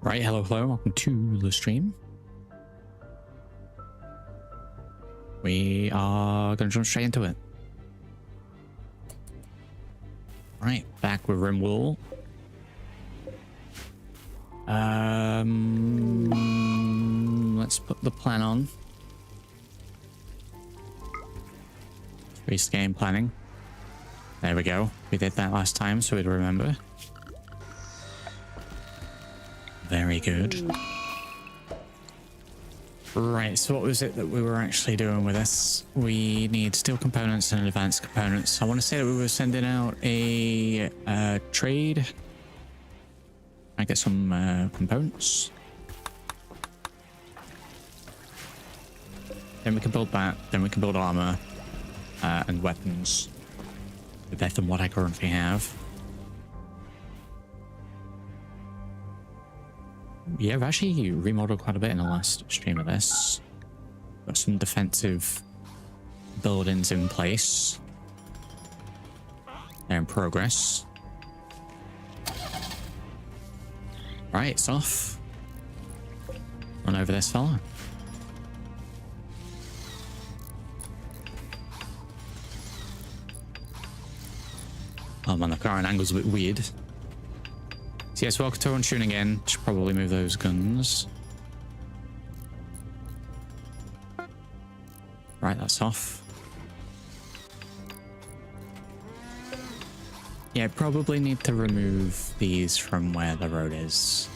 Right, hello, welcome to the stream. We are going to jump straight into it. Right, back with RimWorld. Let's put the plan on. Freeze game planning. There we go. We did that last time, so we'd remember. Very good. Right, so what was it that we were actually doing with this? We need steel components and advanced components. I want to say that we were sending out a trade. I get some components. Then we can build that. Then we can build armor and weapons. Better than what I currently have. Yeah, I've actually remodeled quite a bit in the last stream of this. Got some defensive buildings in place. They're in progress. Right, it's off. Run over this fella. Oh man, the current angle's a bit weird. So yes, welcome to everyone tuning in. Should probably move those guns. Right, that's off. Yeah, probably need to remove these from where the road is.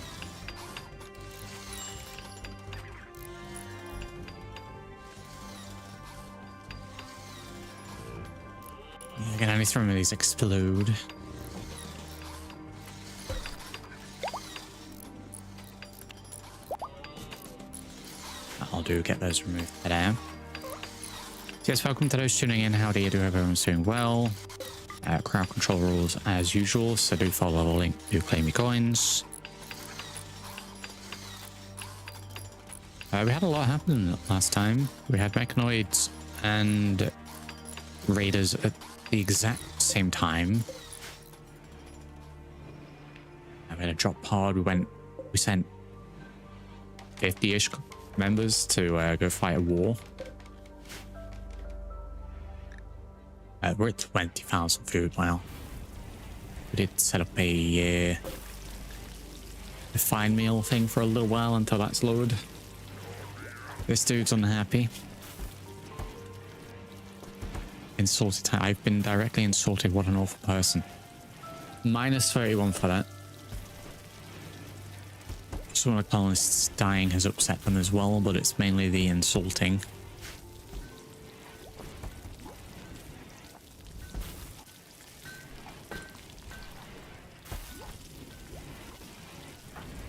Yeah, can only some of these explode. I'll do get those removed there. So yes, welcome to those tuning in. How do you do? Hope everyone's doing well. Crowd control rules as usual, so do follow the link, do claim your coins. We had a lot happen last time. We had mechanoids and raiders at the exact same time. We had a drop pod. We sent 50-ish members to go fight a war. We're at 20,000 food now. We did set up a fine meal thing for a little while until that's lowered. This dude's unhappy. Insulted. I've been directly insulted. What an awful person. Minus 31 for that. Some of the colonists dying has upset them as well, but it's mainly the insulting.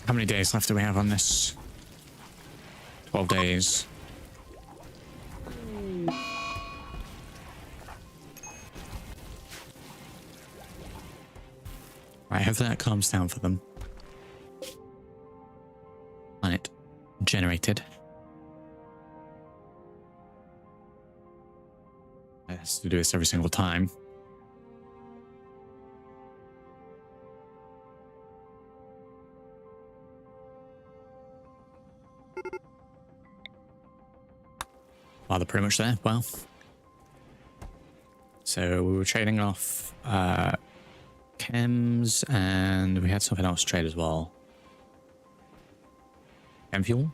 How many days left do we have on this? 12 days. Right, hopefully that calms down for them. Planet generated. It has to do this every single time. Well, they're pretty much there. Well, so we were trading off chems, and we had something else to trade as well. Chem fuel.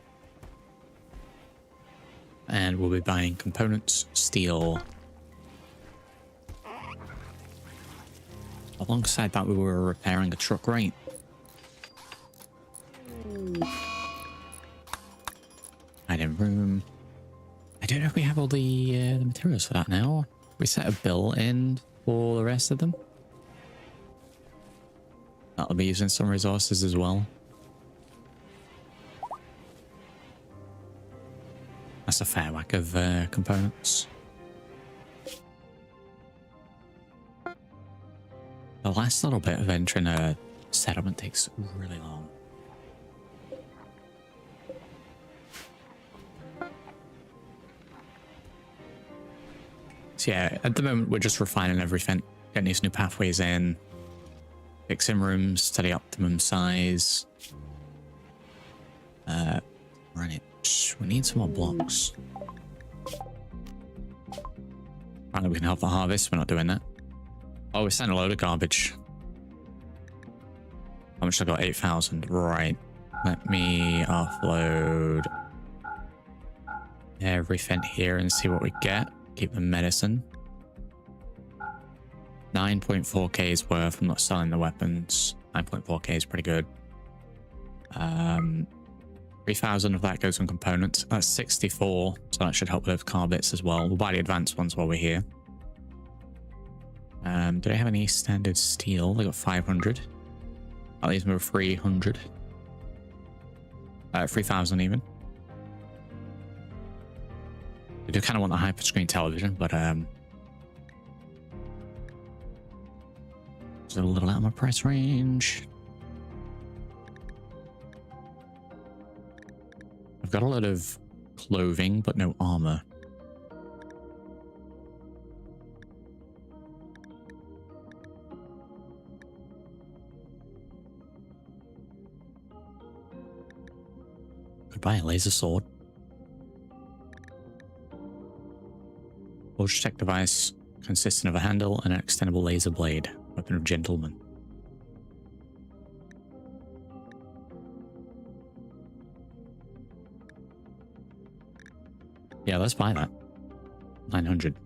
And we'll be buying components, steel. Alongside that, we were repairing a truck, right? Hiding room. I don't know if we have all the materials for that now. We set a bill in for the rest of them. That'll be using some resources as well. That's a fair whack of components. The last little bit of entering a settlement takes really long. So yeah, at the moment we're just refining everything, getting these new pathways in, fixing rooms to the optimum size. Right. We need some more blocks. Apparently we can help the harvest. We're not doing that. Oh, we sent a load of garbage. How much I got? 8,000. Right. Let me offload everything here and see what we get. Keep the medicine. 9.4k is worth. I'm not selling the weapons. 9.4k is pretty good. 3,000 of that goes on components. That's 64, so that should help with car bits as well. We'll buy the advanced ones while we're here. Do they have any standard steel? They got 500. That leaves me with 300. 3,000 even. I do kind of want the hyperscreen television, but it's a little out of my price range. I've got a lot of clothing, but no armor. Could buy a laser sword. Logitech device consisting of a handle and an extendable laser blade. Weapon of gentleman. Yeah, let's buy that. 900.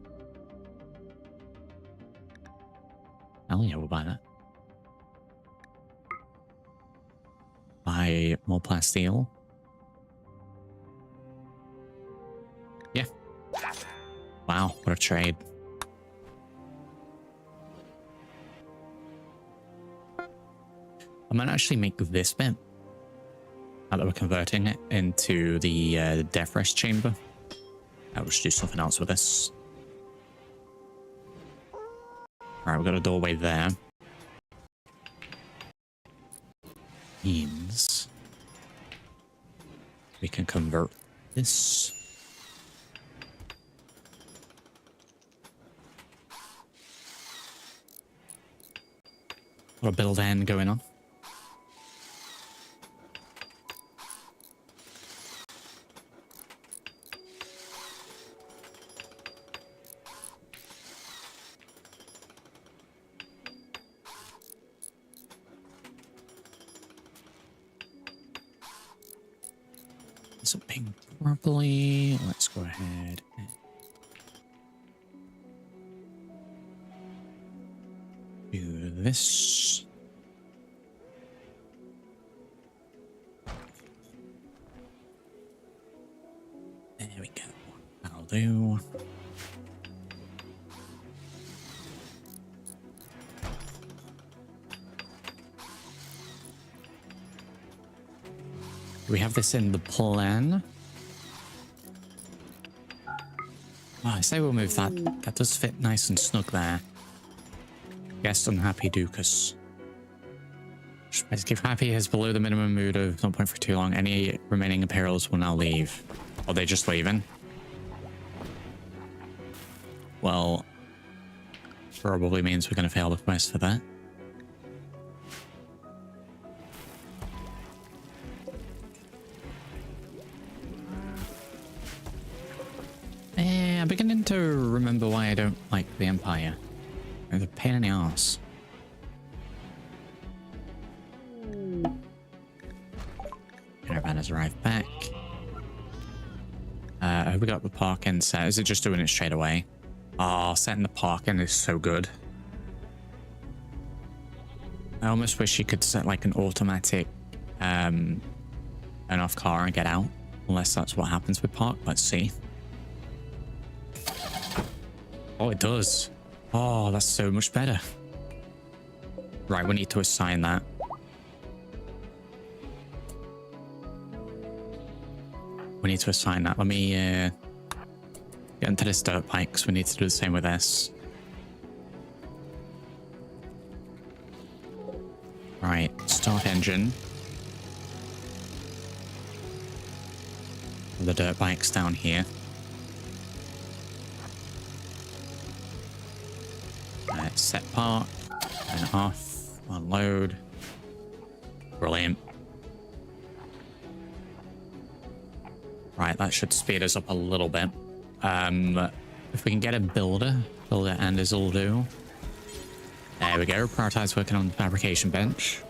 Hell yeah, we'll buy that. Buy more plasteel. Yeah. Wow, what a trade. I might actually make this bit. Now that we're converting it into the death rest chamber. We'll just do something else with this. Alright, we've got a doorway there. Means we can convert this. Got a build end going on. Something purpley. Let's go ahead and do this. There we go. That'll do. We have this in the plan. Oh, I say we'll move that. That does fit nice and snug there. Guest unhappy Ducas. Keep happy is below the minimum mood of 0.3 for too long. Any remaining Imperials will now leave. Are they just leaving? Well, probably means we're going to fail the quest for that. I'm beginning to remember why I don't like the Empire. They're a pain in the arse. Caravan has arrived back. Have we got the parking set? Is it just doing it straight away? Oh, setting the parking is so good. I almost wish you could set like an automatic turn off car and get out. Unless that's what happens with park. Let's see. Oh, it does. Oh, that's so much better. Right, we need to assign that. We need to assign that. Let me get into this dirt bike because we need to do the same with this. Right, start engine. The dirt bike's down here. Set park and off, unload. Brilliant. Right, that should speed us up a little bit. If we can get a builder and his will do. There we go. Prioritize working on the fabrication bench.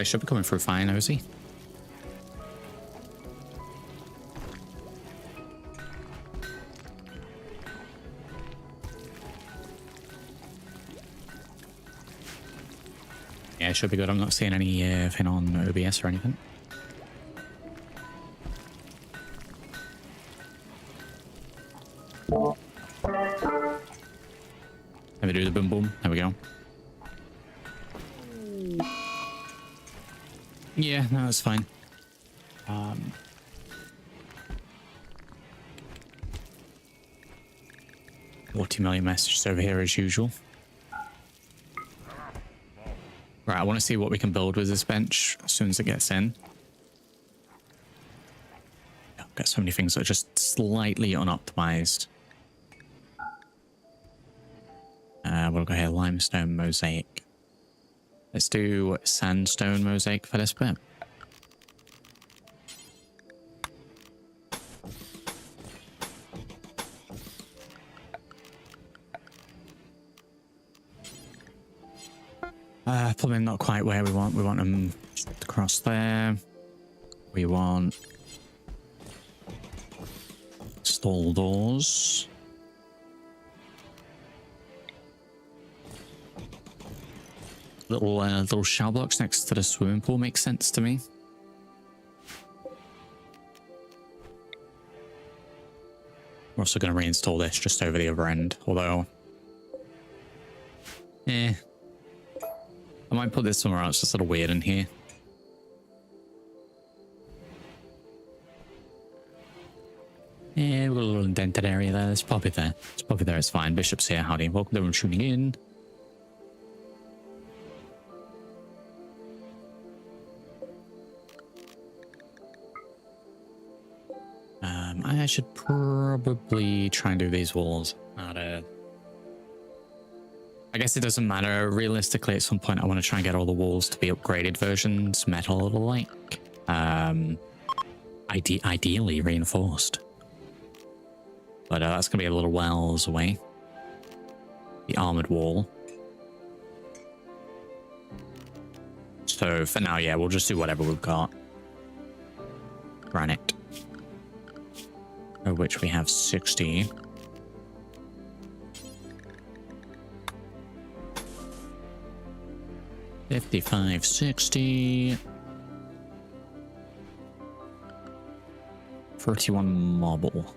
Should be coming through fine, Ozzy. Yeah, it should be good. I'm not seeing anything on OBS or anything. Let me do the boom boom. There we go. Yeah, no, that's fine. 40 million messages over here as usual. Right, I want to see what we can build with this bench as soon as it gets in. I've got so many things that are just slightly unoptimized. We'll go here, limestone mosaic. Let's do sandstone mosaic for this bit. Probably not quite where we want. We want them across there. We want stall doors. Little shower blocks next to the swimming pool makes sense to me. We're also going to reinstall this just over the other end, although I might put this somewhere else. It's a little weird in here. Yeah, we've got a little indented area there. It's probably there. It's probably there. It's fine. Bishop's here. Howdy. Welcome to everyone tuning in. I should probably try and do these walls. I guess it doesn't matter. Realistically, at some point, I want to try and get all the walls to be upgraded versions, metal-like. Ideally reinforced. But that's going to be a little wells away. The armored wall. So for now, yeah, we'll just do whatever we've got. Granite. Of which we have 60. $55, $60. 31 marble.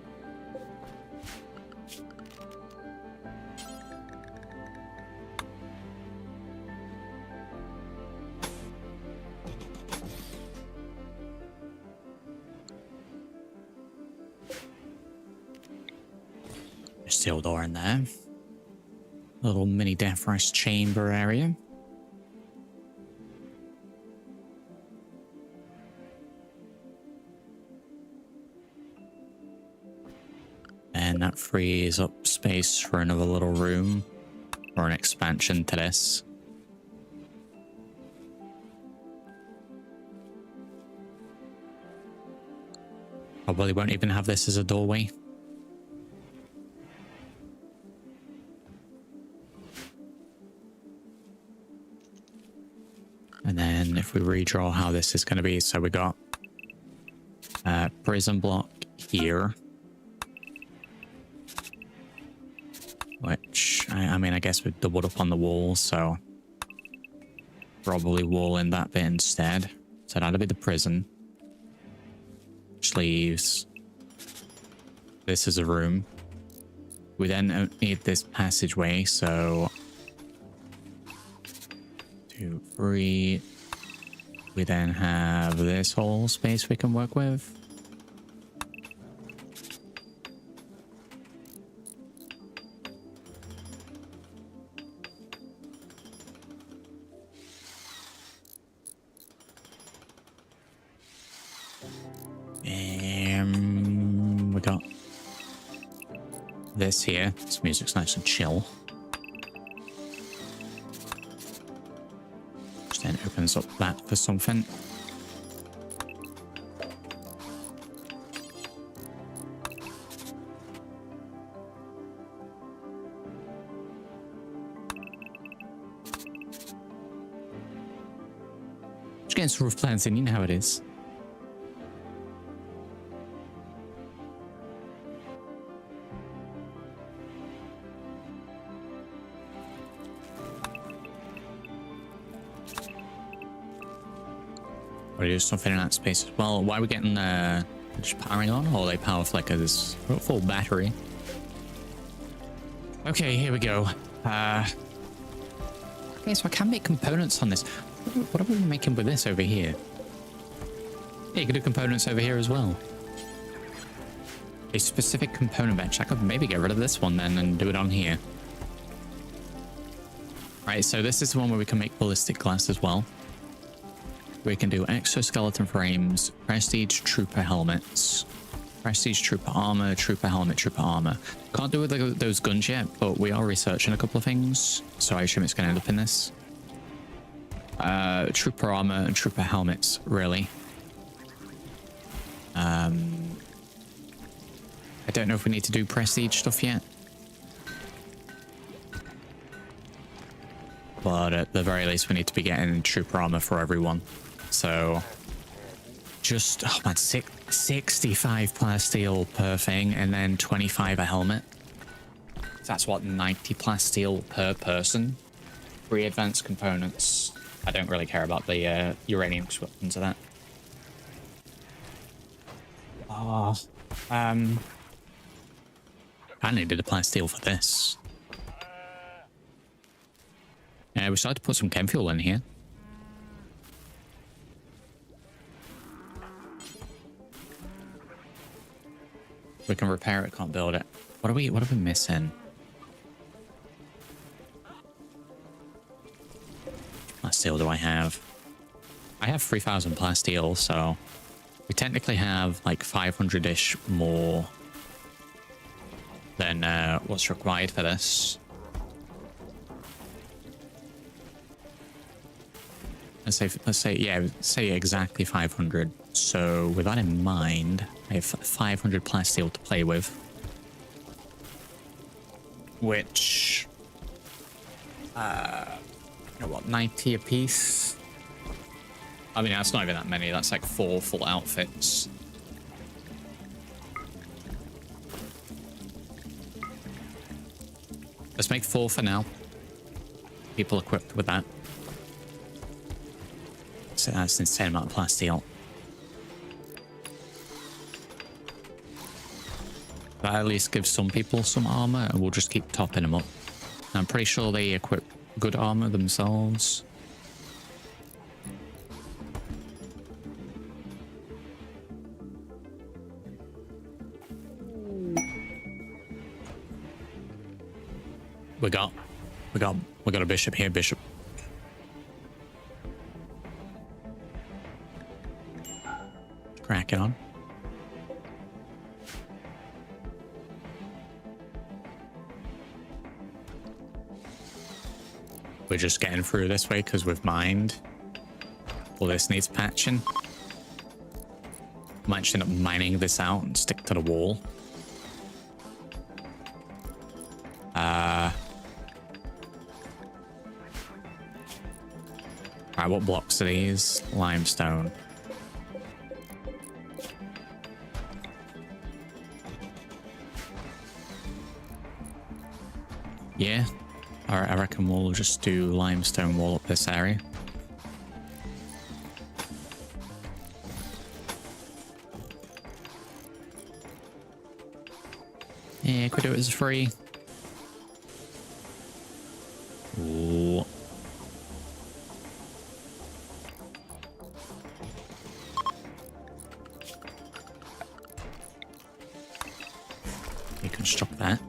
Steel door in there. Little mini death chamber area. And that frees up space for another little room or an expansion to this. Probably won't even have this as a doorway. And then if we redraw how this is going to be, so we got prison block here. Which, I mean, I guess we've doubled up on the wall, so probably wall in that bit instead. So that'll be the prison. Which leaves this as a room. We then need this passageway, so 2, 3. We then have this whole space we can work with. We got this here. This music's nice and chill. Just Then opens up that for something. Just getting some roof plans in, you know how it is. Or do something in that space as well. Why are we getting just powering on? Or are they power flickers? Full battery. Okay, here we go. Okay, so I can make components on this. What are we making with this over here? Yeah, you can do components over here as well. A specific component bench. I could maybe get rid of this one then and do it on here. Right, so this is the one where we can make ballistic glass as well. We can do exoskeleton frames, prestige trooper helmets, prestige trooper armor, trooper helmet, trooper armor. Can't do it with those guns yet, but we are researching a couple of things, so I assume it's going to end up in this. Trooper armor and trooper helmets, really. I don't know if we need to do prestige stuff yet. But at the very least, we need to be getting trooper armor for everyone. So, just, oh man, 65 plasteel per thing, and then 25 a helmet. That's what, 90 plasteel per person? 3 advanced components. I don't really care about the uranium weapons of that. Oh, I needed a plasteel for this. Yeah, we started to put some chem fuel in here. We can repair it, can't build it. What are we missing? Plasteel do I have? I have 3,000 plasteel, so we technically have like 500-ish more than what's required for this. Let's say exactly 500. So with that in mind, I have 500 plasteel to play with, which, you know what, 90 a piece. I mean, that's not even that many. That's like 4 full outfits. Let's make 4 for now. People equipped with that. So that's an insane amount of plasteel. That at least gives some people some armor, and we'll just keep topping them up. I'm pretty sure they equip good armor themselves. We got a bishop here, bishop. Crack it on. We're just getting through this way because we've mined. Well, this needs patching. Might just end up mining this out and stick to the wall. Alright, what blocks are these? Limestone. Yeah. Alright, I reckon we'll just do limestone wall up this area. Yeah, could do it as free. Ooh. Reconstruct that.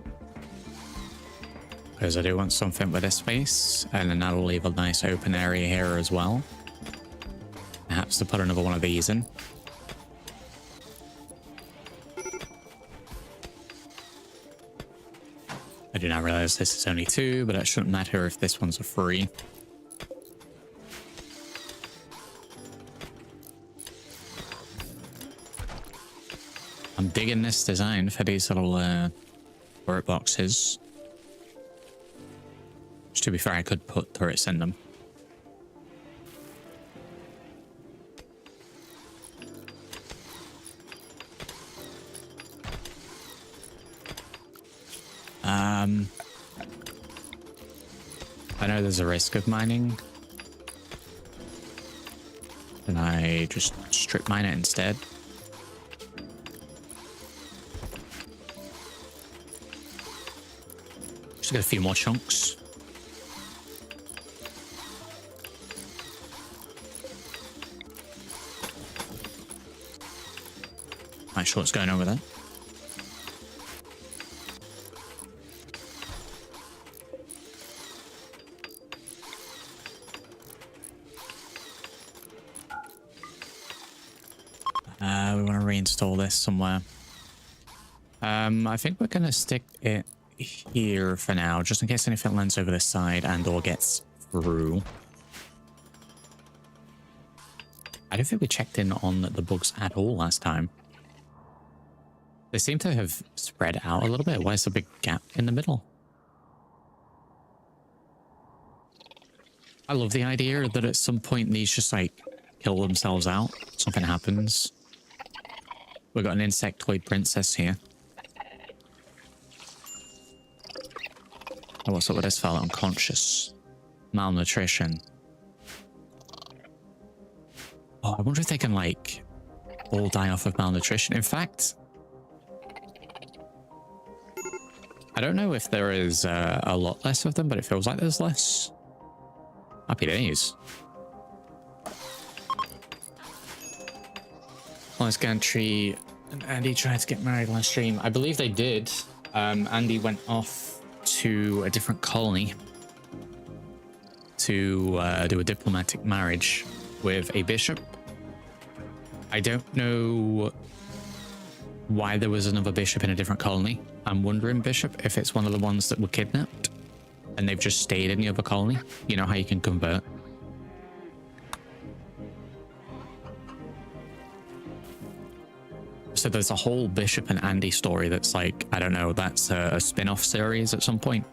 Because I do want something with this space, and then that'll leave a nice open area here as well. Perhaps to put another one of these in. I did not realize this is only 2, but it shouldn't matter if this one's a free. digging this design for these little turret boxes. Which, to be fair, I could put turrets in them. I know there's a risk of mining. Can I just strip mine it instead? Just get a few more chunks. Not sure what's going on with that. We want to reinstall this somewhere. I think we're going to stick it here for now, just in case anything lands over this side and or gets through. I don't think we checked in on the bugs at all last time. They seem to have spread out a little bit. Where's the big gap in the middle? I love the idea that at some point these just like kill themselves out. Something happens. We've got an insectoid princess here. Oh, what's up with this fella? Unconscious. Malnutrition. Oh, I wonder if they can like all die off of malnutrition. In fact, I don't know if there is a lot less of them, but it feels like there's less. Happy days. Last gantry and Andy tried to get married last stream. I believe they did. Andy went off to a different colony to do a diplomatic marriage with a bishop. I don't know why there was another bishop in a different colony. I'm wondering, Bishop, if it's one of the ones that were kidnapped and they've just stayed in the other colony. You know how you can convert. So there's a whole Bishop and Andy story that's like, I don't know, that's a spin-off series at some point.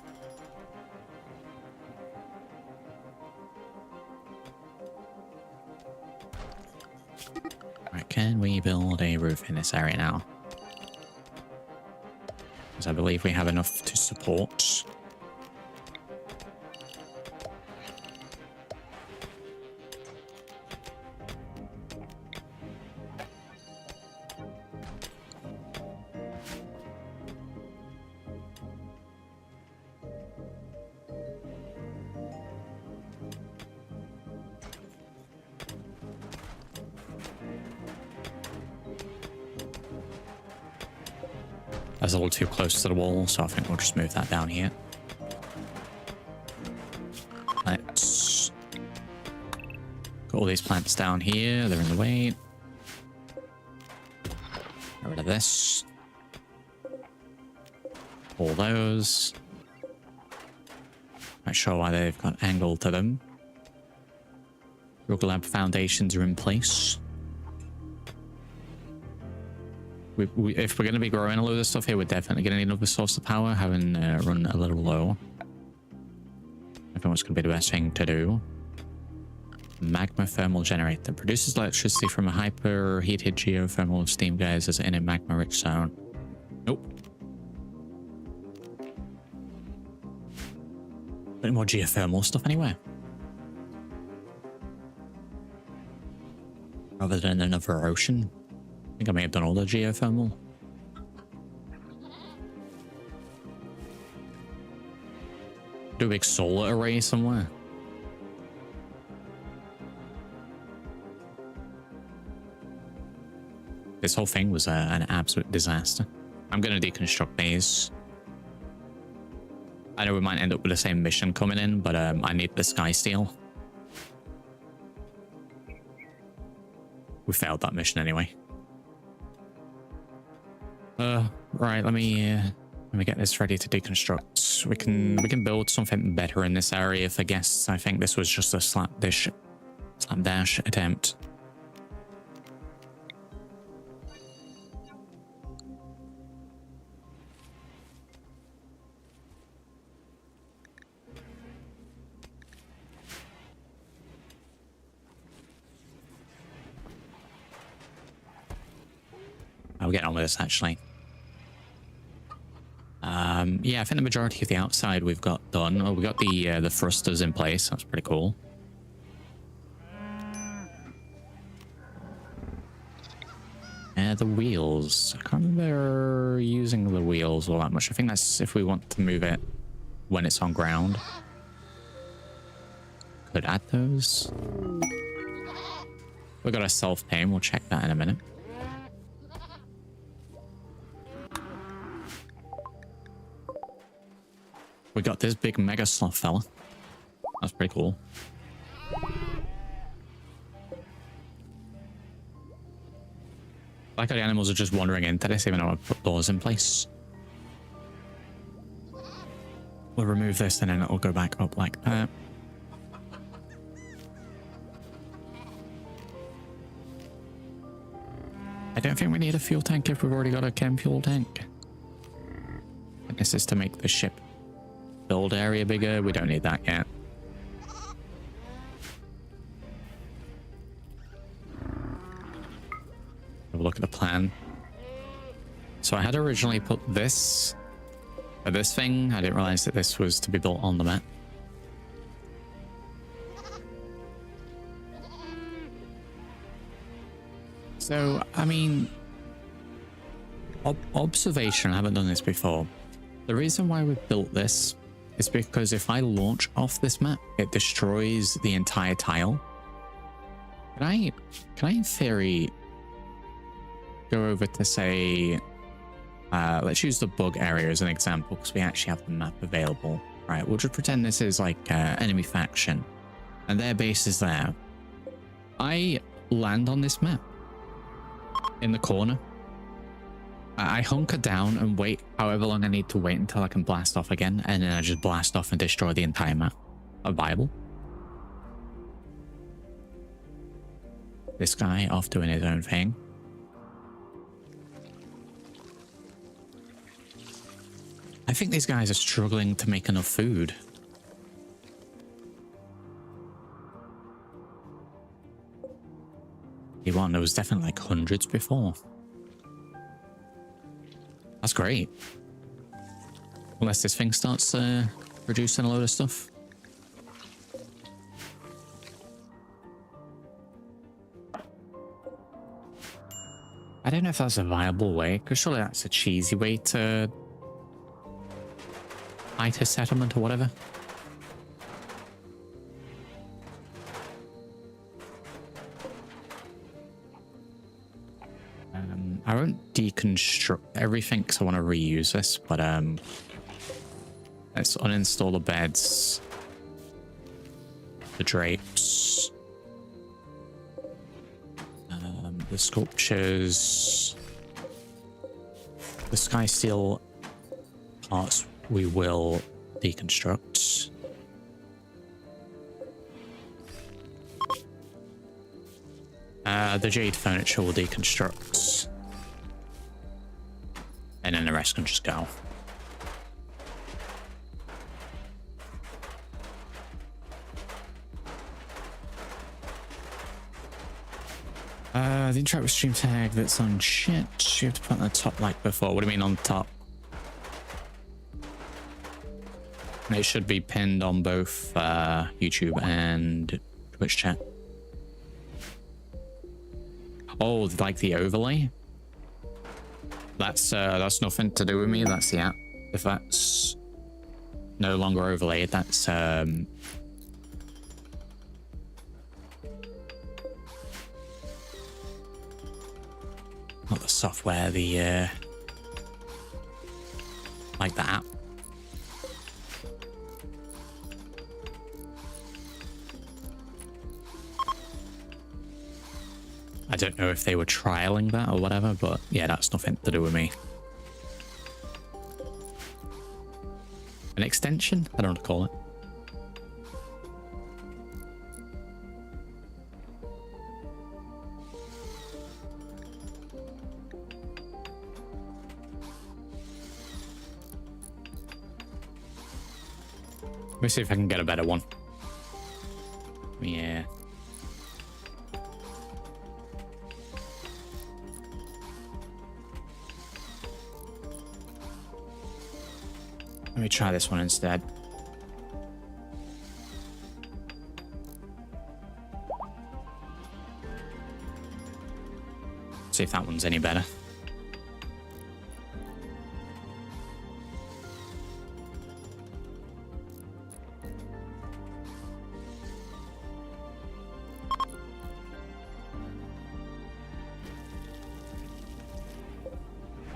Right, can we build a roof in this area now? Because I believe we have enough to support. That's a little too close to the wall, so I think we'll just move that down here. Let's put all these plants down here. They're in the way. Get rid of this. All those. Not sure why they've got angle to them. Rogue Lab foundations are in place. If we're going to be growing a load of stuff here, we're definitely going to need another source of power, having run a little low. I think what's going to be the best thing to do. Magma thermal generator. Produces electricity from a hyperheated geothermal of steam geysers in a magma-rich zone. Nope. Any more geothermal stuff anywhere? Rather than another ocean. I think I may have done all the geothermal. Do a big solar array somewhere. This whole thing was an absolute disaster. I'm going to deconstruct these. I know we might end up with the same mission coming in, but I need the sky steel. We failed that mission anyway. Right, let me get this ready to deconstruct. We can build something better in this area for guests. I think this was just a slapdash attempt. I'll get on with this actually. Yeah, I think the majority of the outside we've got done. Oh, we got the thrusters in place. That's pretty cool. The wheels. I can't remember using the wheels all that much. I think that's if we want to move it when it's on ground. Could add those. We got a self-paying. We'll check that in a minute. We got this big mega sloth fella. That's pretty cool. Like how the animals are just wandering into this, even though I put doors in place. We'll remove this and then it'll go back up like that. I don't think we need a fuel tank if we've already got a chem fuel tank. And this is to make the ship build area bigger. We don't need that yet. Have a look at the plan. So I had originally put this thing. I didn't realize that this was to be built on the map. So, I mean, observation, I haven't done this before. The reason why we've built this is because if I launch off this map, it destroys the entire tile. Can I in theory go over to say, let's use the bug area as an example because we actually have the map available. Right, we'll just pretend this is like enemy faction and their base is there. I land on this map in the corner. I hunker down and wait however long I need to wait until I can blast off again, and then I just blast off and destroy the entire map. Viable. This guy off doing his own thing. I think these guys are struggling to make enough food. There was definitely like hundreds before. That's great. Unless this thing starts producing a load of stuff. I don't know if that's a viable way, because surely that's a cheesy way to fight a settlement or whatever. I won't deconstruct everything because I want to reuse this, but let's uninstall the beds, the drapes, the sculptures, the sky steel parts we will deconstruct. The jade furniture will deconstruct. And then the rest can just go. The interact with stream tag that's on shit. You have to put on the top like before. What do you mean on top? It should be pinned on both YouTube and Twitch chat. Oh, like the overlay? That's nothing to do with me. That's the app. If that's no longer overlaid, that's not the software. The like the app. I don't know if they were trialing that or whatever, but yeah, that's nothing to do with me. An extension? I don't know what to call it. Let me see if I can get a better one. Yeah. Let me try this one instead. See if that one's any better.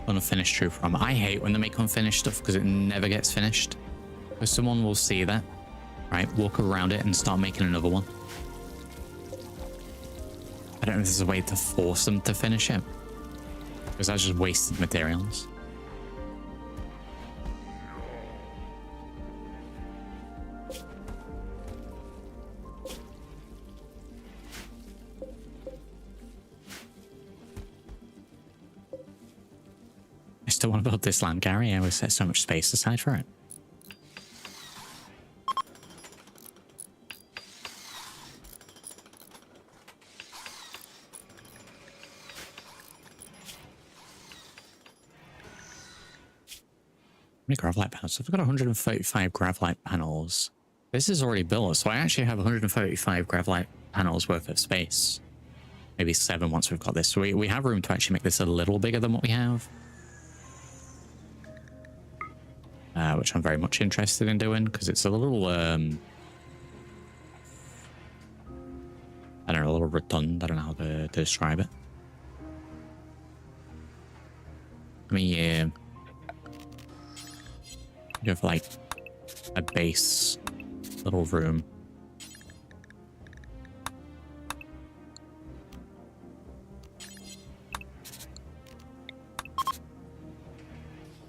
Unfinished truth from. I hate when they make unfinished stuff because it never gets finished. Because someone will see that, right? Walk around it and start making another one. I don't know if there's a way to force them to finish it, because that's just wasted materials. I still want to build this land carrier. We set so much space aside for it. How many gravelite panels? So I've got 135 gravelite panels. This is already built, so I actually have 135 gravelite panels worth of space. Maybe 7 once we've got this. So we have room to actually make this a little bigger than what we have. Which I'm very much interested in doing, because it's a little, I don't know, a little rotund. I don't know how to describe it. I mean, you have like a base little room.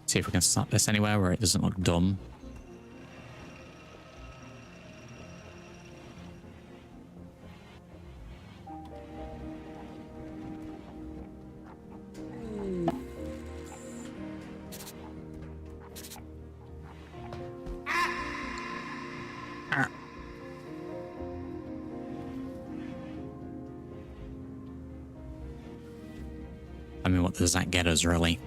See if we can snap this anywhere where it doesn't look dumb. I mean, what does that get us, really?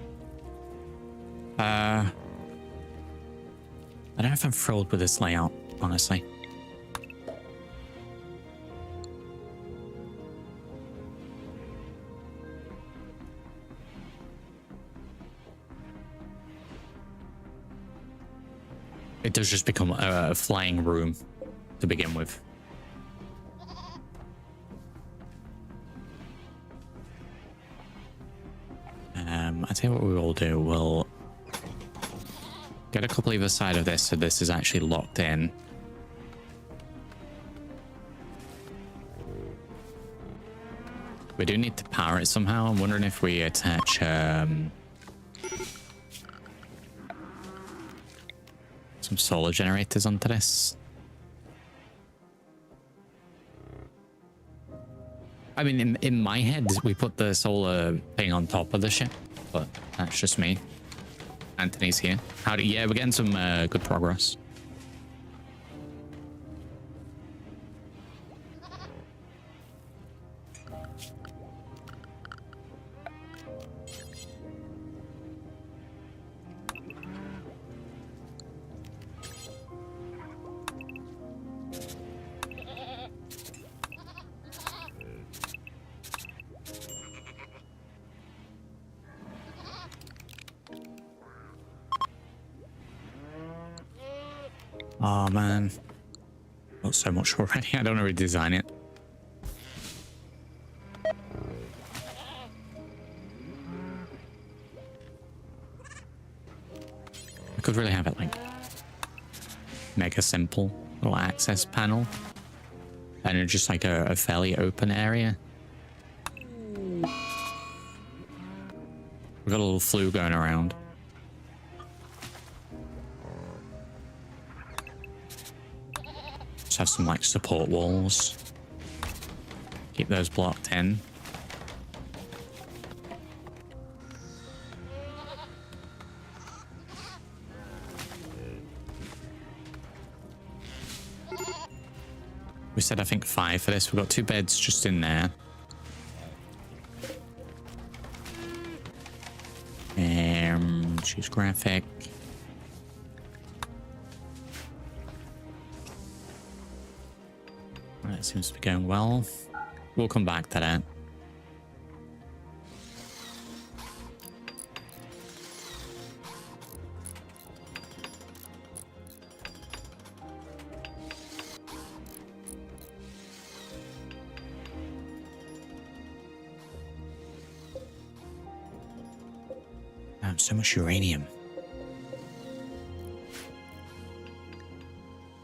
I don't know if I'm thrilled with this layout, honestly. It does just become a flying room to begin with. I tell you what we will do. We'll get a couple either side of this so this is actually locked in. We do need to power it somehow. I'm wondering if we attach some solar generators onto this. I mean, in my head, we put the solar thing on top of the ship, but that's just me. Anthony's here. Howdy. Yeah, we're getting some good progress. Oh man, not so much already. I don't know how to design it. I could really have it like mega simple little access panel, and it's just like a fairly open area. We've got a little flue going around. Have some like support walls. Keep those blocked in. We said I think 5 for this. We've got 2 beds just in there. Choose graphic. That seems to be going well. We'll come back to that. So much uranium.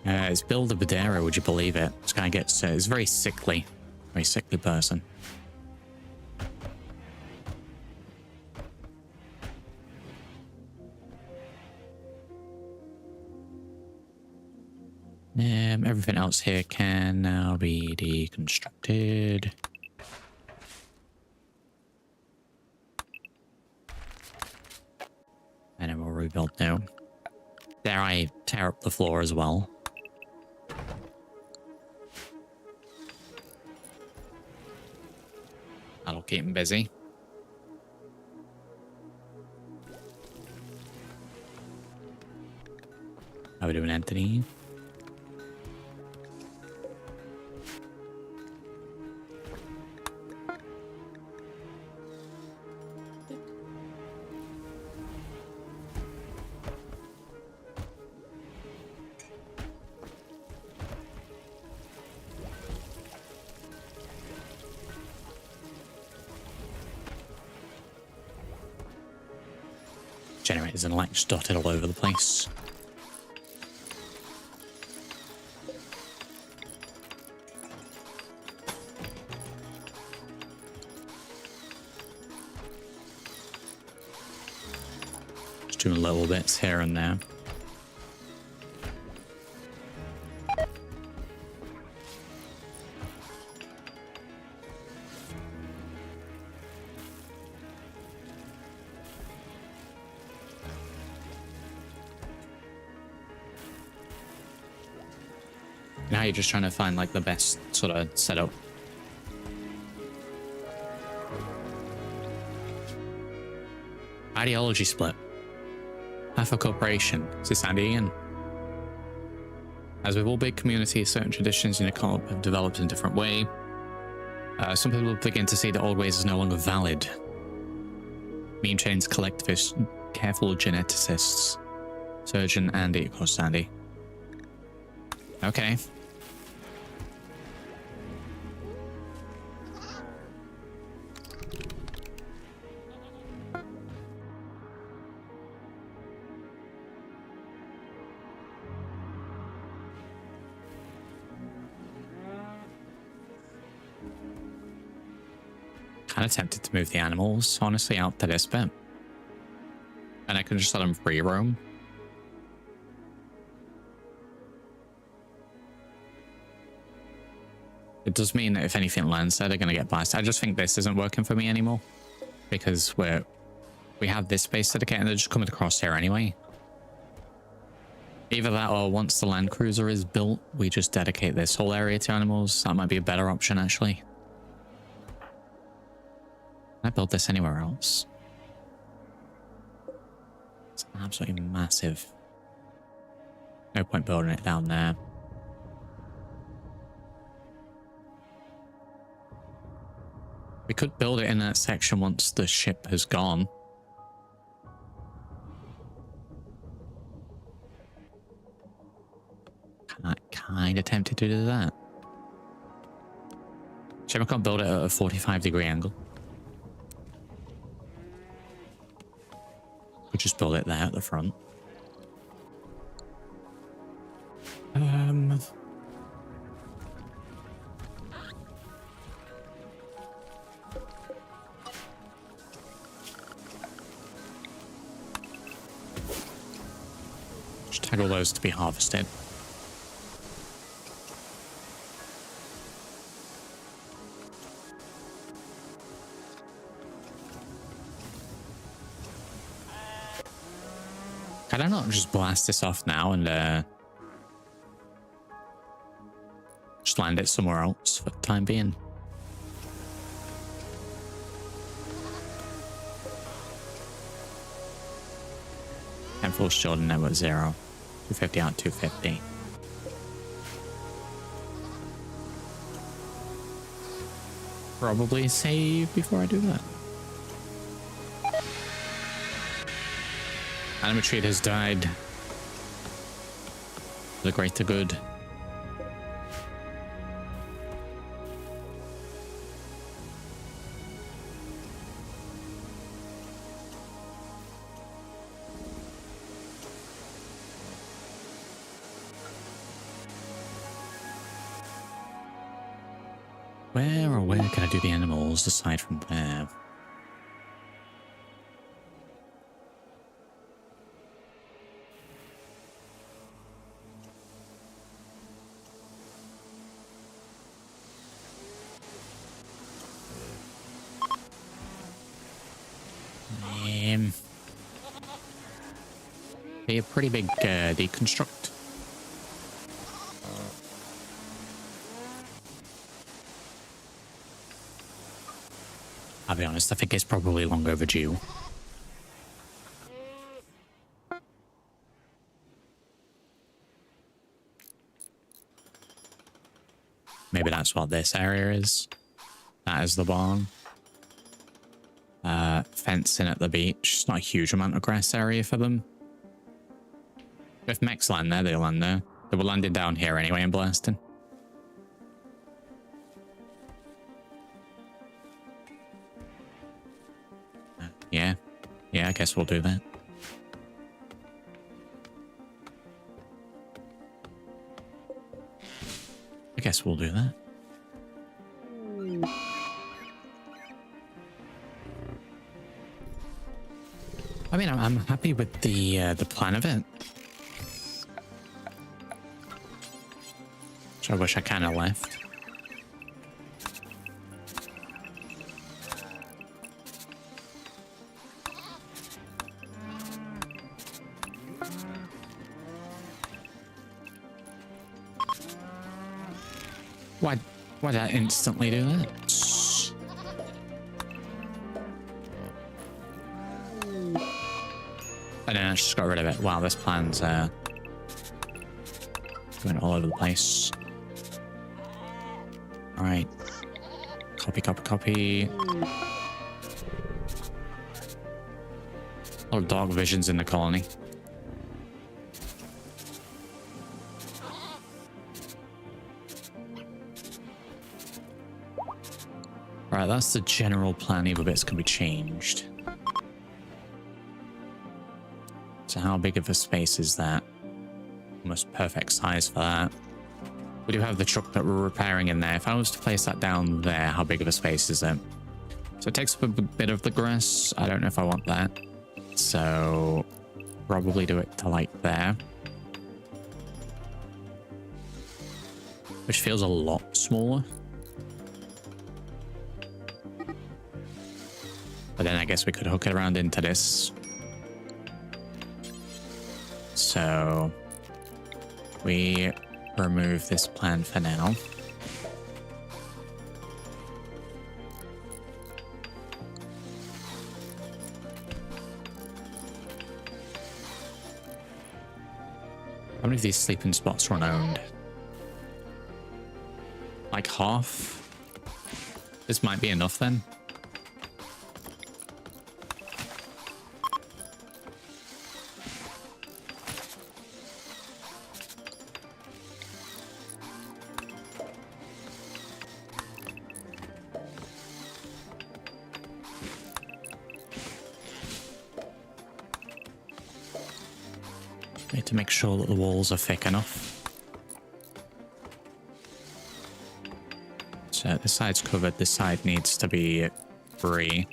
It's Bill the Badero, would you believe it? This guy gets, it's very sickly person. Everything else here can now be deconstructed. And then we'll rebuild now. Dare I tear up the floor as well? That'll keep him busy. How are we doing, Anthony? Generators and lights dotted all over the place. Just doing little bits here and there. Now you're just trying to find like the best sort of setup. Ideology split. Half a corporation. Is this Andy Ian? As with all big communities, certain traditions in a co-op have developed in a different way. Some people begin to see that old ways is no longer valid. Meme chains, collectivists, careful geneticists. Surgeon Andy, of course, Andy. Okay. Kind of tempted to move the animals, honestly, out to this bit. And I can just let them free roam. It does mean that if anything lands there, they're going to get blasted. I just think this isn't working for me anymore. Because we have this space dedicated and they're just coming across here anyway. Either that or once the land cruiser is built, we just dedicate this whole area to animals. That might be a better option, actually. Can I build this anywhere else? It's absolutely massive. No point building it down there. We could build it in that section once the ship has gone. Kind of tempted to do that. Shame I can't build it at a 45-degree angle. We'll just build it there at the front. Just tag all those to be harvested. Can I not just blast this off now and just land it somewhere else for the time being? And full shield and network 0. 250 out, 250. probably save before I do that. Animatrade has died. The greater good. Where can I do the animals aside from there? Be a pretty big deconstruct. I'll be honest, I think it's probably long overdue. Maybe that's what this area is. That is the barn. Fencing at the beach. It's not a huge amount of grass area for them. If mechs land there, they'll land there. They were landing down here anyway and blasting. Yeah. Yeah, I guess we'll do that. I guess we'll do that. I mean, I'm happy with the plan of it. Which I wish I kind of left. Why did I instantly do that? And then I just got rid of it. Wow, this plan's going all over the place. Alright. Copy, copy, copy. A lot of dark visions in the colony. Right, that's the general plan. Evil bits can be changed. So how big of a space is that? Almost perfect size for that. We do have the truck that we're repairing in there. If I was to place that down there, how big of a space is it? So it takes up a bit of the grass. I don't know if I want that. So probably do it to like there. Which feels a lot smaller. But then I guess we could hook it around into this. So we remove this plan for now. How many of these sleeping spots are unowned? Like half? This might be enough then. Need to make sure that the walls are thick enough. So this side's covered, this side needs to be free.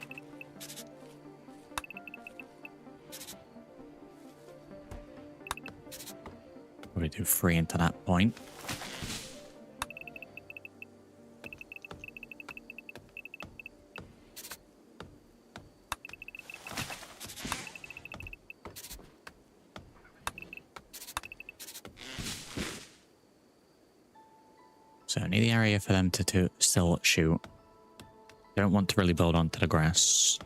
Probably do free into that point. So I need the area for them to still shoot. Don't want to really build onto the grass.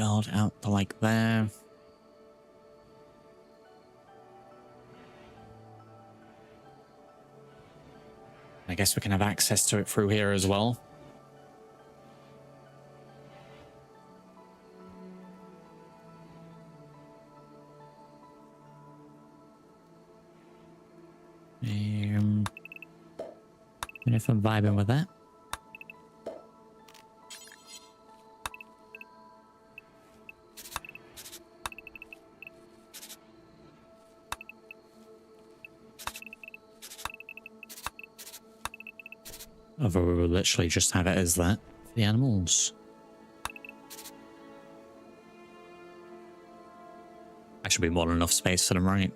build out to like there. I guess we can have access to it through here as well. And if I'm vibing with that. Although we will literally just have it as that for the animals. That should be more than enough space for them, right?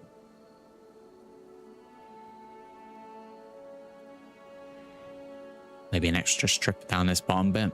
Maybe an extra strip down this bottom bit.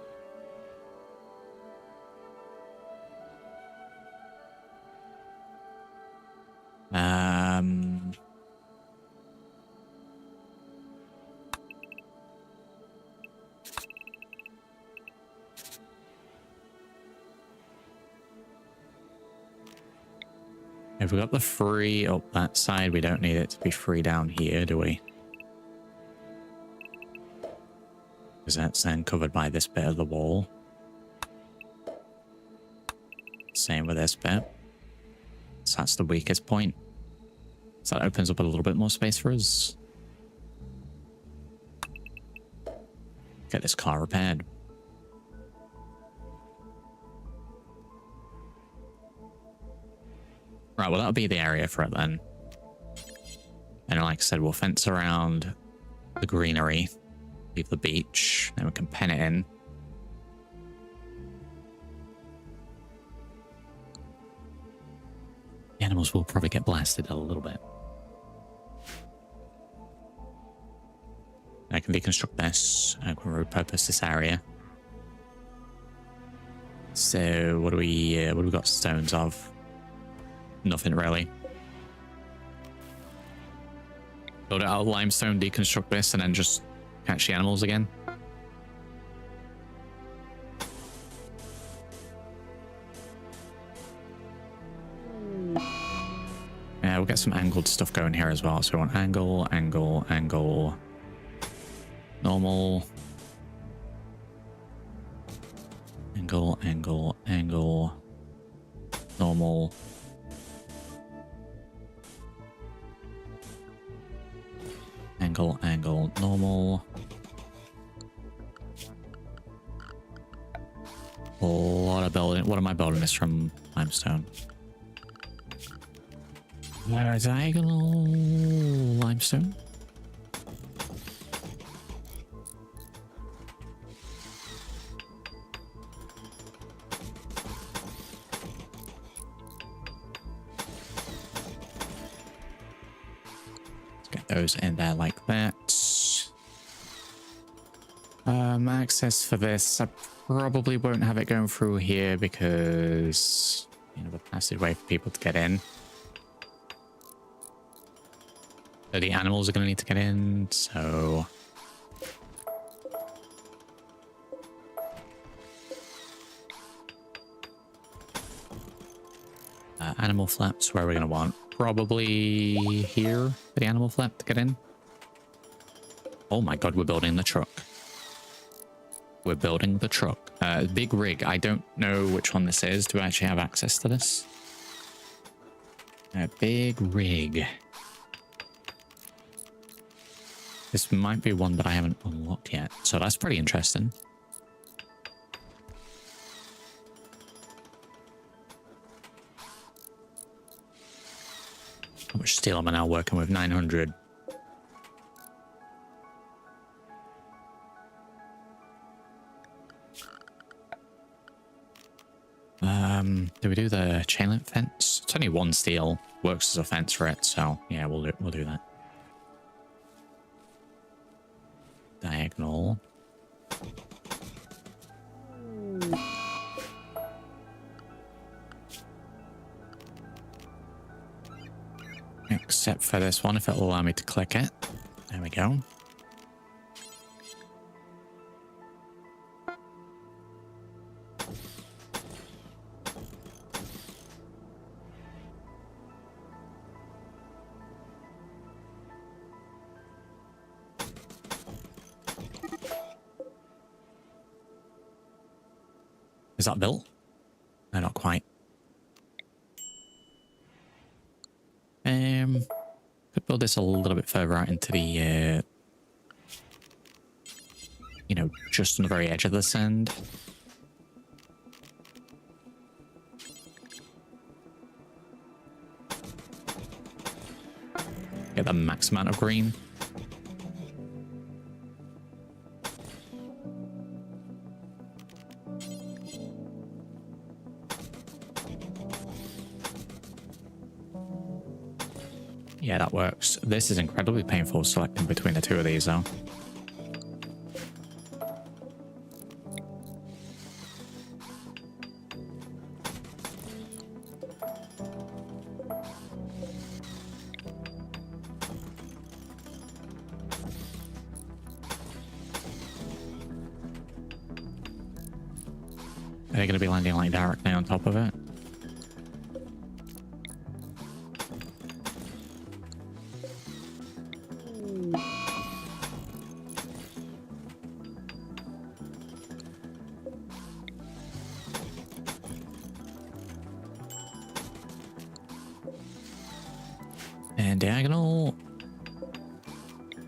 If we got the free up that side, we don't need it to be free down here, do we? Because that's then covered by this bit of the wall. Same with this bit. So that's the weakest point. So that opens up a little bit more space for us. Get this car repaired. Right, well, that'll be the area for it then. And like I said, we'll fence around the greenery, leave the beach, then we can pen it in. The animals will probably get blasted a little bit. I can deconstruct this. I can repurpose this area. So what do we got stones of? Nothing really. Build it out of limestone, deconstruct this, and then just catch the animals again. Yeah, we'll get some angled stuff going here as well. So we want angle, angle, angle, normal, angle, angle, angle, normal. Angle, angle, normal. A lot of building. What am I building this from? Limestone. Diagonal limestone. Those in there like that. Access for this, I probably won't have it going through here because, you know, the passageway for people to get in. So the animals are going to need to get in, so... animal flaps, where are we going to want? Probably here for the animal flap to get in. Oh my god, we're building the truck. We're building the truck. Big rig. I don't know which one this is. Do I actually have access to this? Big rig. This might be one that I haven't unlocked yet. So that's pretty interesting. How much steel am I now working with? 900. Do we do the chain link fence? It's only one steel. Works as a fence for it, so yeah, we'll do that. Diagonal. Except for this one, if it'll allow me to click it. There we go. Is that built? No, not quite. Could build this a little bit further out into the, you know, just on the very edge of this end. Get the max amount of green. Yeah, that works. This is incredibly painful selecting between the two of these, though. Are they going to be landing like directly on top of it? And diagonal.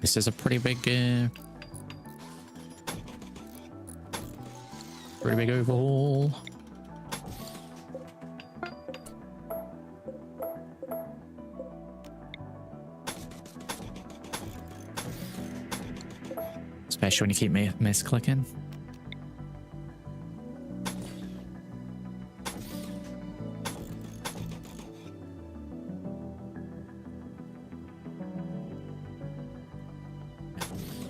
This is a pretty big overhaul. Especially when you keep misclicking.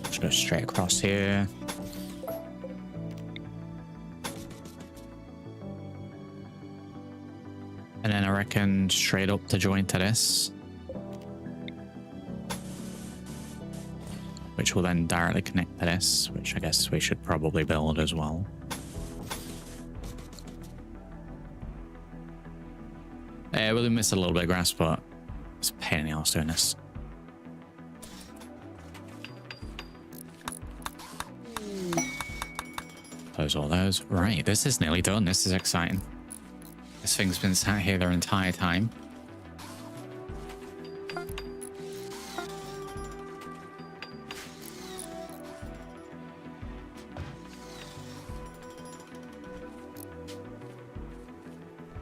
Just go straight across here. And then I reckon straight up to join to this. Which will then directly connect to this, which I guess we should probably build as well. We'll miss a little bit of grass, but it's a pain in the arse doing this. Close all those. Right, this is nearly done. This is exciting. This thing's been sat here their entire time.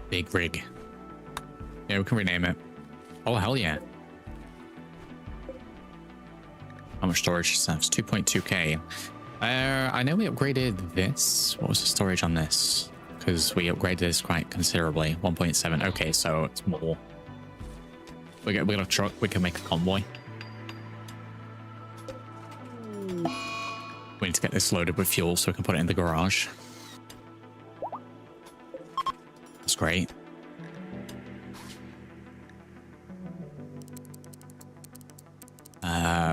Big rig. Yeah, we can rename it. Oh, hell yeah. How much storage is that? It's 2.2k. I know we upgraded this. What was the storage on this? Because we upgraded this quite considerably. 1.7. Okay, so it's more. We got a truck. We can make a convoy. We need to get this loaded with fuel so we can put it in the garage. That's great.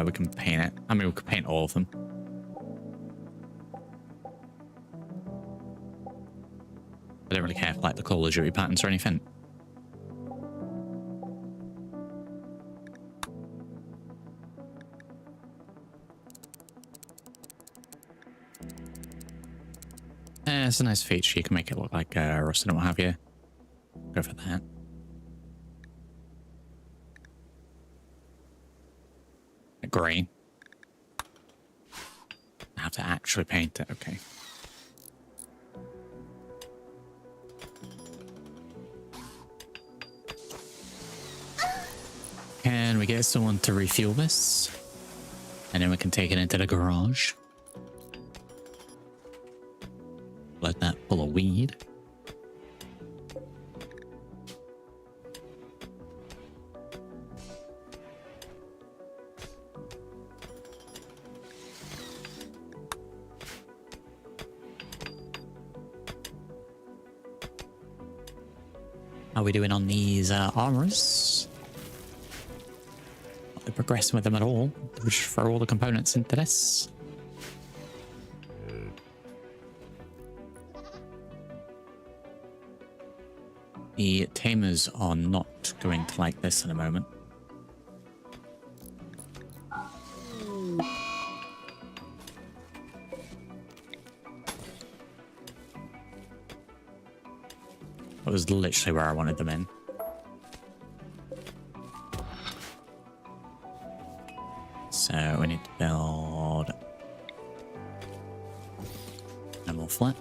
We can paint it. I mean, we could paint all of them. I don't really care for like the Call of Duty patterns or anything. It's a nice feature. You can make it look like rusted and what have you. Go for that. Green. I have to actually paint it. Okay. Can we get someone to refuel this? And then we can take it into the garage. Let that full of weed. How are we doing on these armors? Not really progressing with them at all. We just throw all the components into this. The tamers are not going to like this in a moment. was literally where I wanted them in. So we need to build a more flip.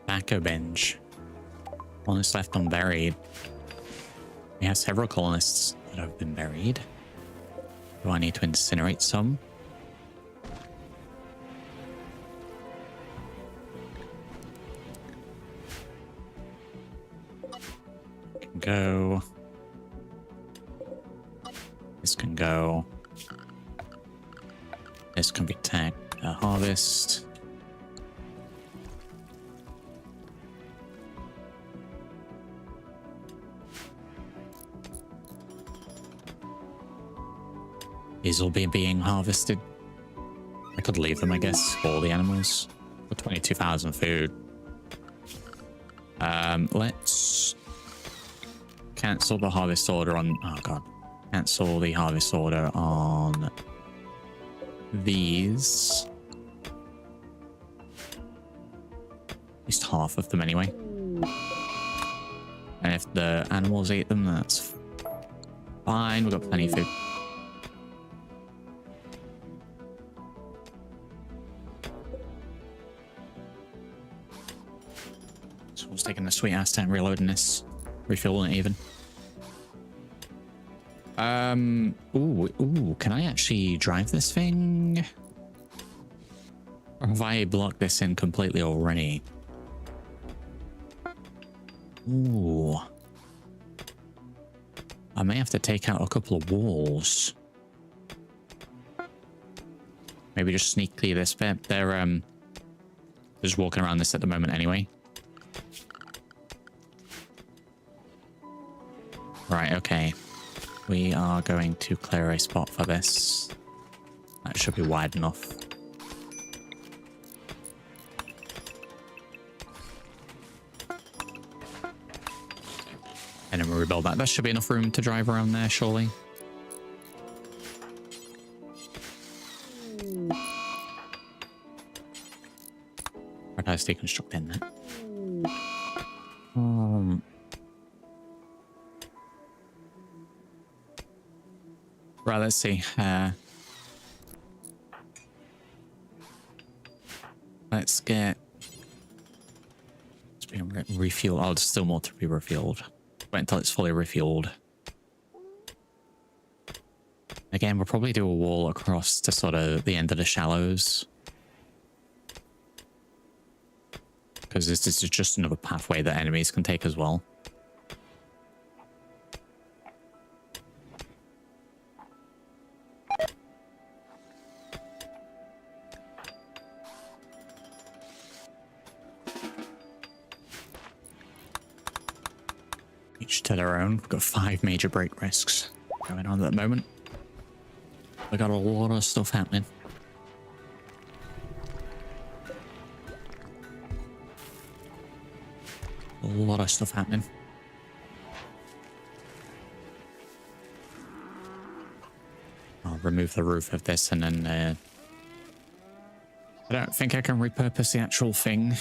Tobacco binge. One is left unburied. We have several colonists that have been buried. Do I need to incinerate some? Can go. This can go. This can be tech harvest. These will be being harvested. I could leave them, I guess, for all the animals. For 22,000 food. Let's cancel the harvest order on... Oh, God. Cancel the harvest order on these. At least half of them, anyway. And if the animals eat them, that's fine. We've got plenty of food. Taking the sweet ass time reloading this, refueling it even. Ooh, can I actually drive this thing? Or have I blocked this in completely already? Ooh. I may have to take out a couple of walls. Maybe just sneak clear this bit. They're just walking around this at the moment anyway. Right, okay. We are going to clear a spot for this. That should be wide enough. And then we'll rebuild that. There should be enough room to drive around there, surely. Where did I deconstruct in there? Right, let's see. Let's get... It's being refueled. Oh, there's still more to be refueled. Wait until it's fully refueled. Again, we'll probably do a wall across to sort of the end of the shallows. Because this is just another pathway that enemies can take as well. Each to their own. We've got 5 major break risks going on at the moment. We got a lot of stuff happening. A lot of stuff happening. I'll remove the roof of this and then I don't think I can repurpose the actual thing.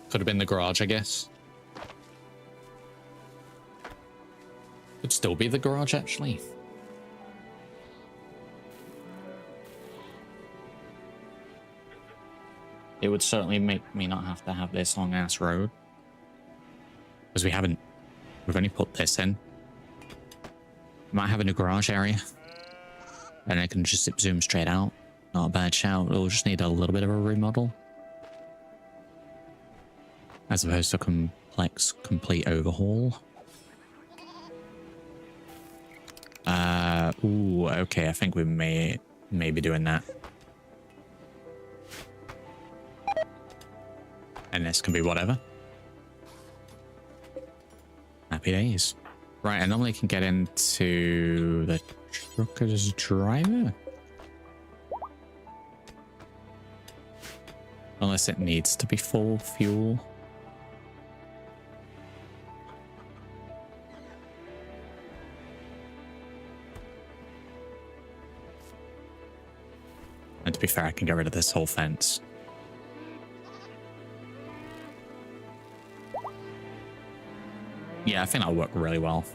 Could have been the garage, I guess. Could still be the garage, actually. It would certainly make me not have to have this long-ass road. Because we've only put this in. Might have a new garage area. And I can just zoom straight out. Not a bad shout. It'll just need a little bit of a remodel. As opposed to a complete overhaul. Ooh, okay, I think we may be doing that. And this can be whatever. Happy days. Right, I normally can get into the trucker's driver. Unless it needs to be full fuel. And to be fair, I can get rid of this whole fence. Yeah, I think that'll work really well.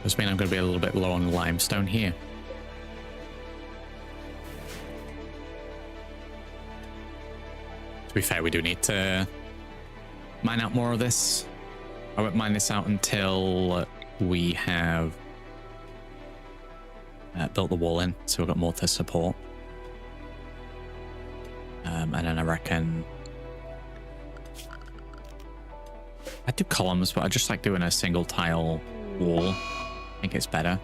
Does mean I'm going to be a little bit low on limestone here. To be fair, we do need to mine out more of this. I won't mine this out until we have built the wall in, so we've got more to support. And then I reckon I do columns, but I just like doing a single tile wall. I think it's better.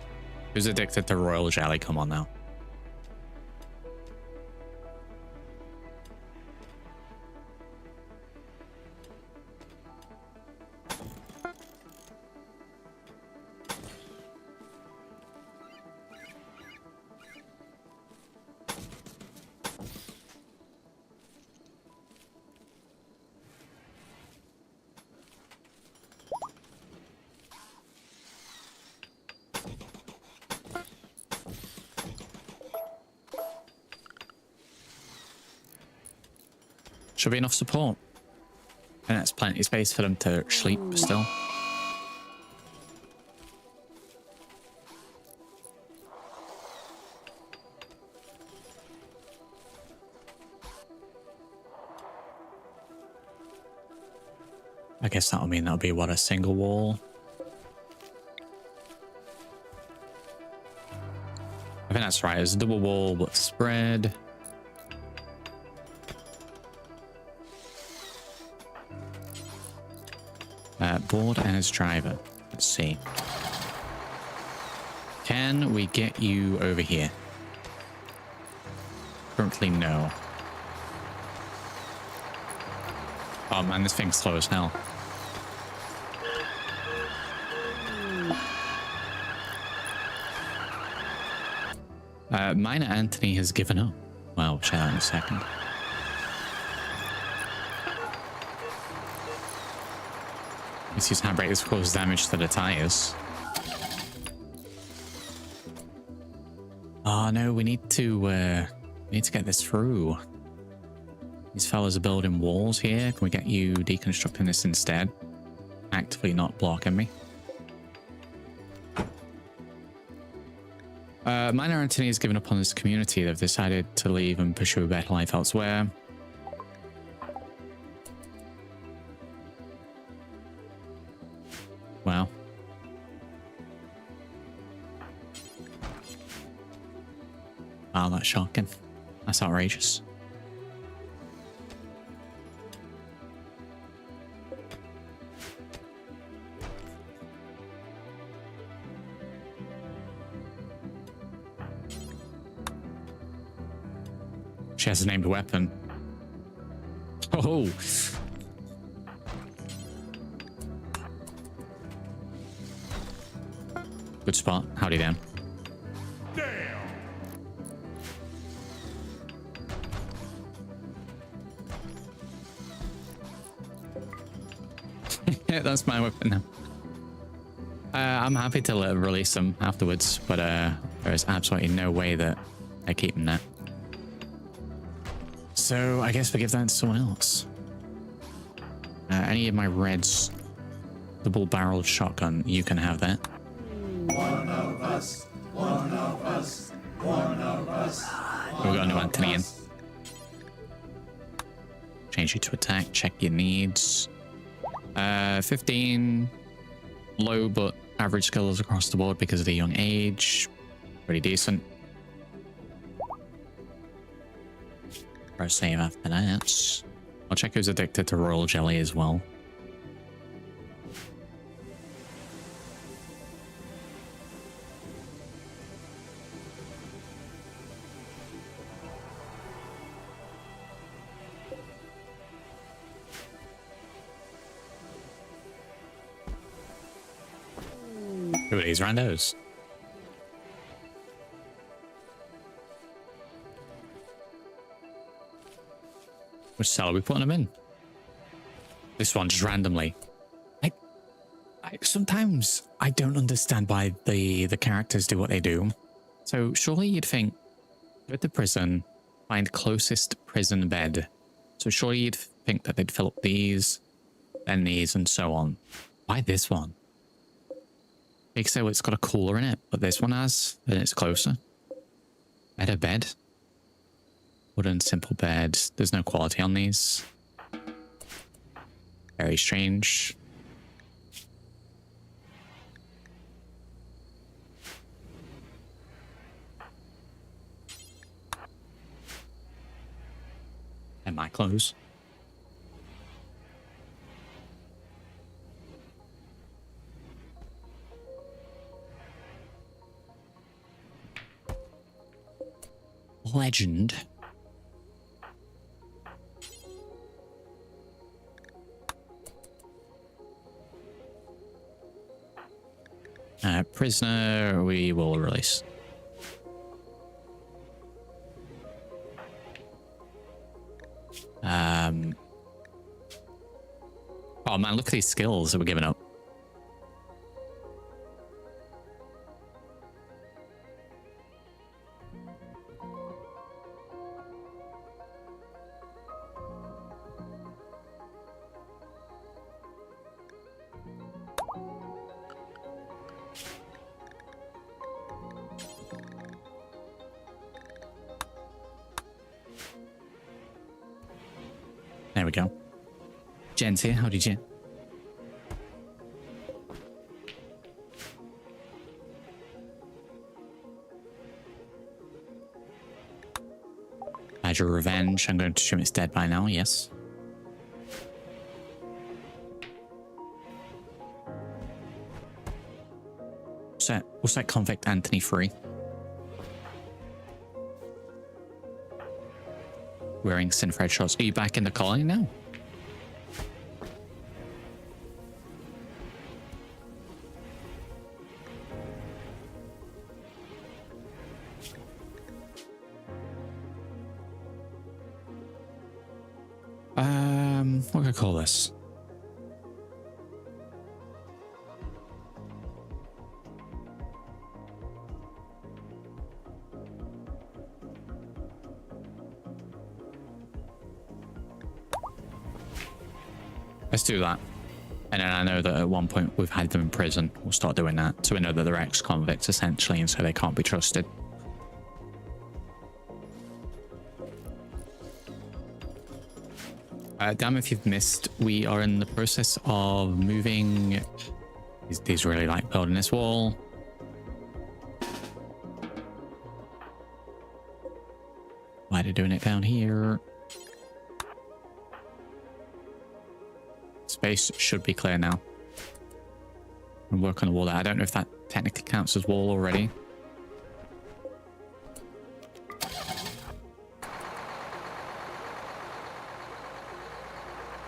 Who's addicted to royal jelly? Come on now. Should be enough support. And that's plenty of space for them to sleep still. I guess that'll mean that'll be what, a single wall? I think that's right. It's a double wall but spread. Board as driver. Let's see. Can we get you over here? Currently, no. Oh man, this thing's slow as hell. Minor Anthony has given up. Well, we'll check that in a second. Let's use handbrakes to cause damage to the tires. Oh no, we need to get this through. These fellas are building walls here. Can we get you deconstructing this instead? Actively not blocking me. Minor Anthony has given up on this community. They've decided to leave and pursue a better life elsewhere. Well. Wow, that's shocking. That's outrageous. She has a named weapon. Oh. Good spot. Howdy, Dan. Damn. Yeah, that's my weapon now. I'm happy to release them afterwards, but there is absolutely no way that I keep them there. So I guess we give that to someone else. Any of my reds, double-barreled shotgun, you can have that. One of us, one of us, one of us. We've got a new Anthony in. Change you to attack, check your needs. 15 low but average skills across the board because of the young age. Pretty decent. Press save after that. I'll check who's addicted to royal jelly as well. Who are these randos? Which cell are we putting them in? This one just randomly. Sometimes I don't understand why the characters do what they do. So surely you'd think with the prison, find closest prison bed. So surely you'd think that they'd fill up these, then these, and so on. Why this one? Big so it's got a cooler in it, but this one has, then it's closer. Better bed. Wooden simple bed. There's no quality on these. Very strange. And my clothes. Legend. Prisoner, we will release. Oh man, look at these skills that we're giving up. There we go. Jen's here. Howdy, Jen. Badger Revenge. I'm going to assume it's dead by now. Yes. We'll set convict Anthony free. Wearing Sinfred shorts. Are you back in the colony now? What can I call this? Let's do that. And then I know that at one point we've had them in prison. We'll start doing that. So we know that they're ex-convicts essentially, and so they can't be trusted. Damn if you've missed, we are in the process of moving. These really like building this wall. Why are they doing it down here? Space should be clear now. And work on the wall there. I don't know if that technically counts as wall already.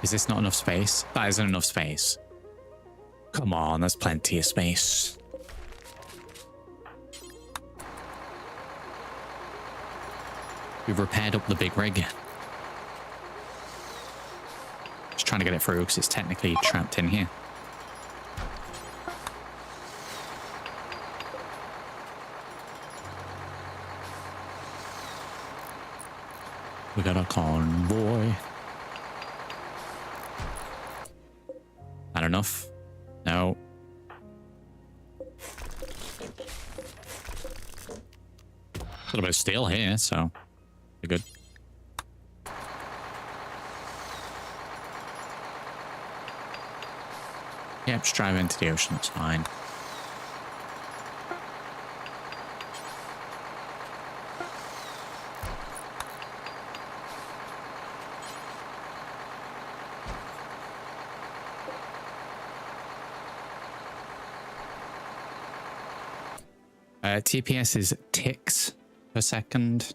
Is this not enough space? That isn't enough space. Come on, there's plenty of space. We've repaired up the big rig. Just trying to get it through because it's technically trapped in here. We got a convoy. Not enough? No. A little bit of steel here, so we're good. Yep, just drive into the ocean, it's fine. TPS is ticks per second.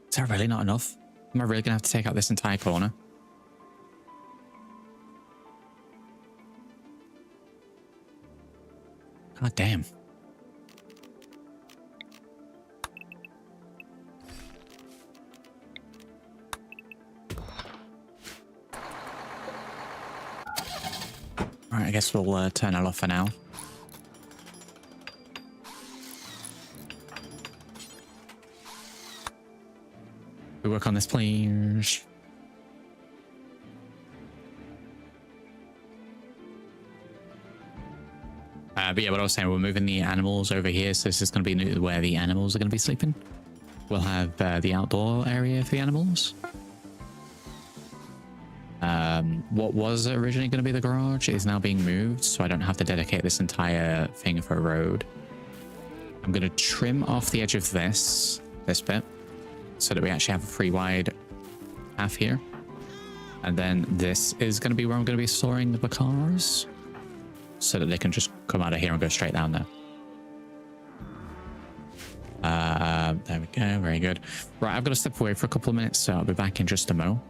Is that really not enough? Am I really gonna have to take out this entire corner? God damn. Alright, I guess we'll turn it off for now. We work on this, please. But yeah, what I was saying, we're moving the animals over here, so this is going to be where the animals are going to be sleeping. We'll have the outdoor area for the animals. What was originally going to be the garage is now being moved, so I don't have to dedicate this entire thing for a road. I'm going to trim off the edge of this bit, so that we actually have a free wide path here. And then this is going to be where I'm going to be storing the cars, so that they can just come out of here and go straight down there. There we go. Very good. Right, I've got to step away for a couple of minutes, so I'll be back in just a mo.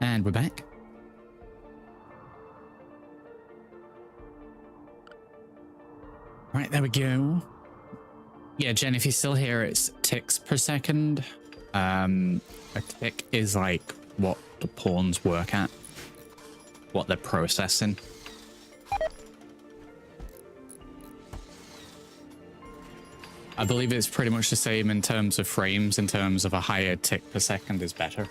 And we're back. Right, there we go. Yeah, Jen, if you're still here, it's ticks per second. A tick is like what the pawns work at, what they're processing. I believe it's pretty much the same in terms of frames, in terms of a higher tick per second is better.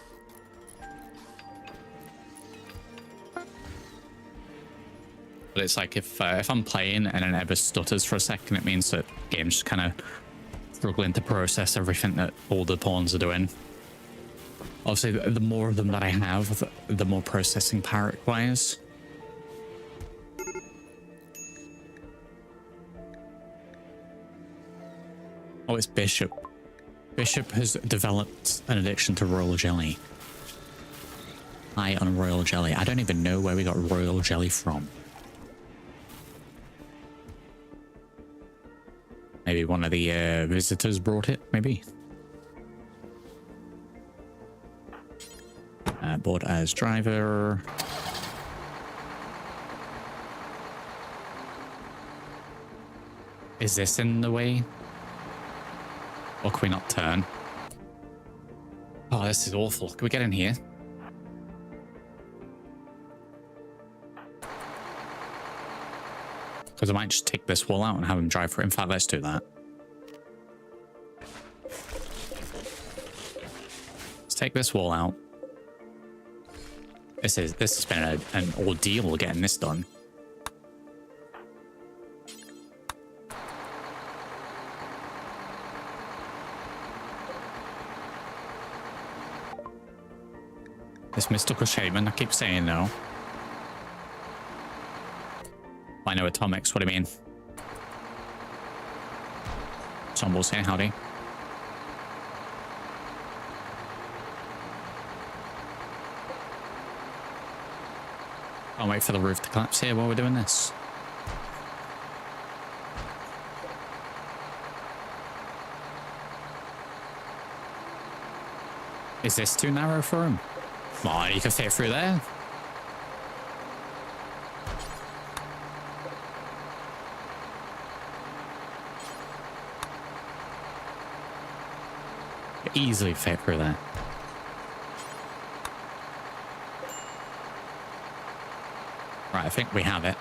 But it's like if I'm playing and it ever stutters for a second, it means that the game's just kind of struggling to process everything that all the pawns are doing. Obviously, the more of them that I have, the more processing power it requires. Oh, it's Bishop. Bishop has developed an addiction to royal jelly. High on royal jelly. I don't even know where we got royal jelly from. Maybe one of the visitors brought it, maybe. Board as driver. Is this in the way? Or can we not turn? Oh, this is awful. Can we get in here? Because I might just take this wall out and have him drive for it. In fact, let's do that. Let's take this wall out. This has been an ordeal getting this done. This mystical shaman, I keep saying no. I know atomics, what do you mean? Somble, say howdy. Can't wait for the roof to collapse here while we're doing this. Is this too narrow for him? Come on, you can fit through there. Easily fit through there. Right, I think we have it.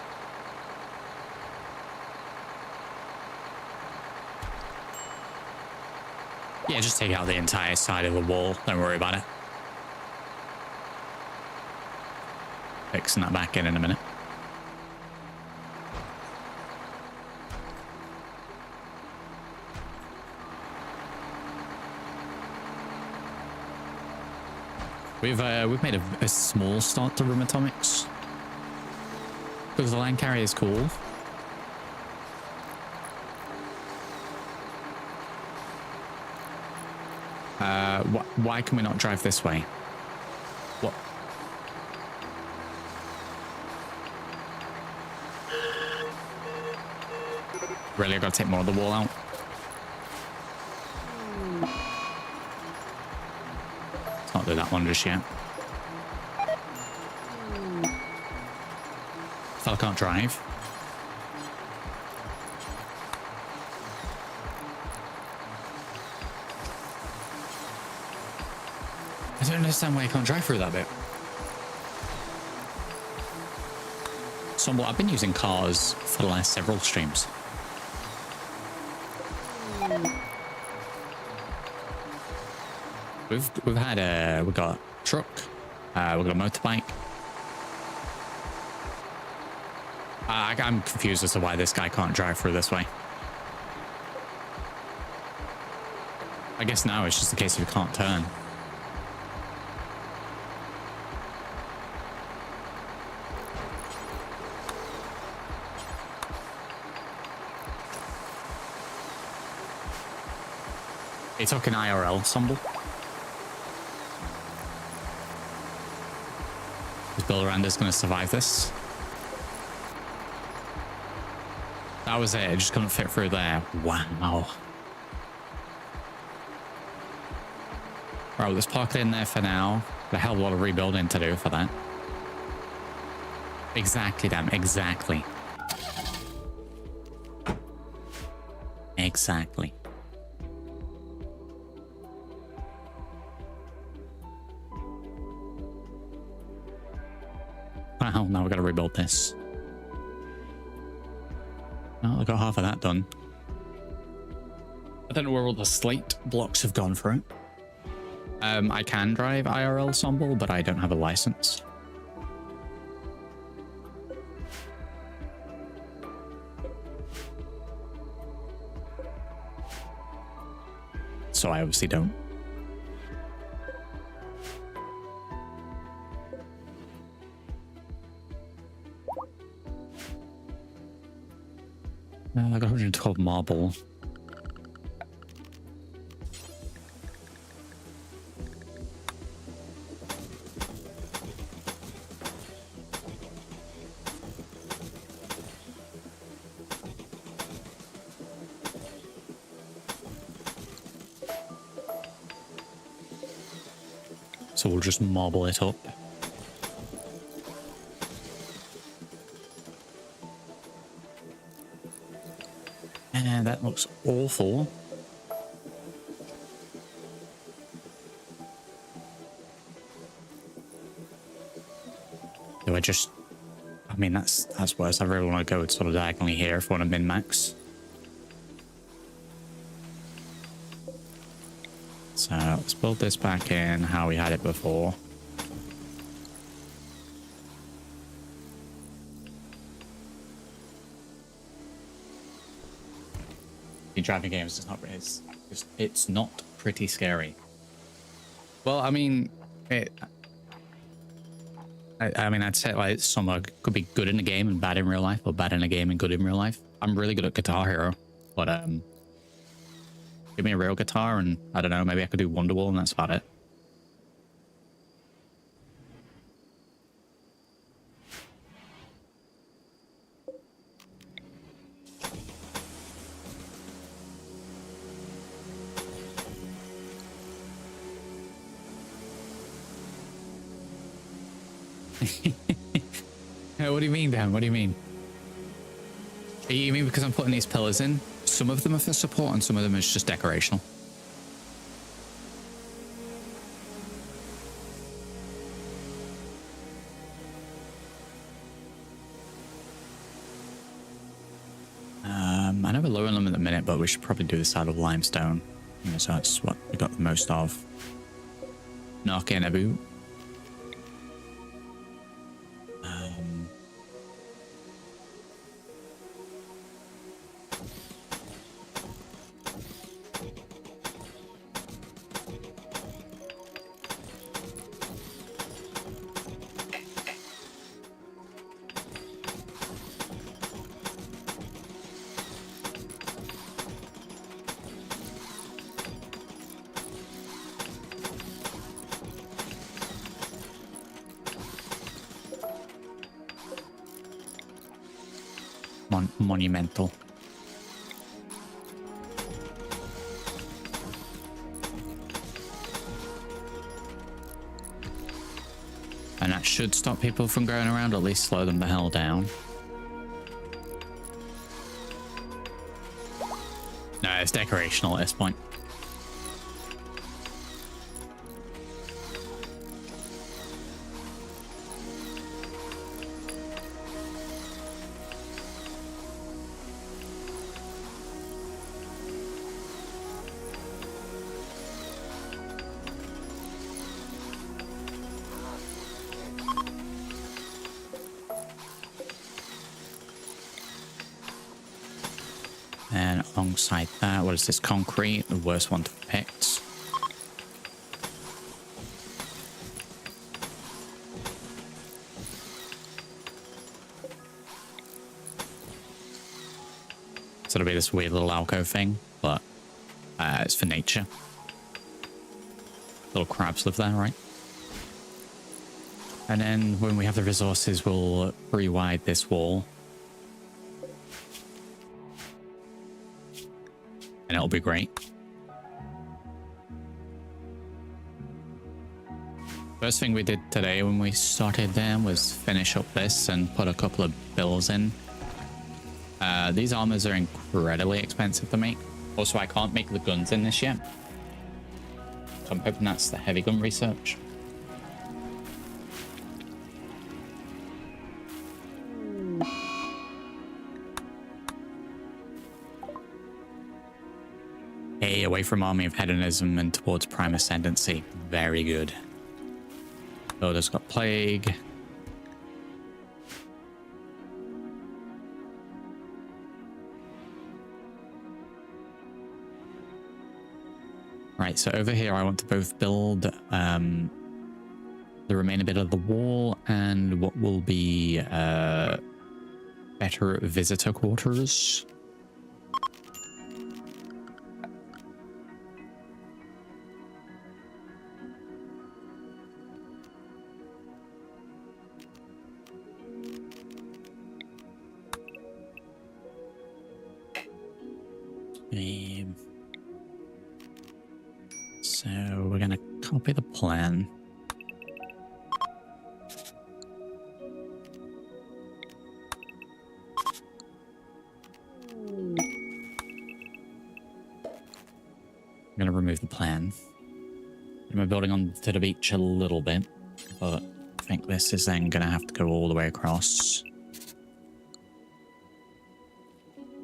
Yeah, just take out the entire side of the wall. Don't worry about it. Fixing that back in a minute. We've made a small start to room atomics because the land carrier is cool. Why can we not drive this way? What? Really, I gotta take more of the wall out. Let's not do that one just yet. Fella can't drive. I don't understand why you can't drive through that bit. Somewhat, I've been using cars for the last several streams. We've got a truck, we've got a motorbike. I'm confused as to why this guy can't drive through this way. I guess now it's just a case of you can't turn. Are you talking IRL, Somble? Is Bill Aranda's going to survive this? That was it. It just couldn't fit through there. Wow. Right, let's park it in there for now. A hell of a lot of rebuilding to do for that. Exactly, damn. Exactly. Exactly. Wow, now we've got to rebuild this. Oh, I got half of that done. I don't know where all the slate blocks have gone for it. I can drive IRL Somble, but I don't have a license. So I obviously don't. I got 112 marble. So we'll just marble it up. And that looks awful. Do I just... I mean, that's worse. I really want to go sort of diagonally here if I want to min-max. So let's build this back in how we had it before. Driving games it's not pretty scary. Well, I mean, I mean, I'd say like some could be good in a game and bad in real life, or bad in a game and good in real life. I'm really good at Guitar Hero, but Give me a real guitar and I don't know, maybe I could do Wonderwall and that's about it. What do you mean, Dan? What do you mean? You mean because I'm putting these pillars in? Some of them are for support and some of them is just decorational. I know we're lowering them at the minute, but we should probably do this out of limestone. You know, so that's what we got the most of. Knock in a boot. Monumental. And that should stop people from going around, at least slow them the hell down. No, it's decorational at this point. And alongside that, what is this? Concrete, the worst one to pick. So it'll be this weird little alcove thing, but it's for nature. Little crabs live there, right? And then when we have the resources, we'll re-wide this wall. And it'll be great. First thing we did today when we started there was finish up this and put a couple of bills in. These armors are incredibly expensive to make. Also, I can't make the guns in this yet. So I'm hoping that's the heavy gun research. Hey, away from Army of Hedonism and towards Prime Ascendancy. Very good. Builder's got Plague. Right, so over here I want to both build the remaining bit of the wall and what will be better visitor quarters. So we're going to copy the plan. I'm going to remove the plan. I'm building on to the beach a little bit, but I think this is then going to have to go all the way across.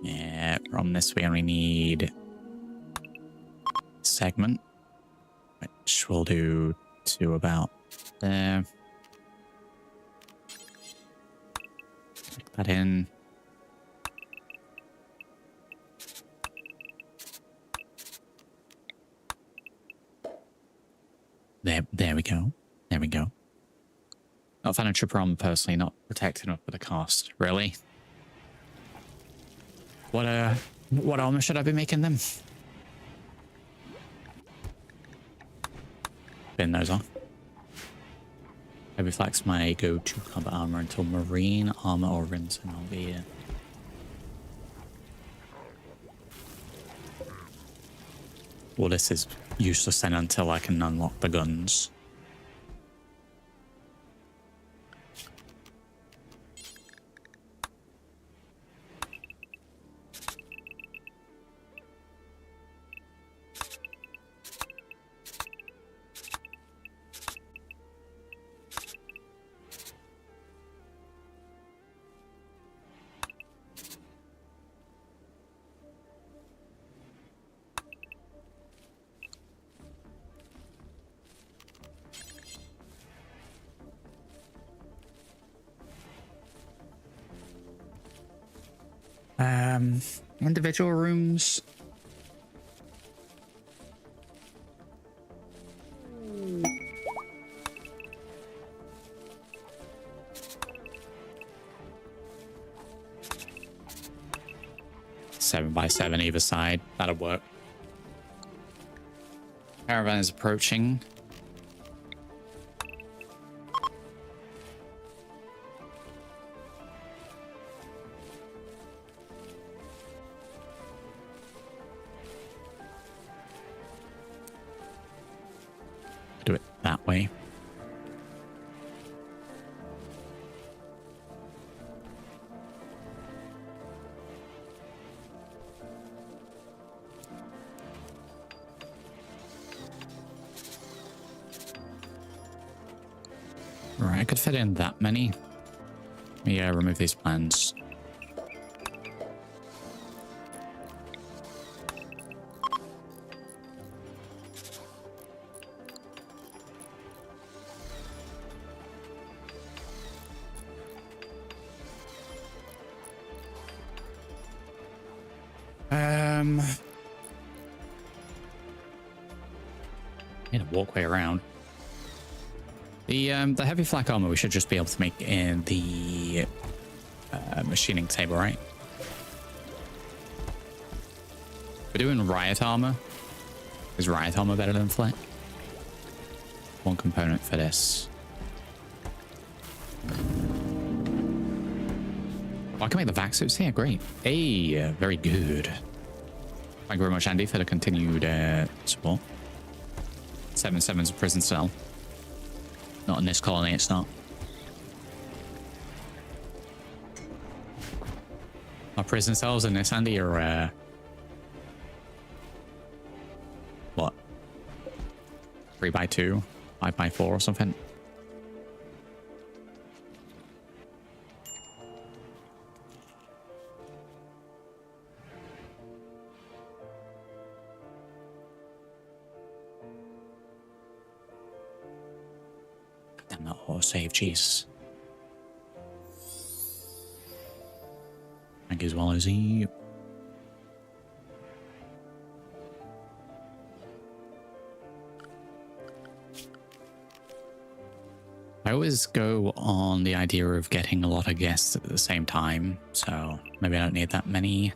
Yeah, from this we only need a segment, which we'll do to about there. Click that in. There we go. There we go. Not found a tripper on personally, not protected enough for the cost. Really? What armor should I be making them? bin those off. Heavy flak's my go-to combat armor until marine armor or rinse, and I'll be well, this is useless then until I can unlock the guns. Individual rooms. Seven by seven either side. That'll work. Caravan is approaching. Do it that way. Right, I could fit in that many. Yeah, remove these plans. Need a walkway around. The heavy flak armor we should just be able to make in the machining table, right? We're doing riot armor. Is riot armor better than flak? One component for this. Oh, I can make the vac suits here. Great. Hey, very good. Thank you very much, Andy, for the continued support. 7/7's a prison cell. Not in this colony, it's not. Our prison cells in this, Andy, are what? 3x2, 5x4 or something. Damn that autosave, jeez. Thank you as well, Ozzy. I always go on the idea of getting a lot of guests at the same time, so maybe I don't need that many.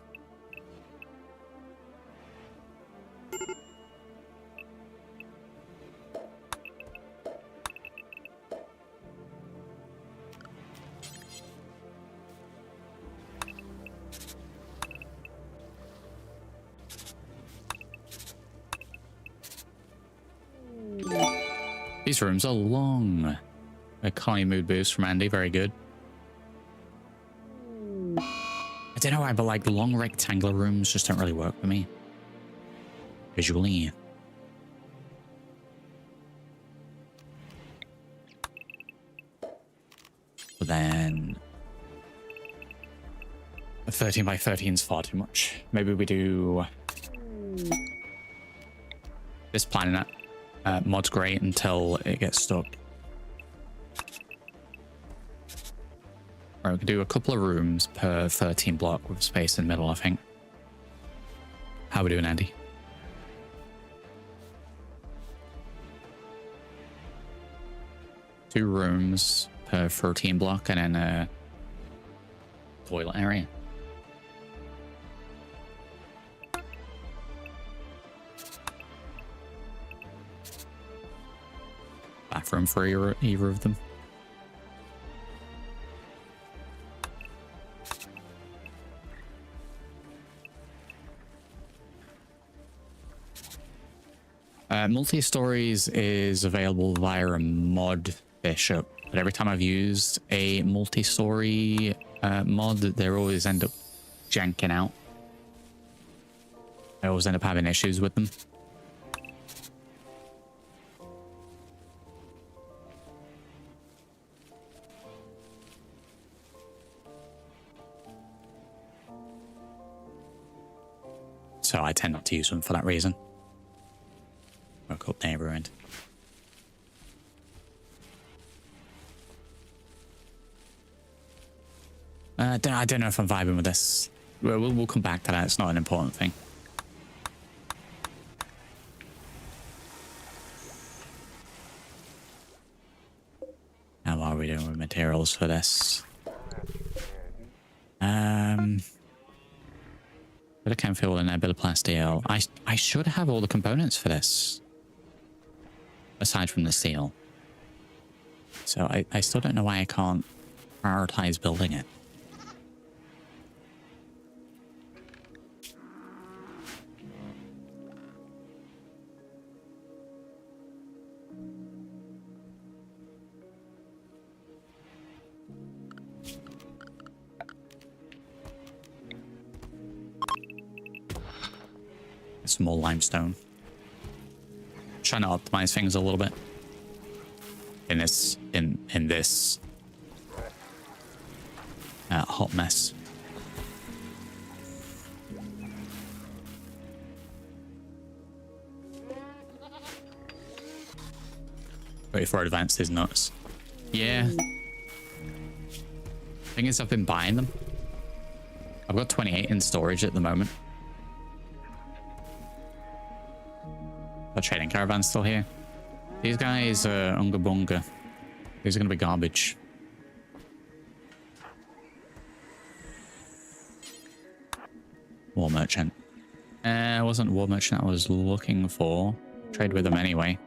These rooms are long. A colony mood boost from Andy, very good. I don't know why, but like the long rectangular rooms just don't really work for me visually. But then a 13x13 is far too much. Maybe we do this plan. Mod's great until it gets stuck. Right, we can do a couple of rooms per 13 block with space in the middle, I think. How are we doing, Andy? Two rooms per 13 block and then a toilet area. bathroom for either of them. Multi-stories is available via a mod bishop, but every time I've used a multi-story mod, they always end up janking out. I always end up having issues with them. So I tend not to use them for that reason. Woke up neighborhood. I don't know if I'm vibing with this. We'll come back to that. It's not an important thing. How are we doing with materials for this? Bit of chem fuel in there, bit of plasteel. I should have all the components for this. Aside from the steel. So I still don't know why I can't prioritize building it. Some more limestone. Trying to optimize things a little bit in this hot mess. Wait for advanced is nuts. Yeah. Thing is, I've been buying them. I've got 28 in storage at the moment. The trading caravan's still here. These guys are unga bunga. These are gonna be garbage. War merchant. Wasn't war merchant I was looking for. Trade with them anyway.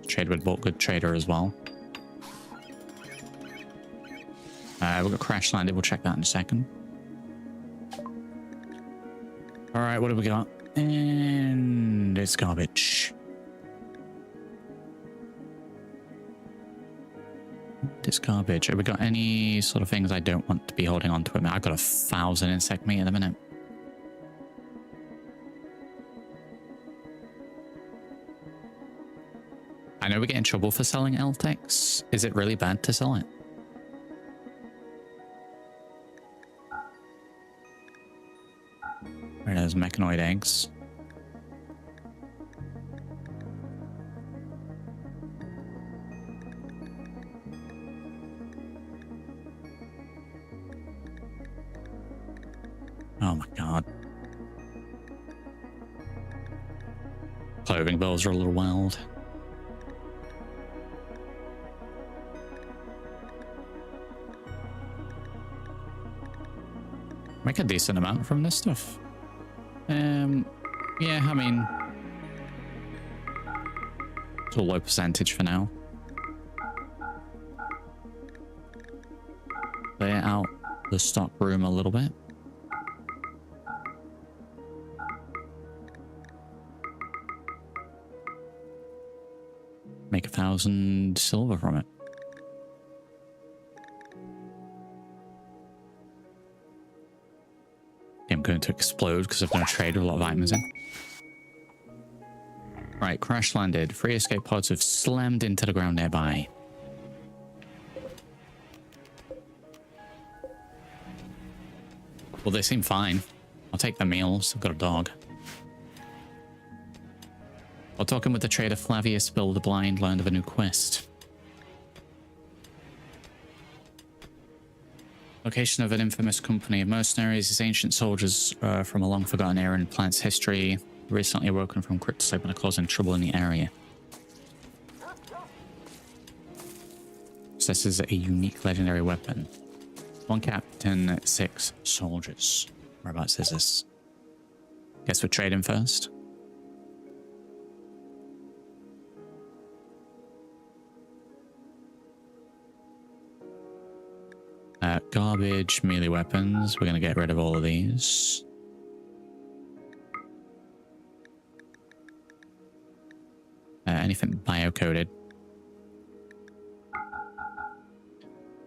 Trade with good trader as well. We've got crash landed. We'll check that in a second. All right, what have we got? And it's garbage. It's garbage. Have we got any sort of things I don't want to be holding on to? I've got 1,000 insect meat at the minute. I know we get in trouble for selling Eltex. Is it really bad to sell it? There's mechanoid eggs. Oh my god. Clothing bills are a little wild. Make a decent amount from this stuff. Yeah, I mean, it's a low percentage for now. Clear out the stock room a little bit. Make 1,000 silver from it. I'm going to explode because I've done a trade with a lot of items in. Right, crash landed. 3 escape pods have slammed into the ground nearby. Well, they seem fine. I'll take the meals. I've got a dog. While talking with the trader, Flavius Bill the Blind learned of a new quest. Location of an infamous company of mercenaries is ancient soldiers from a long-forgotten era in plant's history, recently awoken from crypt sleep and are causing trouble in the area. Possesses a unique legendary weapon. 1 captain, 6 soldiers. Whereabouts is this? Guess we're trading first. garbage melee weapons. We're going to get rid of all of these. Anything bio-coded.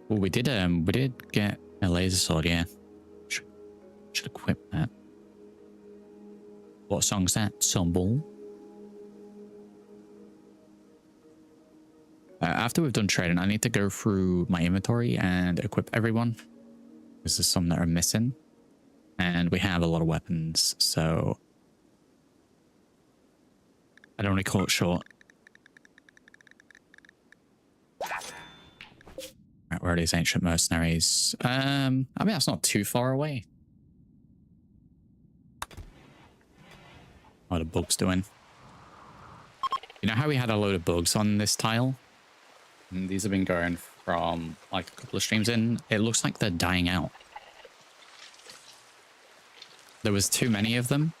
Well, we did get a laser sword, yeah. Should equip that. What song's that? Sambal. After we've done trading, I need to go through my inventory and equip everyone. Because there's some that are missing. And we have a lot of weapons, so I don't want to call it short. Right, where are these ancient mercenaries? I mean, that's not too far away. What are the bugs doing? You know how we had a load of bugs on this tile? And these have been going from like a couple of streams in. It looks like they're dying out. There was too many of them.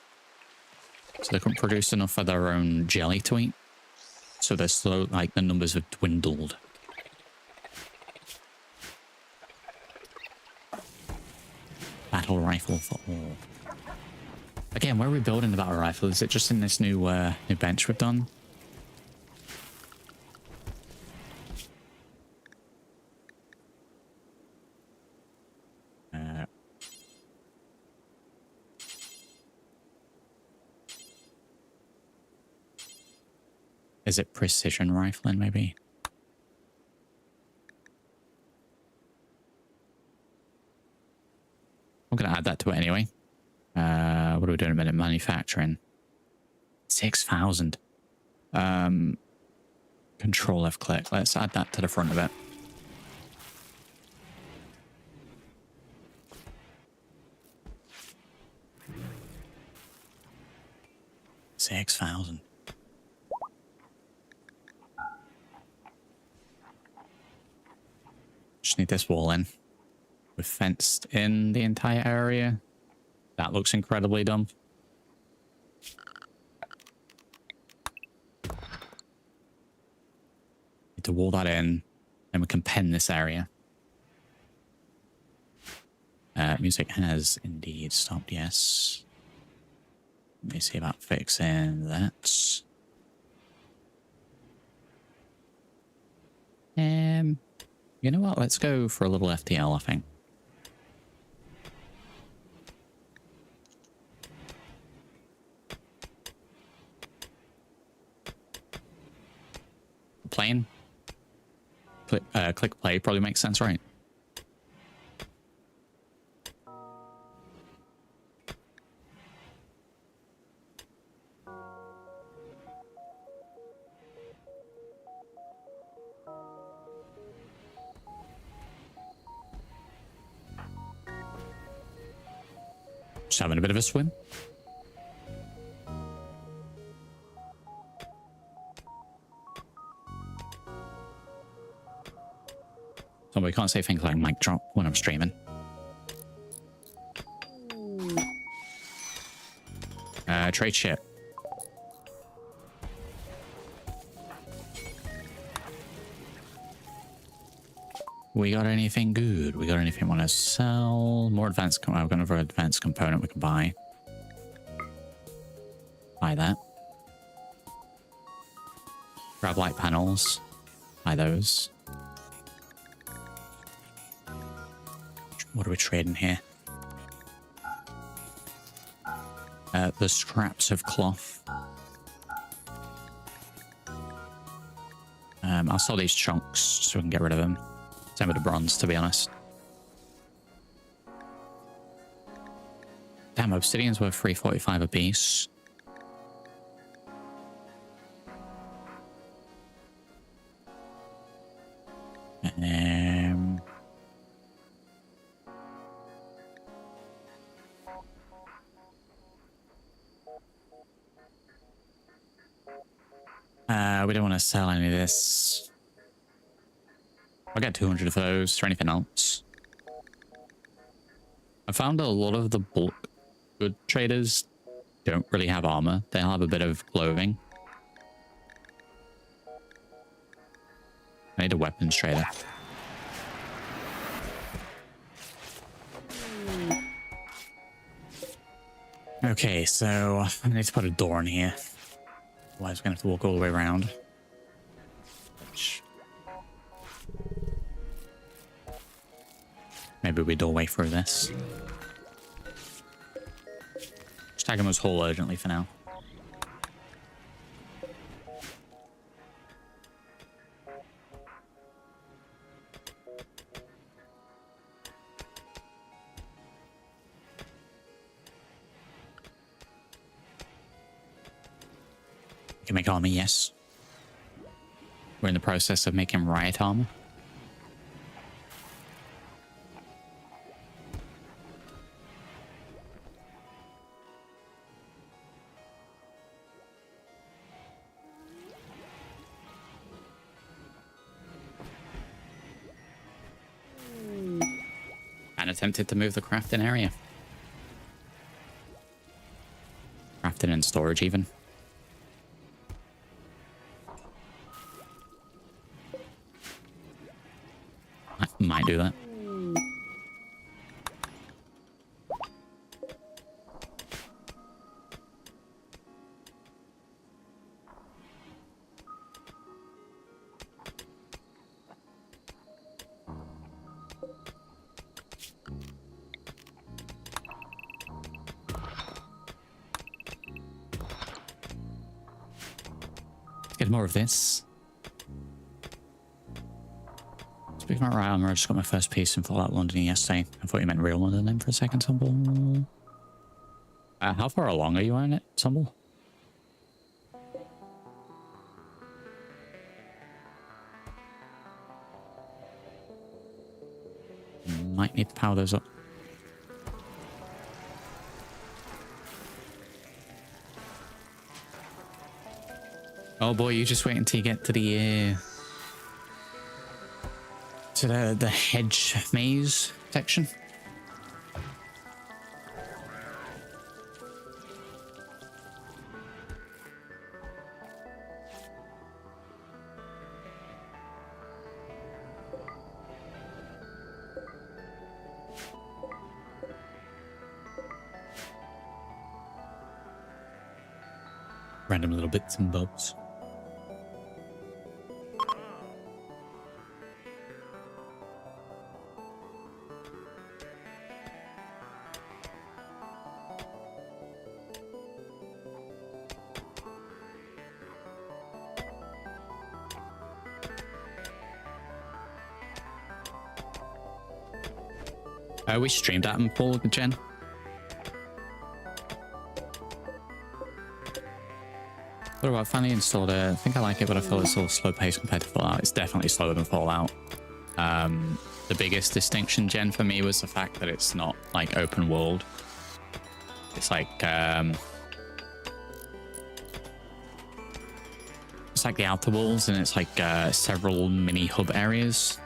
So they couldn't produce enough for their own jelly to eat. So they're slow, like the numbers have dwindled. Battle rifle for all. Again, where are we building the battle rifle? Is it just in this new bench we've done? Is it precision rifling, maybe? I'm going to add that to it anyway. What are we doing a minute? Manufacturing. 6,000. Control left click. Let's add that to the front of it. $6,000. Just need this wall in. We've fenced in the entire area. That looks incredibly dumb. Need to wall that in, and we can pen this area. Music has indeed stopped, yes. Let me see about fixing that. You know what? Let's go for a little FTL, I think. Playing. Click play probably makes sense, right? Just having a bit of a swim. So we can't say things like mic drop when I'm streaming. Trade ship. We got anything good? We got anything we want to sell? More advanced. I've got another advanced component we can buy. Buy that. Grab light panels. Buy those. What are we trading here? The scraps of cloth. I'll sell these chunks so we can get rid of them. Same with the bronze, to be honest. Damn, obsidian's worth 345 a piece. We don't want to sell any of this. I'll get 200 of those or anything else. I found a lot of the bulk good traders don't really have armor. They'll have a bit of clothing. I need a weapons trader. Okay, so I need to put a door in here. Otherwise, we're gonna have to walk all the way around. Which... maybe we doorway through this. Just tag him as whole urgently for now. We can make armor, yes. We're in the process of making riot armor. And attempted to move the crafting area. Crafting and storage even. I might do that. Get more of this. Speaking about right armor, I just got my first piece in Fallout London yesterday. I thought you meant real London then for a second, Tumble. How far along are you on it, Tumble? Might need to power those up. Oh boy, you just wait until you get to the hedge maze section. Random little bits and bobs. We streamed that in Paul Jen. What about finally installed it? I think I like it, but I feel it's a little slow paced compared to Fallout. It's definitely slower than Fallout. The biggest distinction, Jen, for me was the fact that it's not like open world. It's like the Outer Worlds, and it's like several mini hub areas,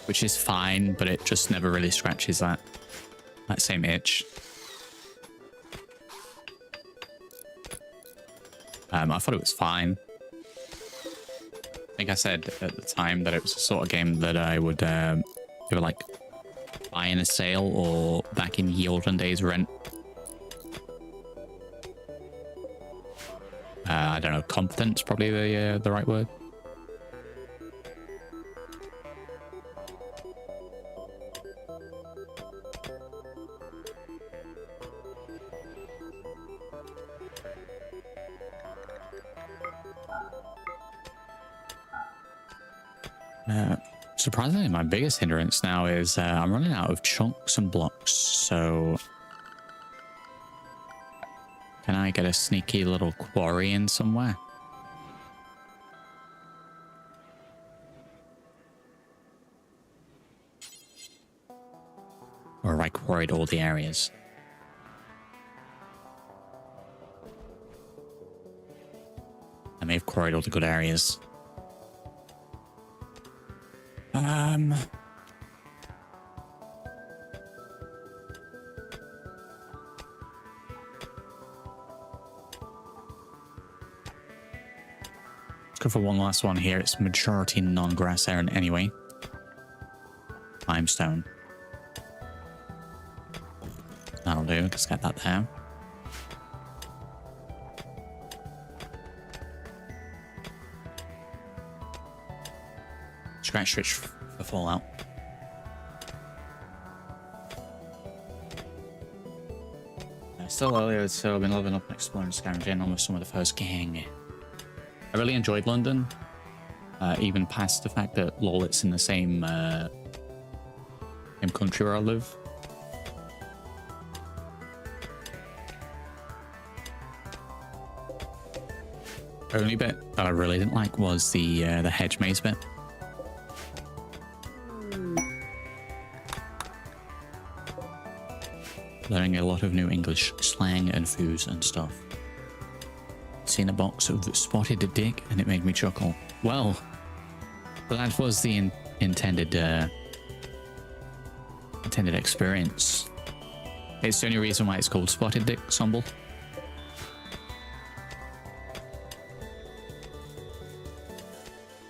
which is fine, but it just never really scratches that same itch. I thought it was fine. I think I said at the time that it was the sort of game that I would either like buy in a sale or back in ye olden days rent. I don't know, competent's probably the right word. Surprisingly, my biggest hindrance now is I'm running out of chunks and blocks, so can I get a sneaky little quarry in somewhere? Or have I quarried all the areas? I may have quarried all the good areas. Let's go for one last one here. It's majority non-grass area anyway. Limestone. That'll That'll do. Let's get that there. Scratch switch for Fallout. Still earlier, so I've been loving up and exploring Scavenging on with some of the first gang. I really enjoyed London, even past the fact that lol, it's in the same country where I live. The only bit that I really didn't like was the hedge maze bit. Learning a lot of new English slang and foods and stuff. Seen a box of spotted dick and it made me chuckle. Well, that was the intended experience. It's the only reason why it's called spotted dick, Sumble.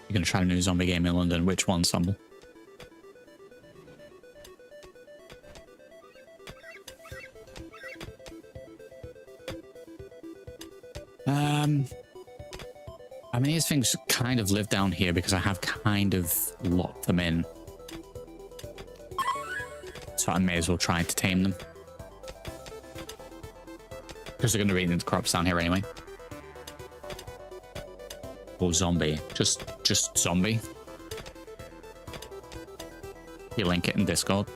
You're gonna try a new zombie game in London. Which one, Sumble? I mean, these things kind of live down here because I have kind of locked them in. So I may as well try to tame them. Because they're going to be eating the crops down here anyway. Or zombie. Just zombie. You link it in Discord.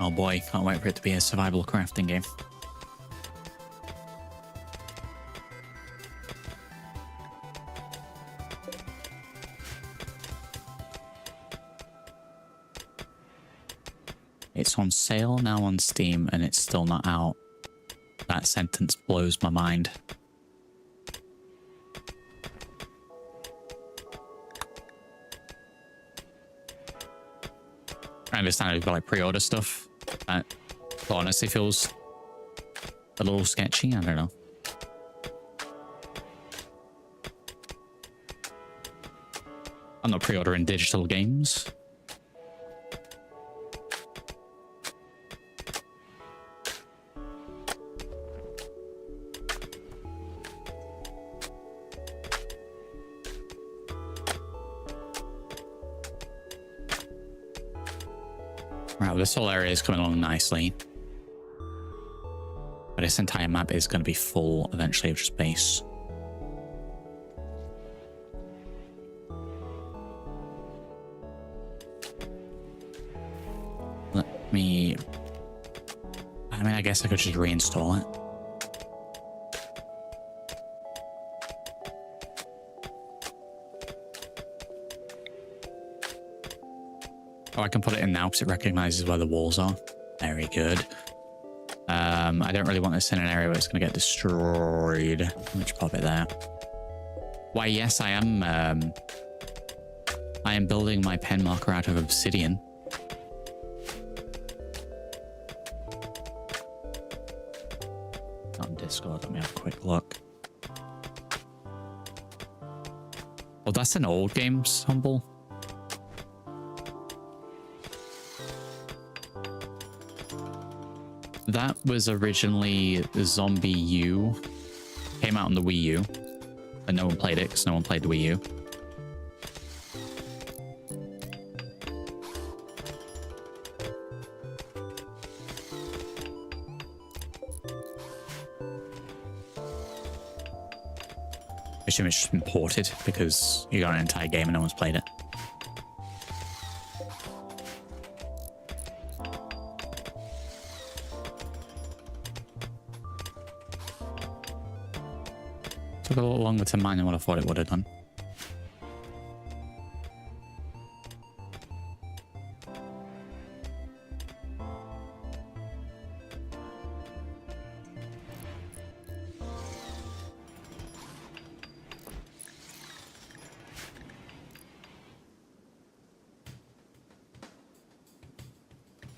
Oh boy, can't wait for it to be a survival crafting game. It's on sale now on Steam and it's still not out. That sentence blows my mind. I understand we've got like pre-order stuff. That honestly feels a little sketchy. I don't know. I'm not pre-ordering digital games. Wow, this whole area is coming along nicely. But this entire map is going to be full eventually of just base. Let me... I mean, I guess I could just reinstall it. Oh, I can put it in now because it recognizes where the walls are. Very good. I don't really want this in an area where it's going to get destroyed. Let me just pop it there. Why, yes, I am building my pen marker out of obsidian. On Discord, let me have a quick look. Oh, that's an old game, Humble. That was originally Zombie U. Came out on the Wii U. But no one played it because no one played the Wii U. I assume it's just been ported because you got an entire game and no one's played it. Took a little longer to mine than what I thought it would have done.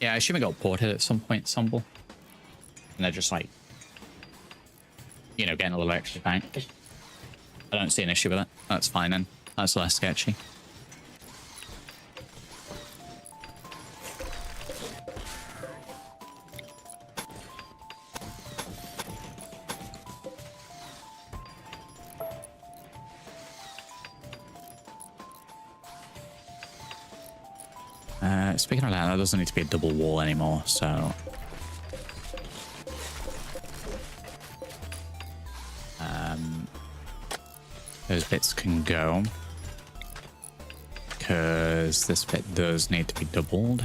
Yeah, I assume it got ported at some point, Sumble. And they're just like, you know, getting a little extra bank. I don't see an issue with it. That's fine then. That's less sketchy. Speaking of that doesn't need to be a double wall anymore, so... those bits can go. Because this bit does need to be doubled.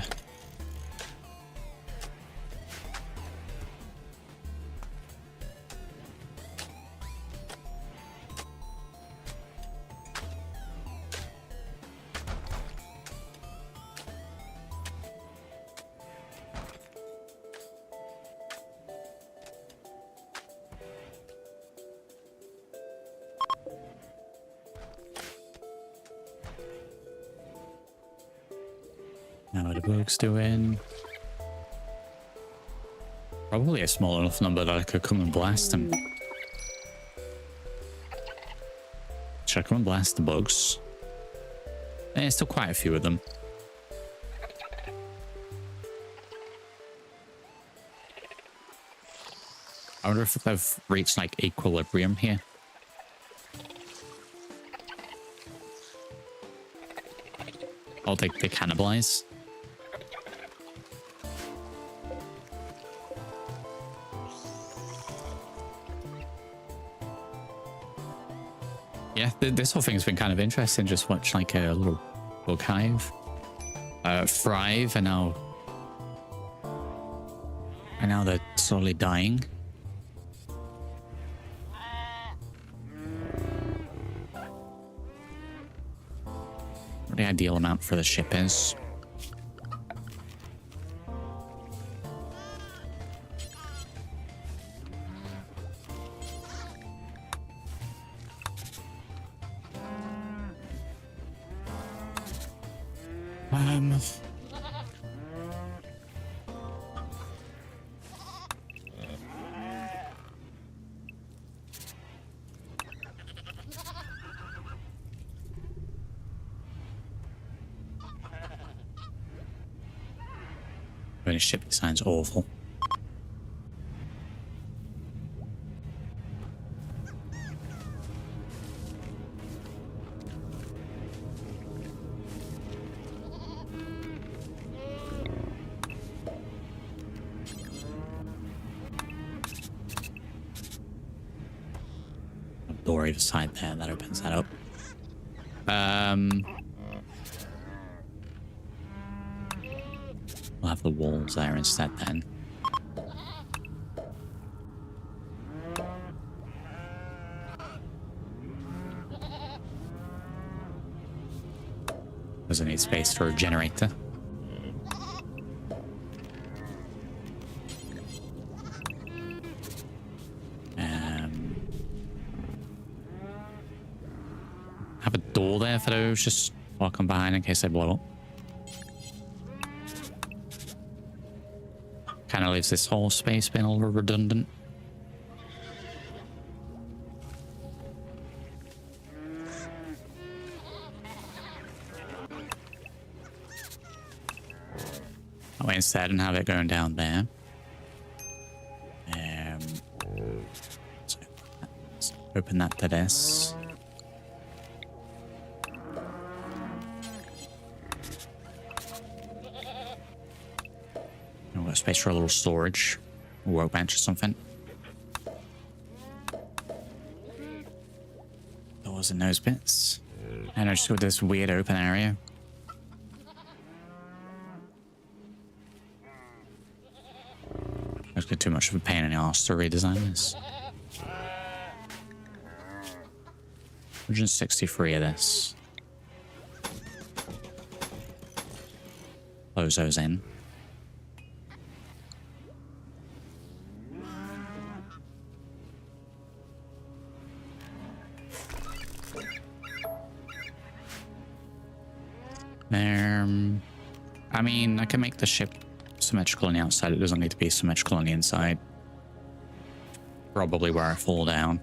Now what are the bugs doing? Probably a small enough number that I could come and blast them. Should I come and blast the bugs? There's still quite a few of them. I wonder if they've reached like equilibrium here. Oh, they cannibalize. Yeah, this whole thing's been kind of interesting. Just watch like a little bug hive. Thrive, and now they're slowly dying. What the ideal amount for the ship is. When a ship designs awful. Door either side there, that opens that up. We'll have the walls there instead then. Doesn't need space for a generator. Have a door there for those just walking behind in case they blow up. Kind of leaves this whole space being a little redundant. I'll wait instead and have it going down there. So let's open that to this. We've got space for a little storage, a workbench or something. Doors and those bits. And I just got this weird open area. It's too much of a pain in the arse to redesign this. 163 of this. Close those in. I mean, I can make the ship symmetrical on the outside. It doesn't need to be symmetrical on the inside. Probably where I fall down.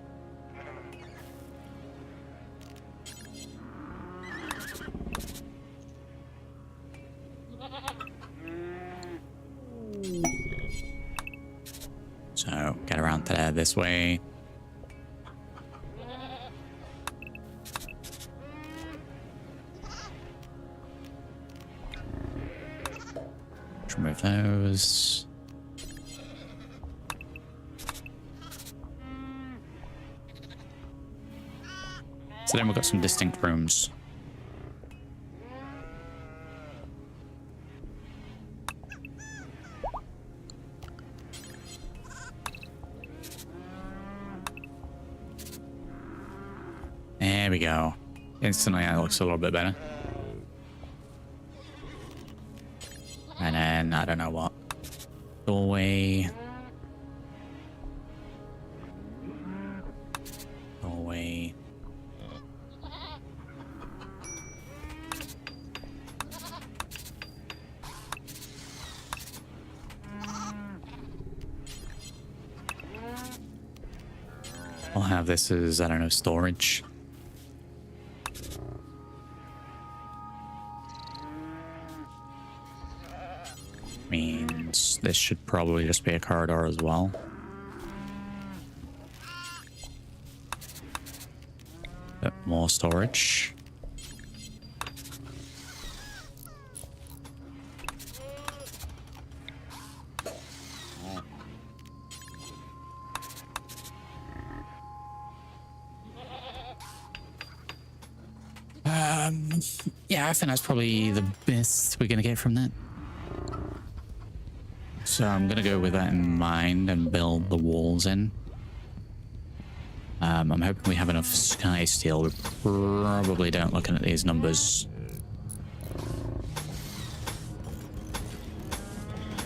So, get around to there this way. of those. So then we've got some distinct rooms. There we go. Instantly that looks a little bit better. And then, I don't know what. Doorway. Doorway. I'll have this as, I don't know, storage. Means this should probably just be a corridor as well. Bit more storage. Yeah, I think that's probably the best we're gonna get from that. So I'm gonna go with that in mind and build the walls in. I'm hoping we have enough sky steel. We probably don't, looking at these numbers.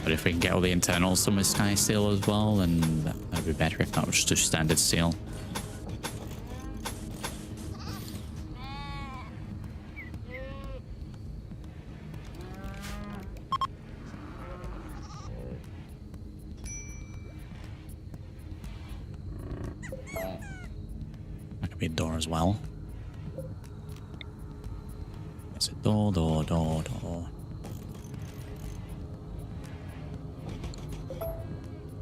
But if we can get all the internals done with sky steel as well, then that'd be better. If not, just do standard steel. A door as well. It's a door.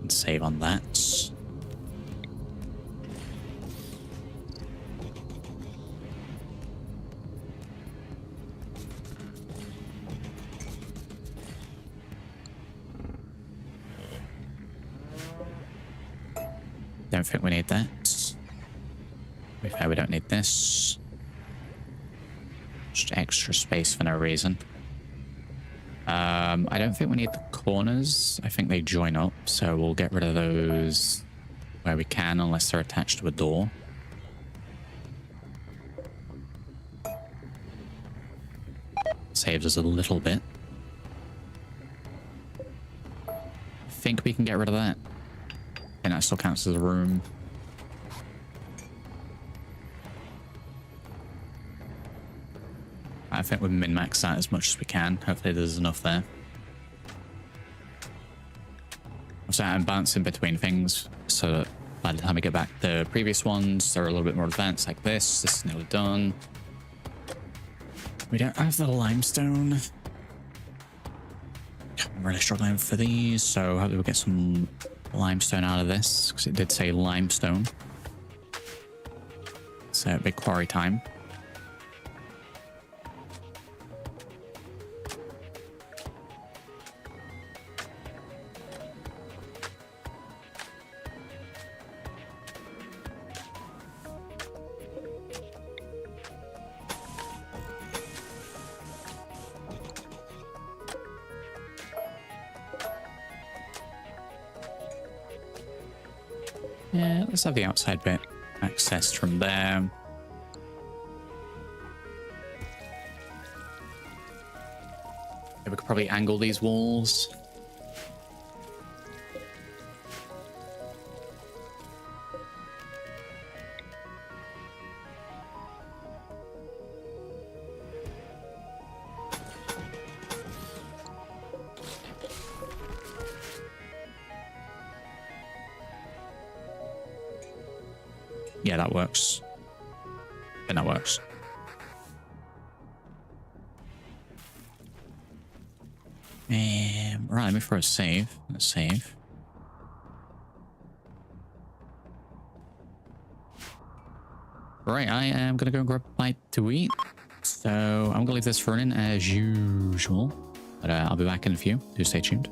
And save on that. Don't think we need that. To be fair, we don't need this. Just extra space for no reason. I don't think we need the corners. I think they join up, so we'll get rid of those where we can, unless they're attached to a door. Saves us a little bit. I think we can get rid of that. And that still counts as a room. I think we'll min-max that as much as we can. Hopefully there's enough there. So I'm bouncing between things so that by the time we get back the previous ones, they're a little bit more advanced like this. This is nearly done. We don't have the limestone. I'm really struggling for these, so hopefully we'll get some limestone out of this, because it did say limestone. So big quarry time. Yeah, let's have the outside bit accessed from there. Yeah, we could probably angle these walls. Yeah, that works. And that works. Right, let me throw a save. Let's save. Right, I am going to go and grab a bite to eat. So I'm going to leave this running as usual. But I'll be back in a few. Do stay tuned.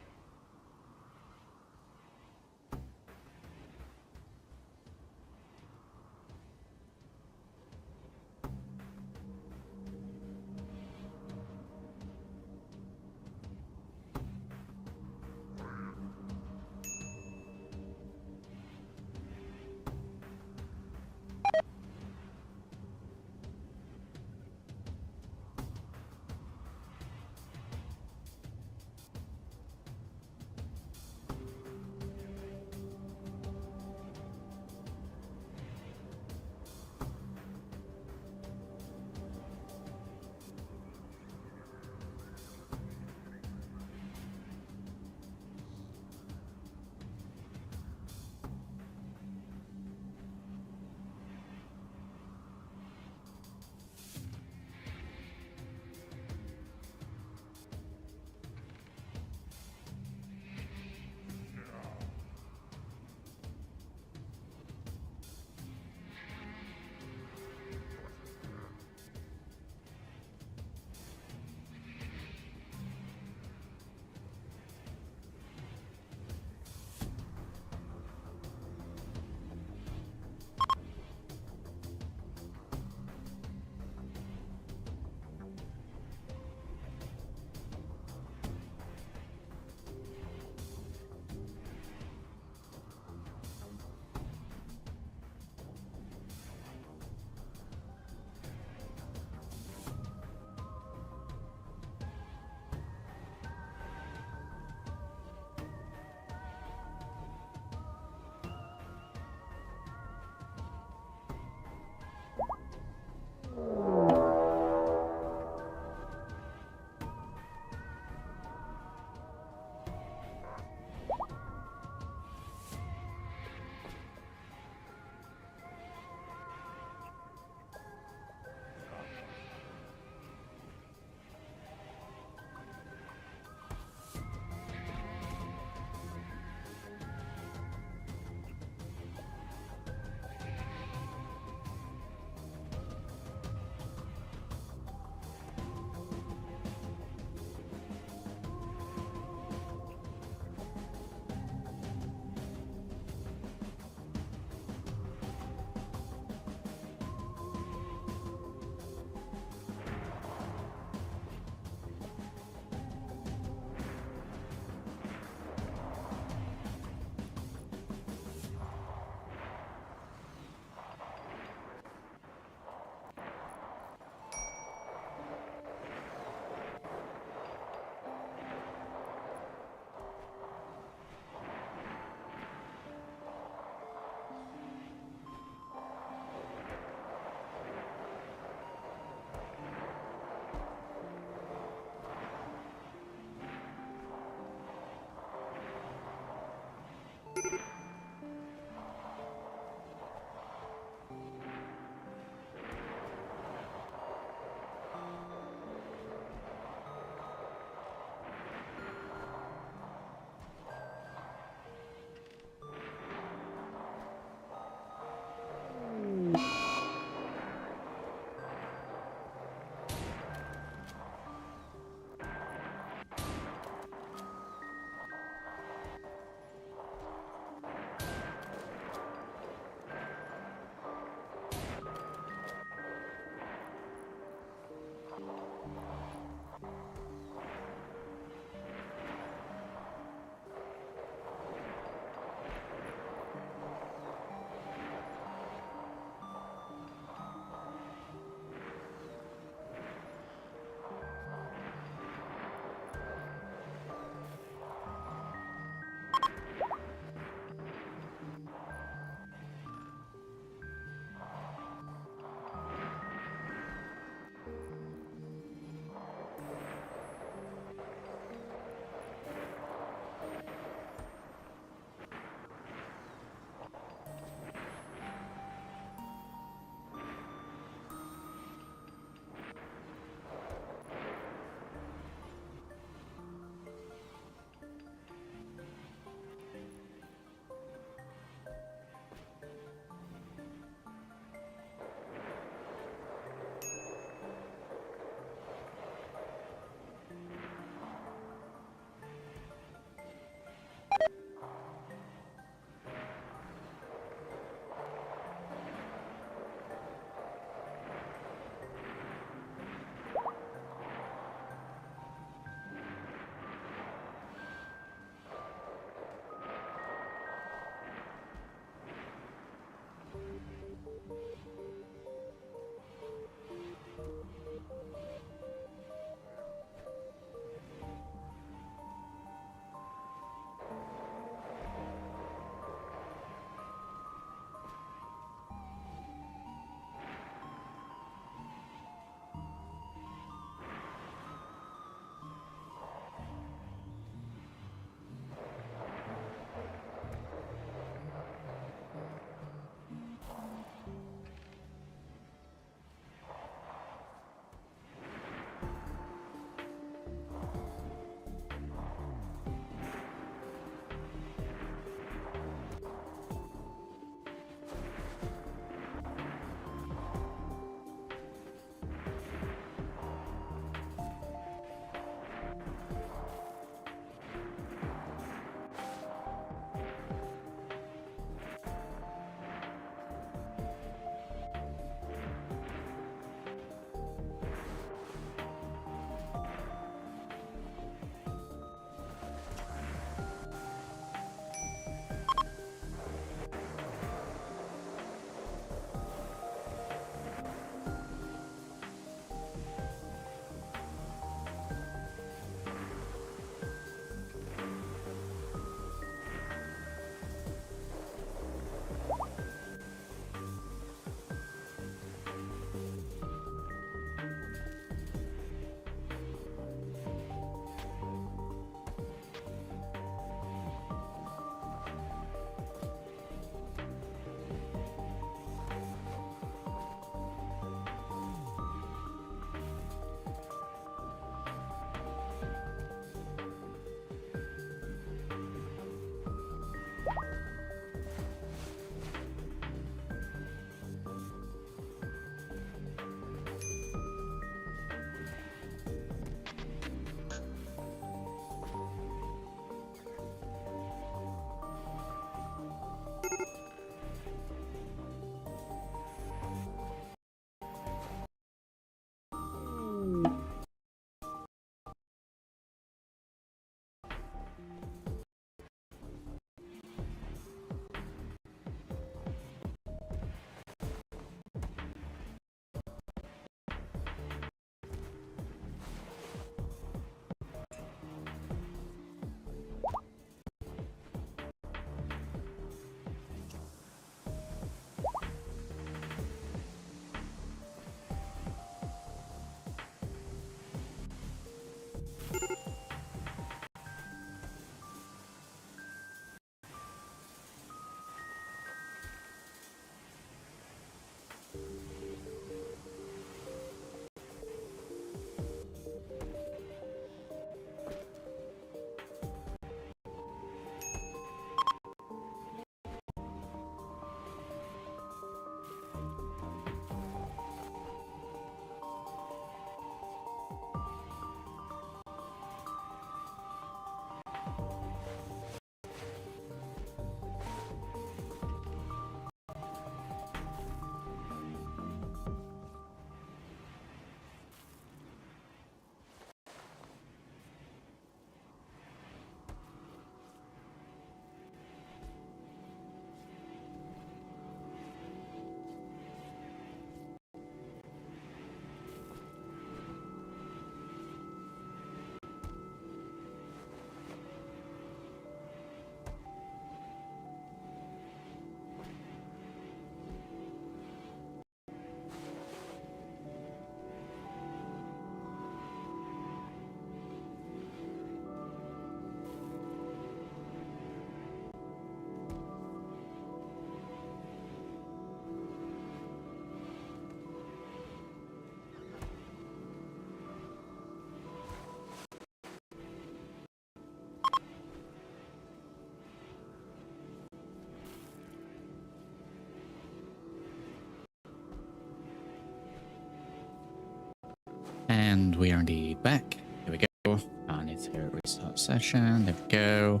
And we are indeed back. Here we go. I need to restart session. There we go.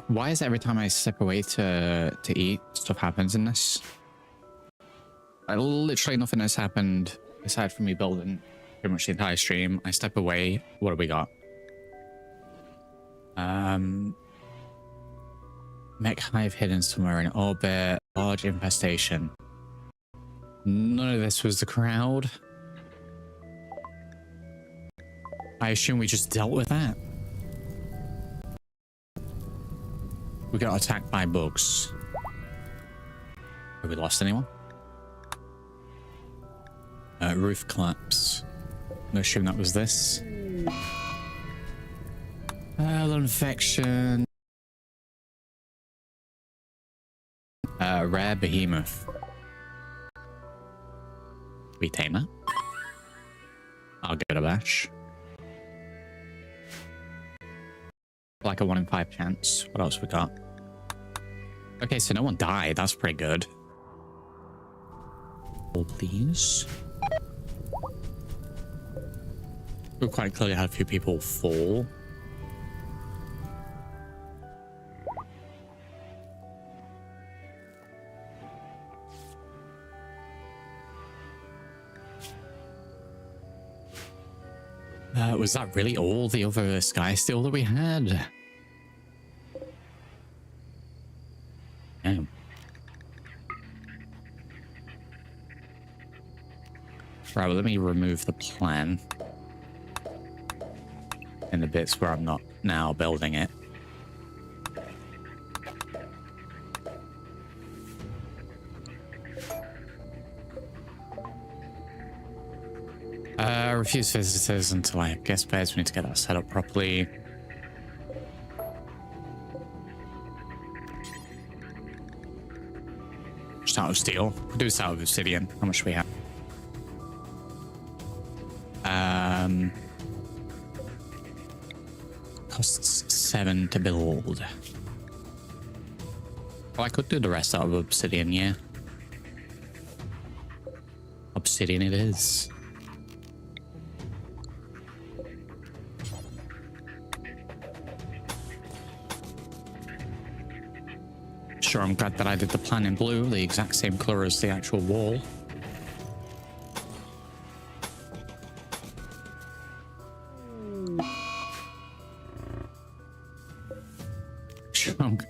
Why is it every time I step away to eat, stuff happens in this? Literally nothing has happened aside from me building pretty much the entire stream. I step away. What do we got? Mech hive hidden somewhere in orbit. Large infestation. None of this was the crowd. I assume we just dealt with that. We got attacked by bugs. Have we lost anyone? Roof collapse. I assume that was this. Infection. Rare behemoth. We tame that. I'll give it a bash. Like a 1 in 5 chance. What else we got? Okay, so no one died. That's pretty good. Oh, please. We quite clearly had a few people fall. Was that really all the other sky steel that we had? Damn. Right, well, let me remove the plan in the bits where I'm not now building it. Refuse visitors until I have guest beds. We need to get that set up properly. Just out of steel. We'll do this out of obsidian. How much do we have? Costs 7 to build. Well, I could do the rest out of obsidian, yeah. Obsidian it is. Sure, I'm glad that I did the plan in blue, the exact same color as the actual wall.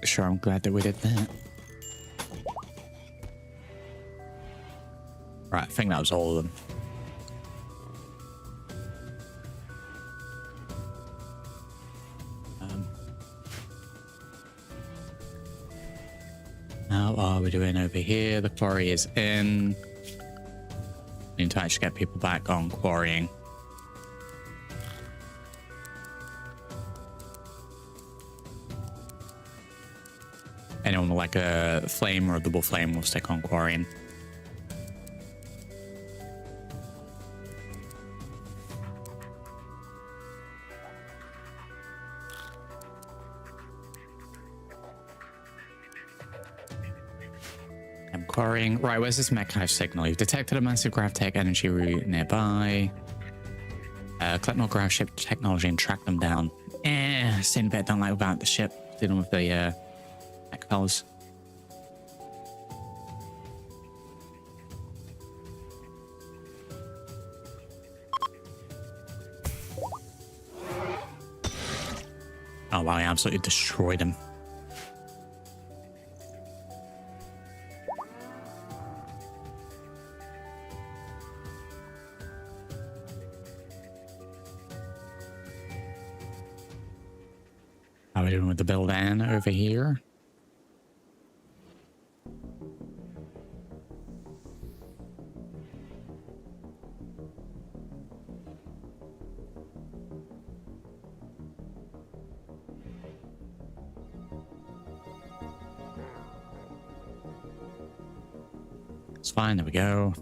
Sure, I'm glad that we did that. Right, I think that was all of them. How are we doing over here? The quarry is in. We need to actually get people back on quarrying. Anyone with like a flame or a double flame will stick on quarrying. I'm quarrying. Right, where's this mech hive signal? You've detected a massive gravtech energy route nearby. Collect more grav ship technology and track them down. Seen a bit don't like about the ship dealing with the mech fellas. Oh wow, I absolutely destroyed him. How are we doing with the build an over here? It's fine, there we go.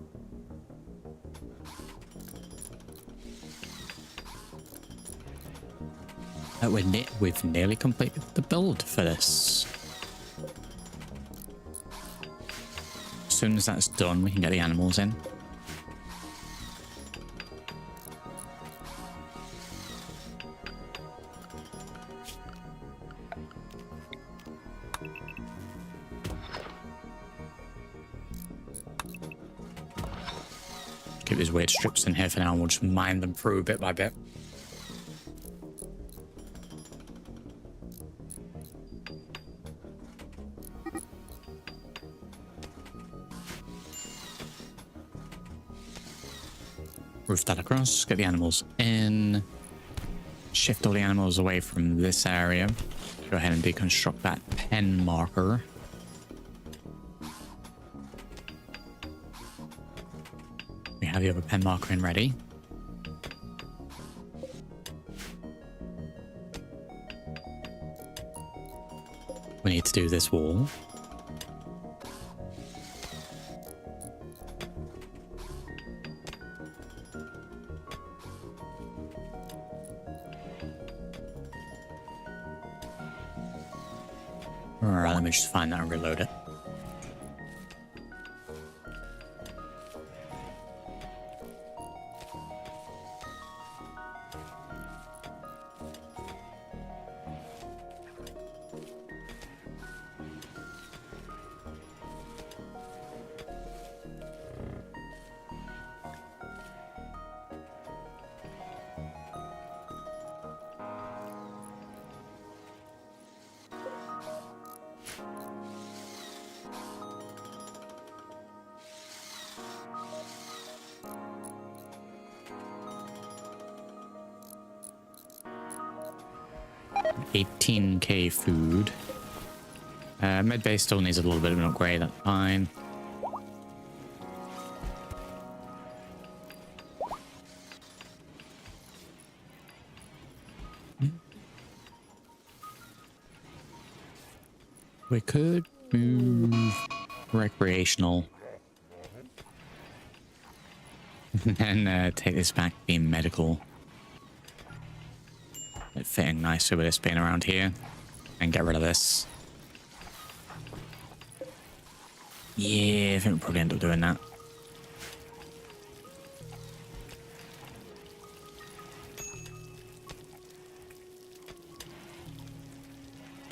We've nearly completed the build for this. As soon as that's done, we can get the animals in. keep these weird strips in here for now, and we'll just mine them through bit by bit. Roof that across, get the animals in, shift all the animals away from this area. Go ahead and deconstruct that pen marker. We have the other pen marker in ready. We need to do this wall. Alright, let me just find that and reload it. $18K food. Med base still needs a little bit of an upgrade, that's fine. We could move recreational and then take this back to being medical. It fitting nicely with this being around here, and get rid of this. Yeah, I think we'll probably end up doing that.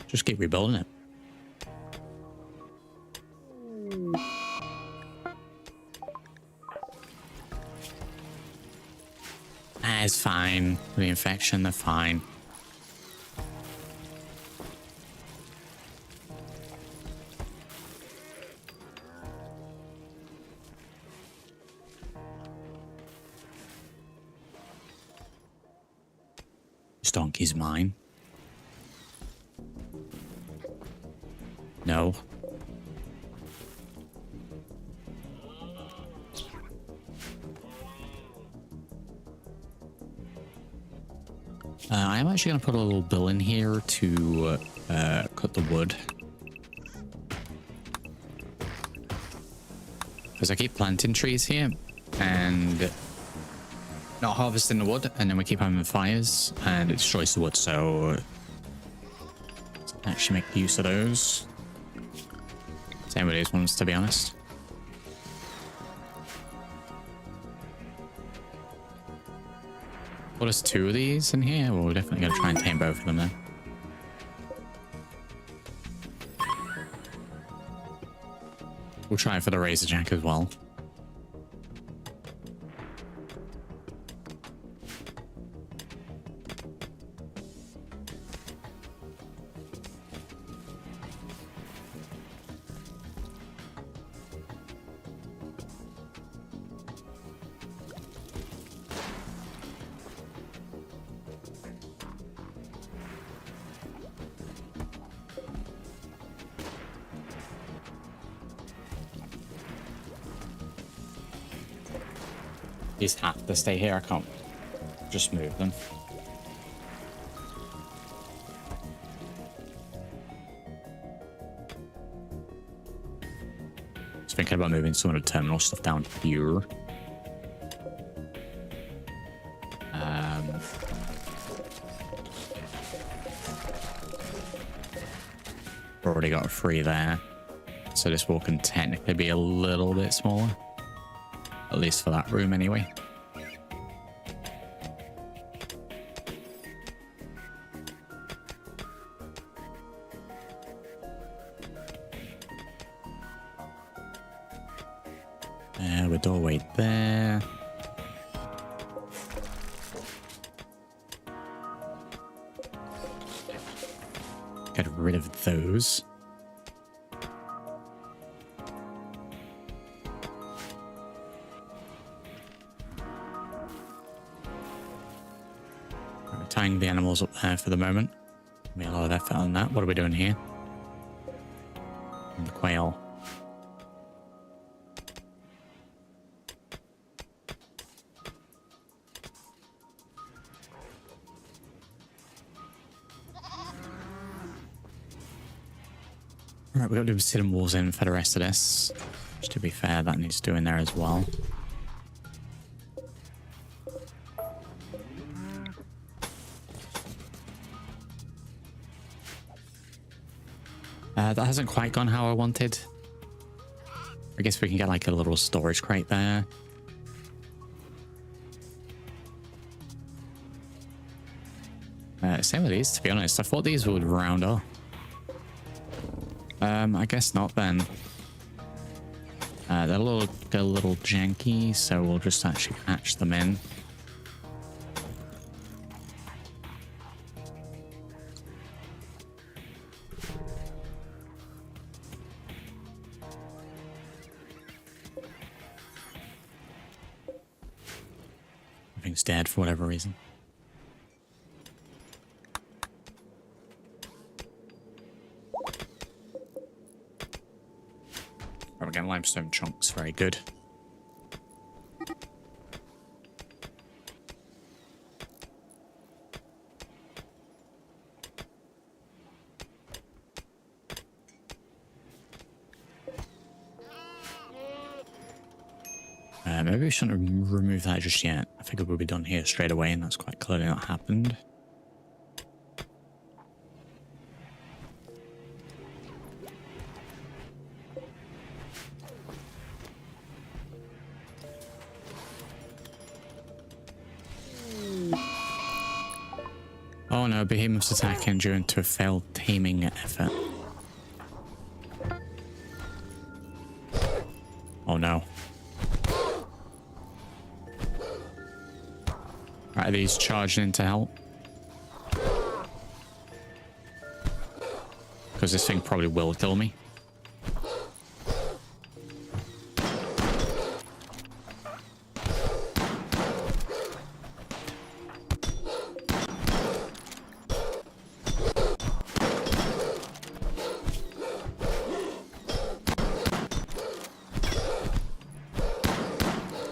Just keep rebuilding it. It's fine. The infection, they're fine. This donkey's mine. No. I'm actually going to put a little bill in here to cut the wood. Because I keep planting trees here and not harvesting the wood, and then we keep having fires and it destroys the wood, so let's actually make use of those. Same with these ones, to be honest. Well, there's two of these in here. Well, we're definitely going to try and tame both of them then. We'll try for the razor jack as well. These have to stay here. I can't just move them. Just thinking about moving some of the terminal stuff down here. Already got a 3 there, so this wall can technically be a little bit smaller. At least for that room, anyway. With doorway there. Get rid of those. We're tying the animals up there for the moment. We have a lot of effort on that. What are we doing here? And the quail. Alright, we've got to do city walls in for the rest of this. Which, to be fair, that needs doing there as well. That hasn't quite gone how I wanted. I guess we can get like a little storage crate there. Same with these, to be honest. I thought these would round up. I guess not then. They're a little janky, so we'll just actually patch them in. Everything's dead for whatever reason. We're getting limestone chunks, very good. Maybe we shouldn't remove that just yet. I figured we'll be done here straight away, and that's quite clearly not happened. Oh no, behemoths attacking due to a failed taming effort. Oh no. Right, are these charging in to help? Because this thing probably will kill me.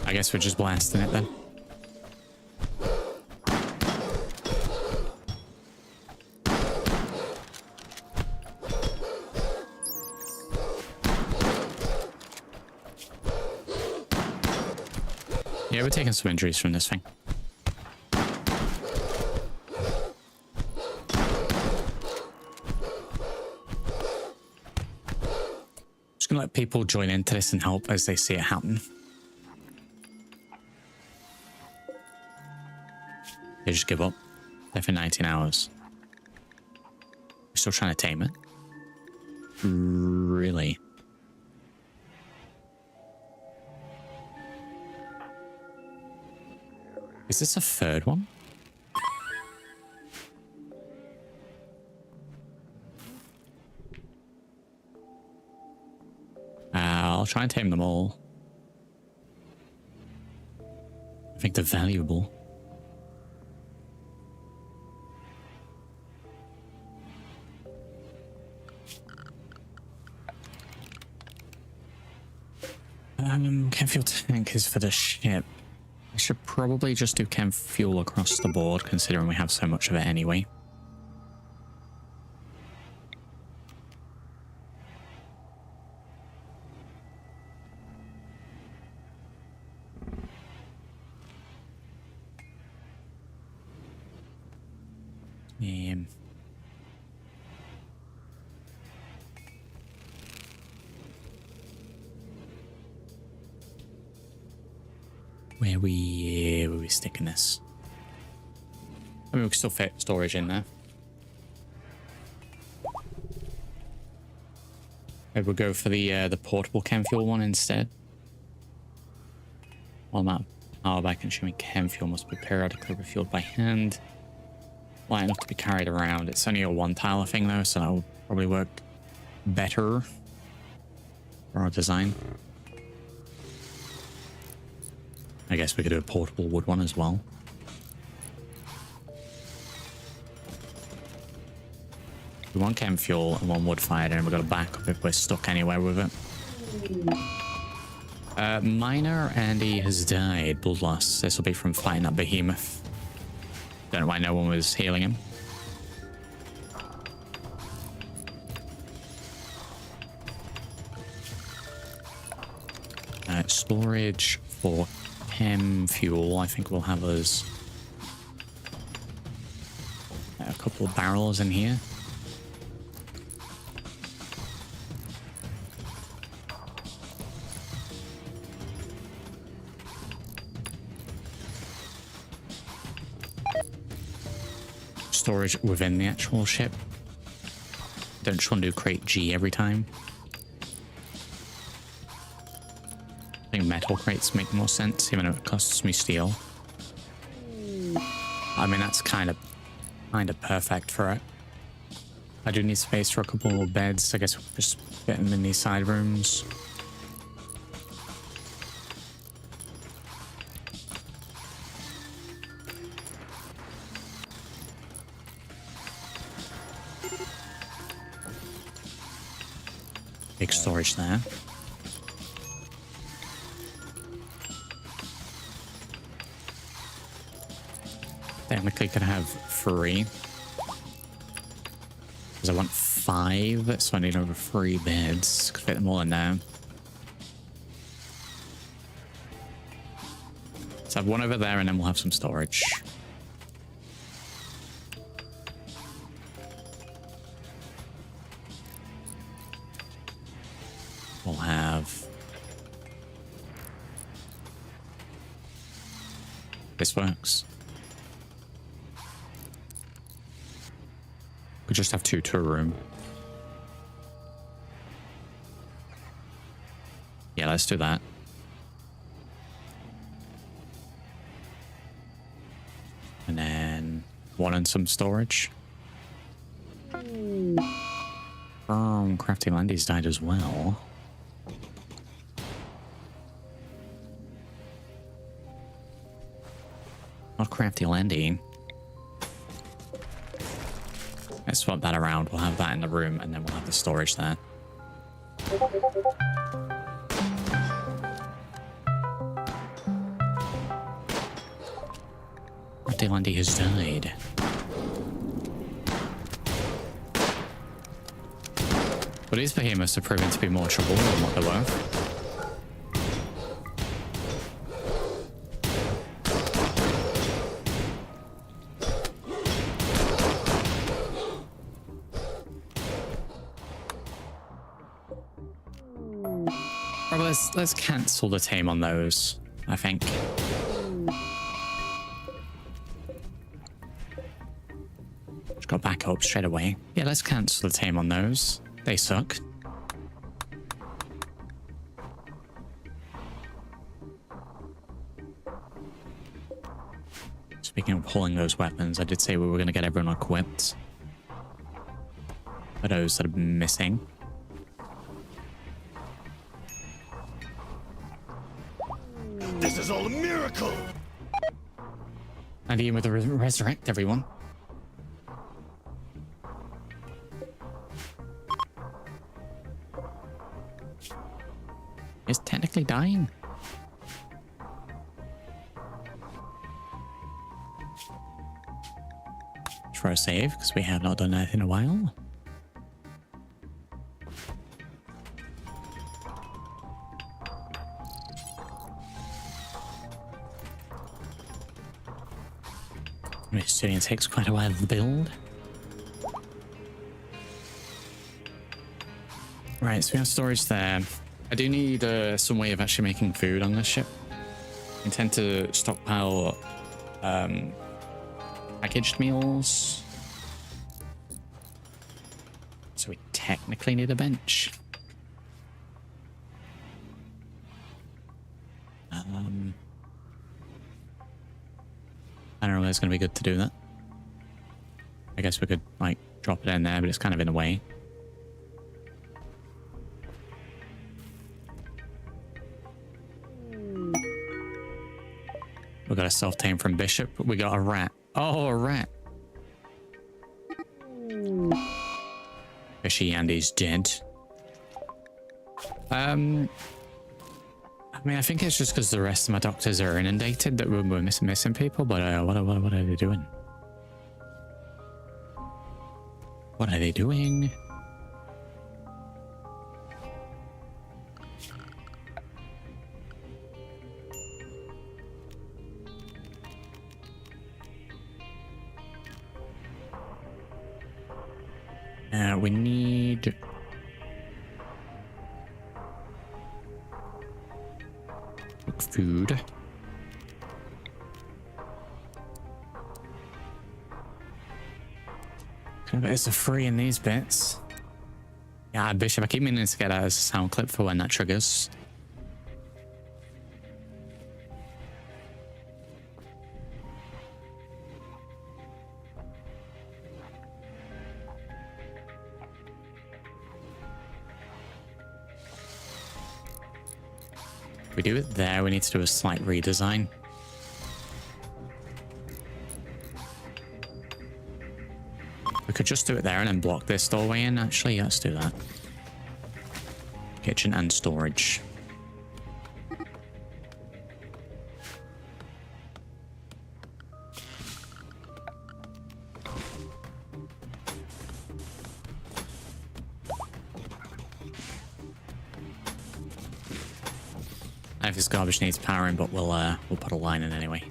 I guess we're just blasting it then. Yeah, we're taking some injuries from this thing. Just gonna let people join into this and help as they see it happen. They just give up. There for 19 hours. We're still trying to tame it. Really? Is this a third one? I'll try and tame them all. I think they're valuable. Chem fuel tank is for the ship. I should probably just do chem fuel across the board, considering we have so much of it anyway. Where we sticking this? I mean, we can still fit storage in there. Maybe we'll go for the portable chem fuel one instead. All that power by consuming chem fuel must be periodically refueled by hand. light enough to be carried around. It's only a one tile thing though, so that'll probably work better for our design. I guess we could do a portable wood one as well. We want chem fuel and one wood fired, and we've got a backup if we're stuck anywhere with it. Miner Andy has died. Blood loss. This will be from fighting that behemoth. Don't know why no one was healing him. Storage for chem fuel. I think we'll have us a couple of barrels in here. Storage within the actual ship. Don't just want to do crate G every time. I think metal crates make more sense, even though it costs me steel. I mean, that's kind of perfect for it. I do need space for a couple of beds. I guess we'll just get them in these side rooms. Big storage there. Technically could have 3. Because I want 5, so I need over 3 beds. Could fit them all in there. So I have one over there and then we'll have some storage. We'll have... This works. We just have 2 to a room. Yeah, let's do that. And then 1 and some storage. Crafty Landy's died as well. Not Crafty Landy. Let's swap that around. We'll have that in the room and then we'll have the storage there. Crafty Landy has died. But these behemoths have proven to be more trouble than what they're worth. Let's cancel the tame on those, I think. Just got back up straight away. Yeah, let's cancel the tame on those. They suck. Speaking of pulling those weapons, I did say we were going to get everyone equipped. For those that are missing. This is all a miracle! And even with the resurrect everyone. It's technically dying. For a save, because we have not done that in a while. It takes quite a while to build. Right, so we have storage there. I do need some way of actually making food on this ship. I intend to stockpile packaged meals. So we technically need a bench. I don't know if it's going to be good to do that. guess we could like drop it in there, but it's kind of in the way. We got a self-tame from Bishop. We got a rat. Oh, a rat. Fishy Andy's dead. I mean, I think it's just because the rest of my doctors are inundated that we're missing people, but what are they doing? What are they doing? We need... food. It's a free in these bits. Yeah, Bishop, I keep meaning to get that as a sound clip for when that triggers. We do it there, we need to do a slight redesign. We could just do it there and then block this doorway in, actually. Let's do that. Kitchen and storage. I don't know if this garbage needs powering, but we'll put a line in anyway.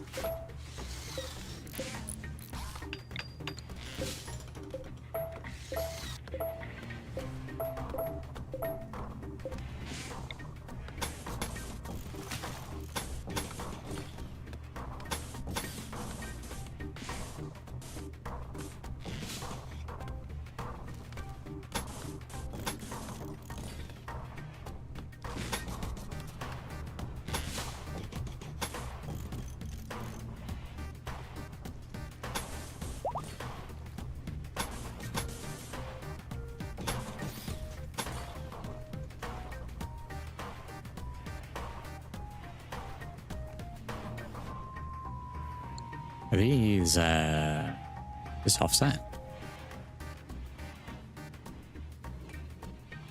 Are these, this offset?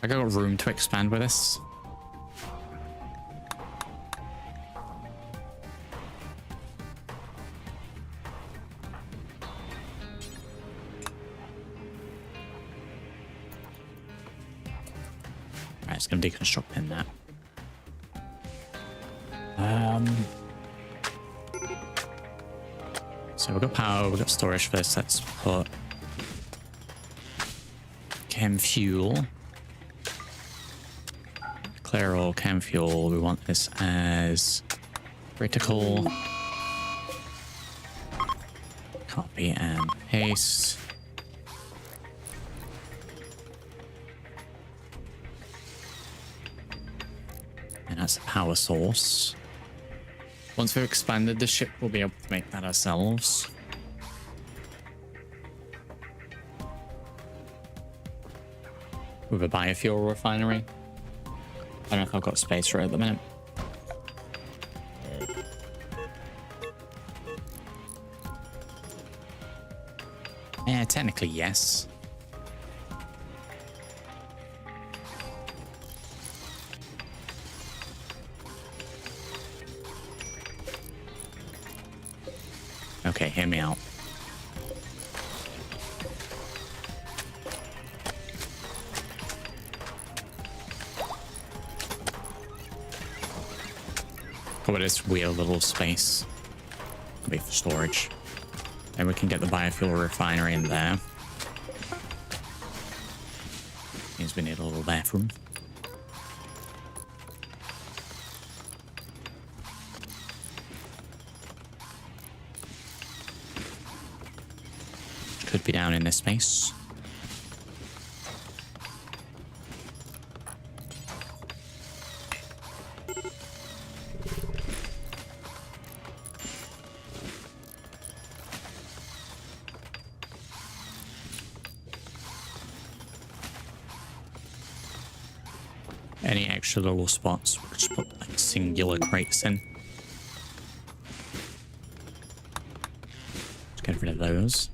I got room to expand with this. Right, it's going to deconstruct in that. So we've got power, we've got storage for this. Let's put chem fuel. Clear all chem fuel. We want this as critical. Copy and paste. And that's the power source. Once we've expanded the ship, we'll be able to make that ourselves. With a biofuel refinery. I don't know if I've got space for it at the minute. Yeah, technically yes. Okay, hear me out. Cover this weird little space. Wait for storage. And we can get the biofuel refinery in there. Means we need a little bathroom. Could be down in this space. any extra little spots, we'll just put like singular crates in. Let's get rid of those.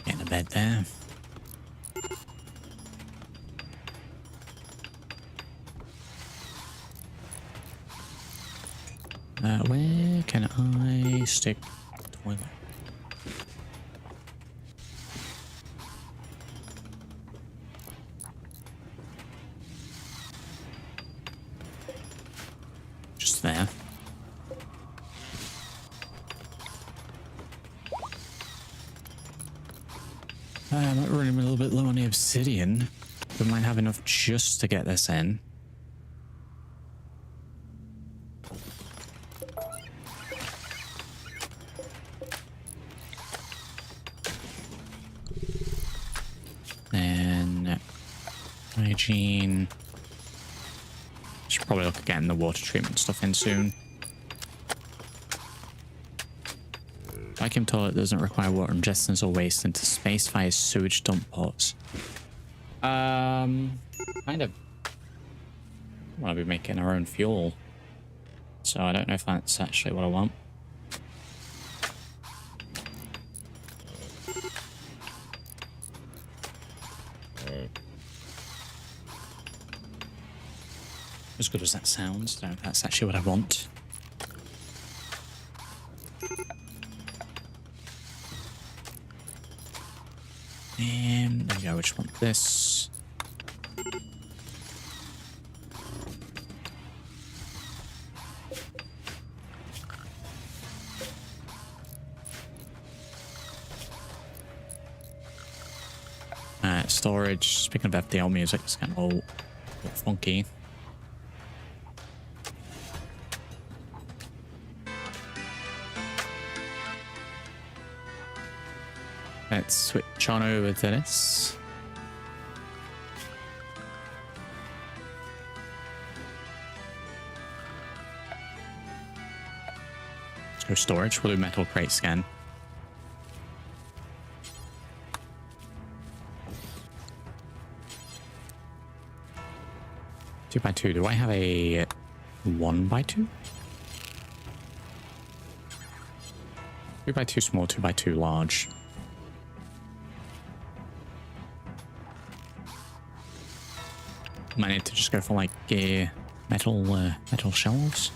Getting a bed there. Where can I stick the toilet? Just there. I might run him a little bit low on the obsidian. We might have enough just to get this in. Then hygiene. Should probably look at getting the water treatment stuff in soon. Vacuum toilet doesn't require water ingestions or waste into space via sewage dump ports. Kind of want to be making our own fuel, so I don't know if that's actually what I want. As good as that sounds, I don't know if that's actually what I want. And there we go, we just want this. Storage. Speaking of FDL music, it's kind of all funky. Let's switch on over to this. Let's go storage. We'll do metal crate scan. Two by two. Do I have a 1x2? 2x2 small, 2x2 large. Might need to just go for like metal shelves.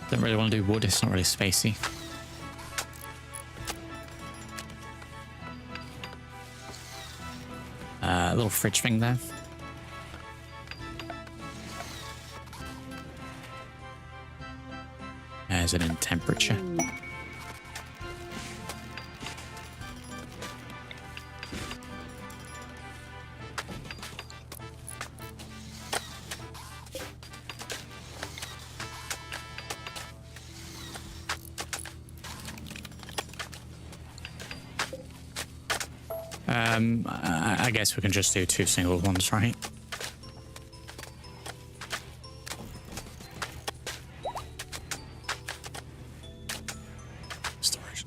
Don't really want to do wood. It's not really spacey. A little fridge thing there. Is it in temperature? I guess we can just do two single ones, right?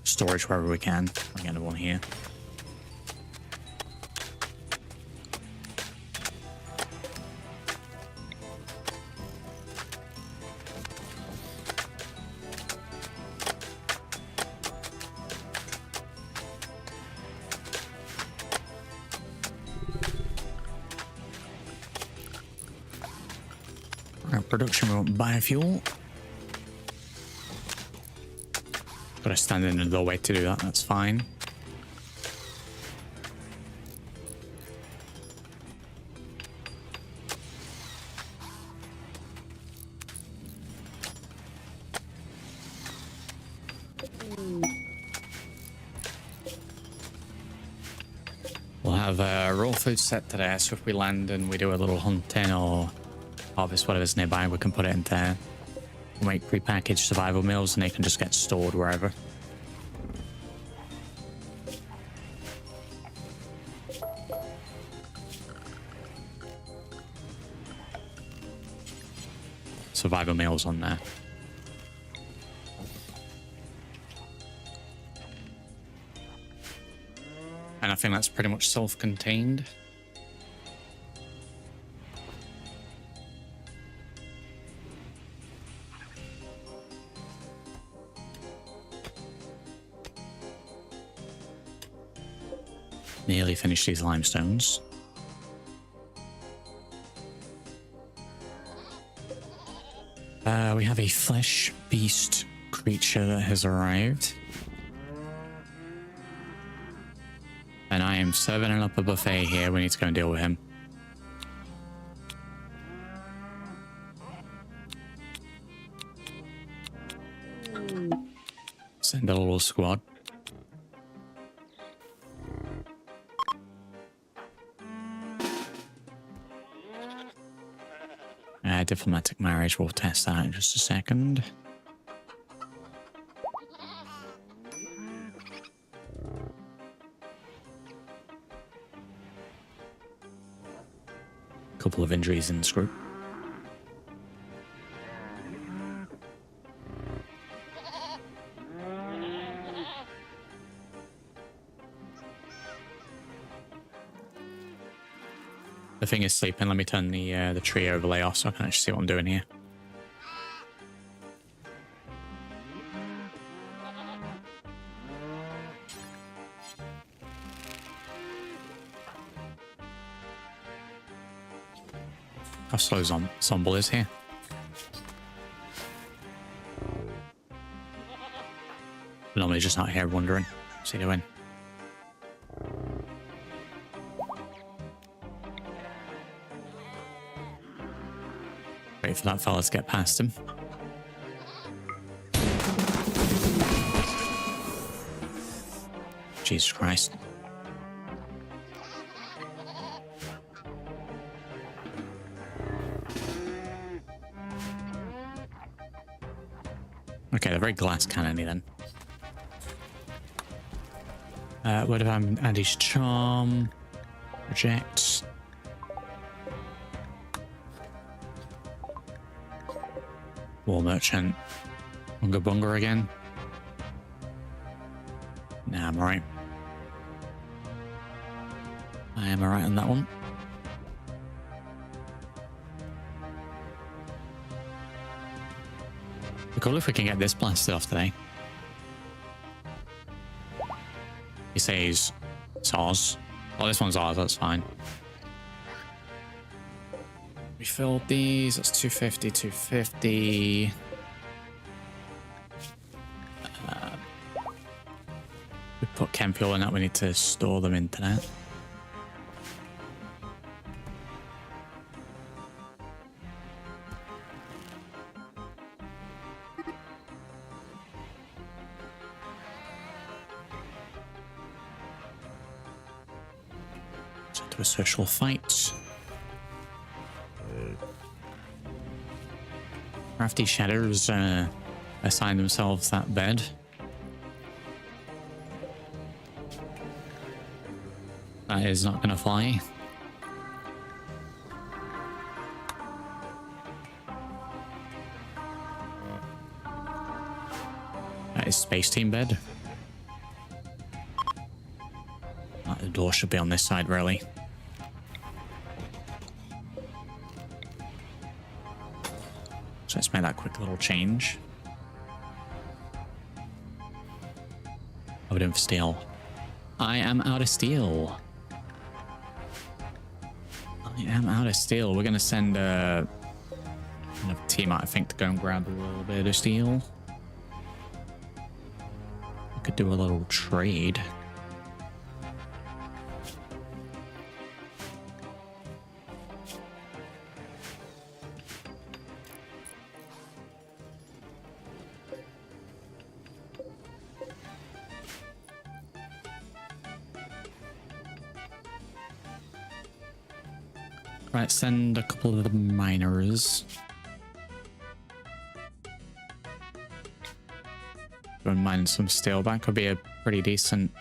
Storage wherever we can. I'll get one here. Production, we want biofuel. Got to stand in the doorway to do that, that's fine. We'll have raw food set today, so if we land and we do a little hunting or harvest whatever's nearby, we can put it in there. We'll make prepackaged survival meals and they can just get stored wherever. Survival meals on there. And I think that's pretty much self-contained. Nearly finished these limestones. We have a flesh beast creature that has arrived. And I am serving up a buffet here. We need to go and deal with him. Send a little squad. Diplomatic marriage, we'll test that in just a second. Couple of injuries in this group. The thing is sleeping. Let me turn the tree overlay off so I can actually see what I'm doing here. How slow Zomble is here. Normally just out here wandering. What's he doing? Wait for that fella to get past him. Jesus Christ. Okay, they're very glass cannony then. What if I'm Andy's charm? Reject. War merchant. Bunga bunga again. Nah, I'm alright. I am alright on that one. Be cool if we can get this blasted off today. He says it's ours. Oh, this one's ours, that's fine. We filled these, that's 250, 250. We put chem fuel in that, we need to store them into that. So to a social fight. Crafty Shadows assign themselves that bed. That is not going to fly. That is Space Team bed. The door should be on this side, really. So let's make that quick little change. What are we doing for steel? I am out of steel. I am out of steel. We're going to send another team out, I think, to go and grab a little bit of steel. We could do a little trade. Right, send a couple of the miners. Go and mine some steel. That could be a pretty decent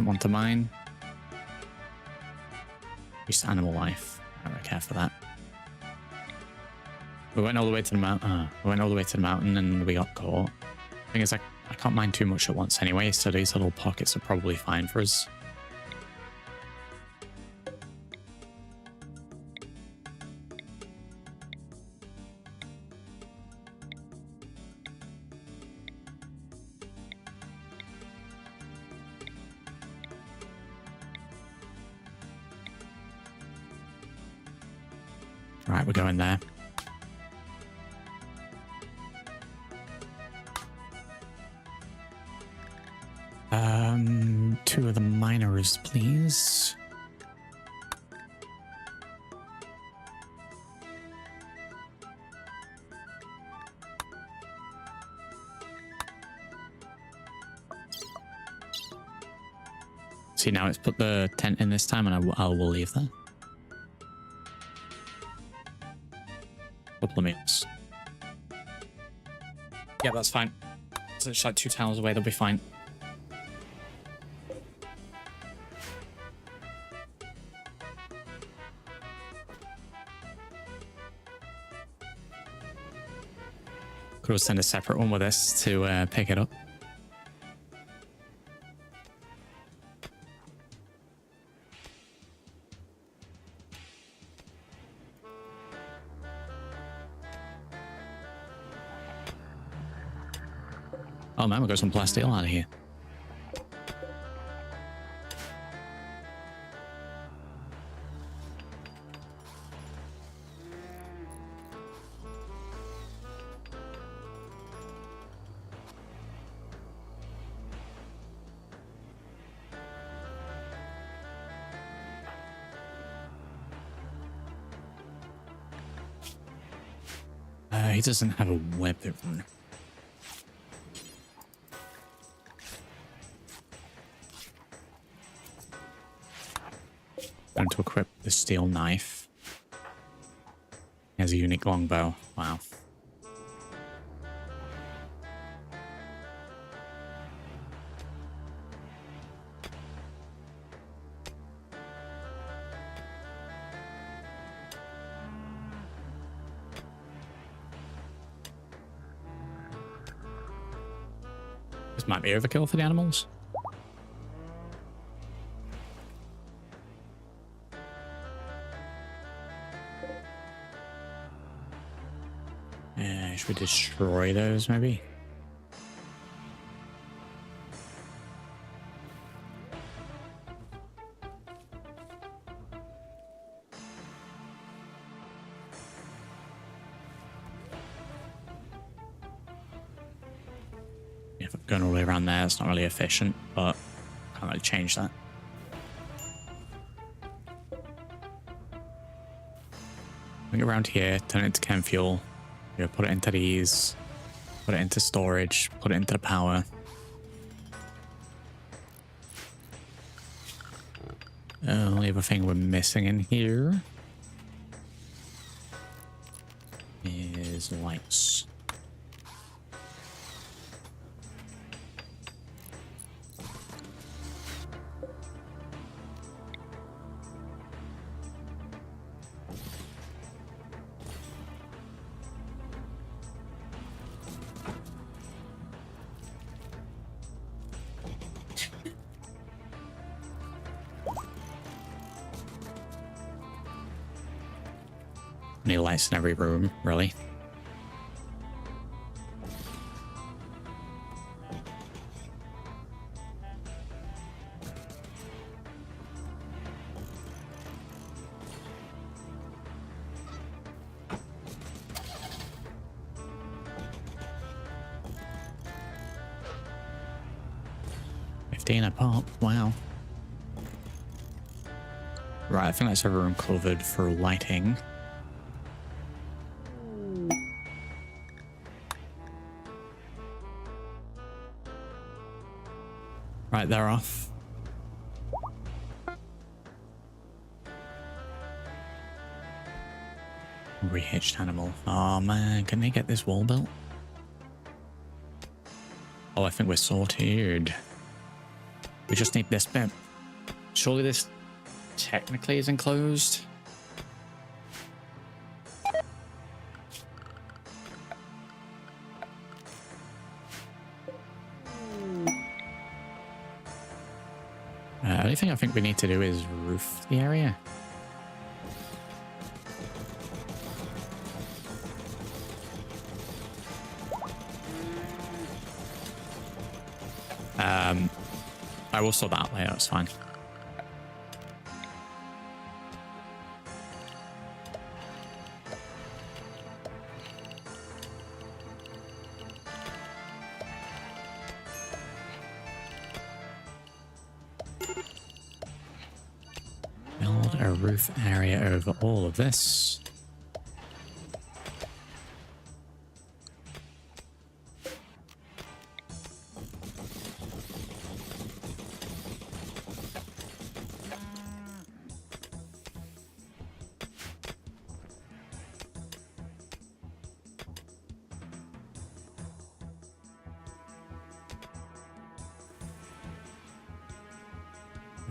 one to mine. Just animal life. I don't really care for that. We went all the way to the mountain. We went all the way to the mountain and we got caught. Thing is, I can't mine too much at once anyway, so these little pockets are probably fine for us. Right, we're going there. Two of the miners, please. See, now it's put the tent in this time, and I will leave there. Couple of meals. Yeah, that's fine. So it's like 2 towers away, they'll be fine. Could have sent a separate one with this to pick it up. Oh man, we got some plastic out of here. He doesn't have a weapon. Going to equip the steel knife. He has a unique longbow. Wow. This might be overkill for the animals. Should we destroy those, maybe? If I'm going all the way around there, it's not really efficient, but can't really change that. Bring it around here, turn it into chem fuel. You put it into these, put it into storage, put it into the power. Only other thing we're missing in here is lights. Need lights in every room, really. $15 a pop, wow. Right, I think that's every room covered for lighting. Right, they're off. Rehitched animal. Oh man, can they get this wall built? Oh, I think we're sorted. We just need this bit. Surely this technically is enclosed. Only thing I think we need to do is roof the area. I will sort that out later, that's fine. Build a roof area over all of this.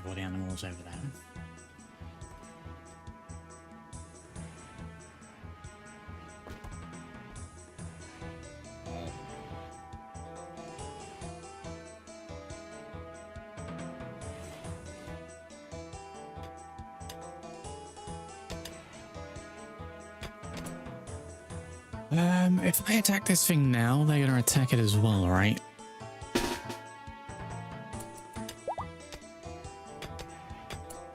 All the animals over there. If I attack this thing now, they're gonna attack it as well, right?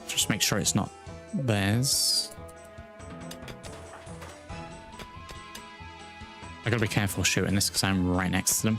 Just make sure it's not theirs. I gotta be careful shooting this because I'm right next to them.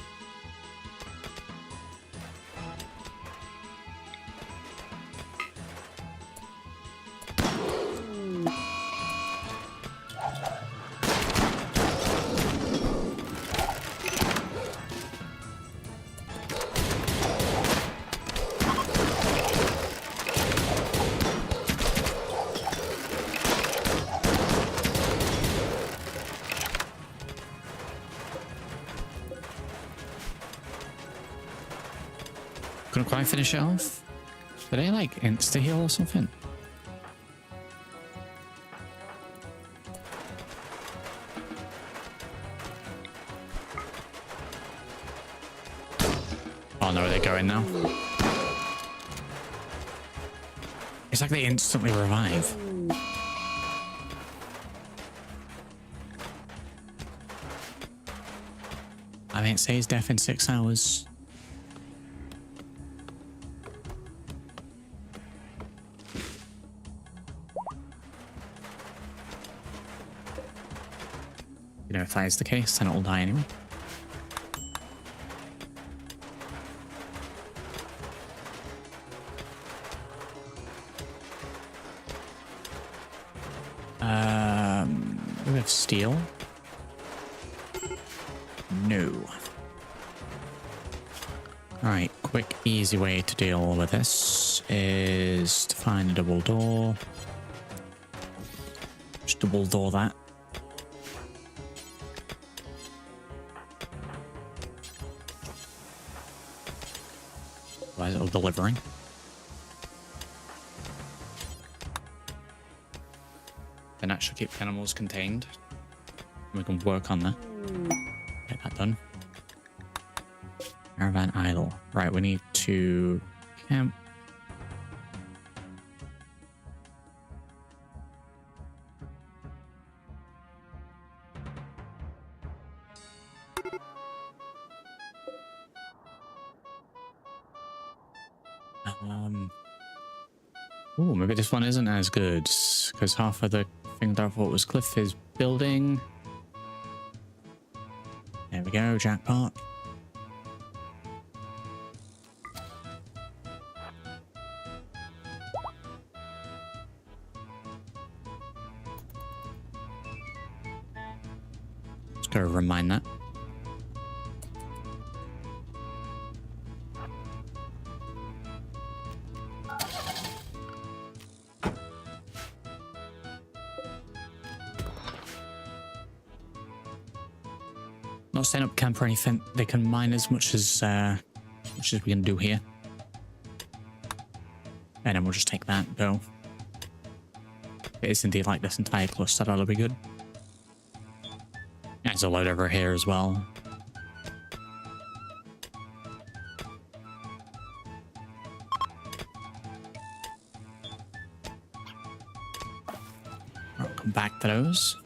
Couldn't quite finish it off. Did they like insta heal or something? Oh no, they're going now. It's like they instantly revive. I mean, it says death in 6 hours. You know, if that is the case, then it'll die anyway. We have steel. No. Alright, quick, easy way to deal with this is to find a double door. Just double door that. Otherwise it'll delivering. Then that should keep the animals contained. We can work on that. Get that done. Caravan idle. Right, we need to camp. Oh, maybe this one isn't as good because half of the thing that I thought was Cliff is building. There we go, jackpot. Let's go remind that. Not setting up camp or anything. They can mine as much as we can do here. And then we'll just take that and go. It is indeed like this entire cluster, that'll be good. There's a load over here as well. I'll come back to those.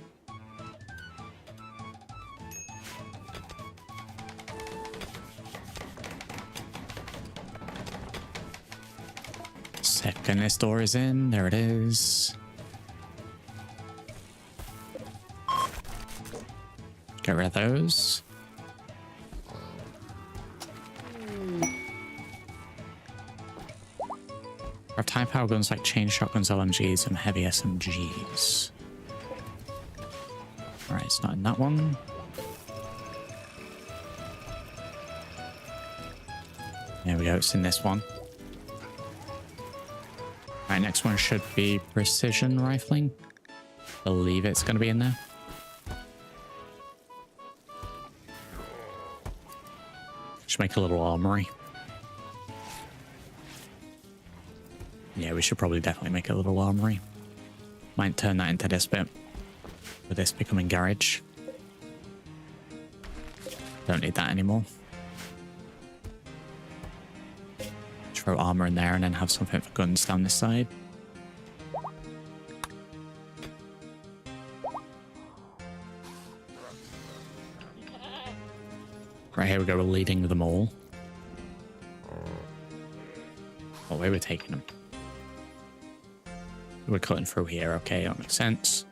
Second, this door is in. There it is. Get rid of those. Craft high power guns like chain shotguns, LMGs, and heavy SMGs. Alright, it's not in that one. There we go, it's in this one. Alright, next one should be precision rifling. Believe it's going to be in there. Should make a little armory. Yeah, we should probably definitely make a little armory. Might turn that into this bit. With this becoming garage. Don't need that anymore. Throw armor in there and then have something for guns down this side. Right, here we go, we're leading them all. What way we're taking them? We're cutting through here, okay, that makes sense.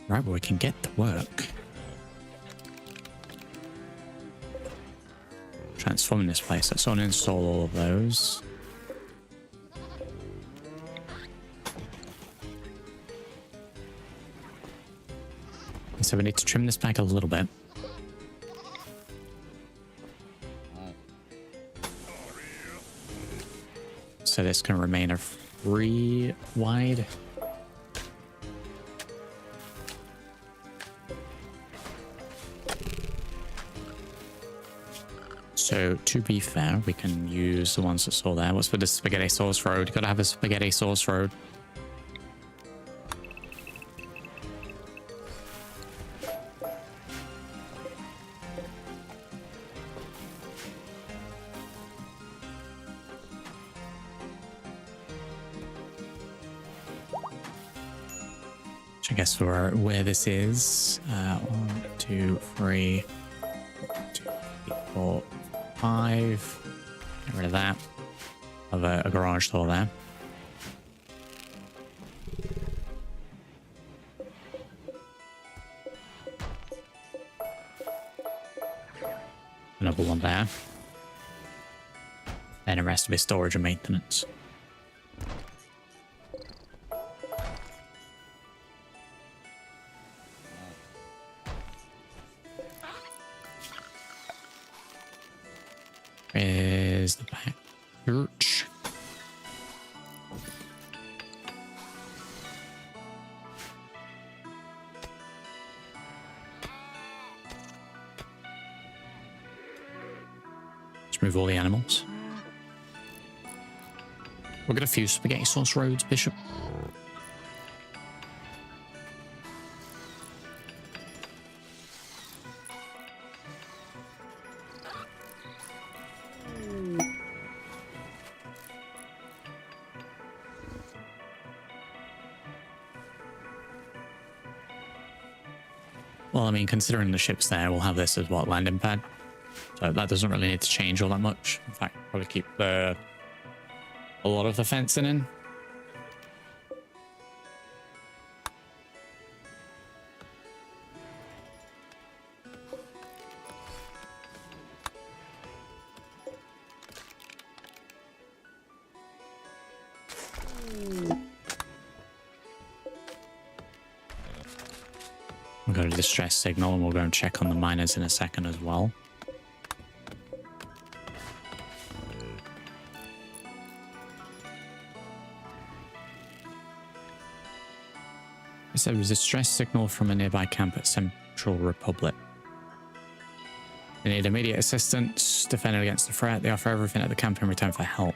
Right, well, we can get to work. Transforming this place. Let's uninstall all of those. So we need to trim this back a little bit. So this can remain a 3 wide. So to be fair, we can use the ones that saw there. What's for the spaghetti sauce road? Gotta have a spaghetti sauce road. I guess for where this is, 1, 2, 3, 2, 3, 4, 5. Get rid of that. Have a garage door there. Another one there. And the rest of it storage and maintenance. Is the back church. Let's move all the animals. We'll get a few spaghetti sauce roads, Bishop. Well, I mean, considering the ship's there, we'll have this as what, landing pad. So that doesn't really need to change all that much. In fact, probably keep a lot of the fencing in. We'll go to distress signal and we'll go and check on the miners in a second as well. It said it was a distress signal from a nearby camp at Central Republic. They need immediate assistance, defending against the threat. They offer everything at the camp in return for help.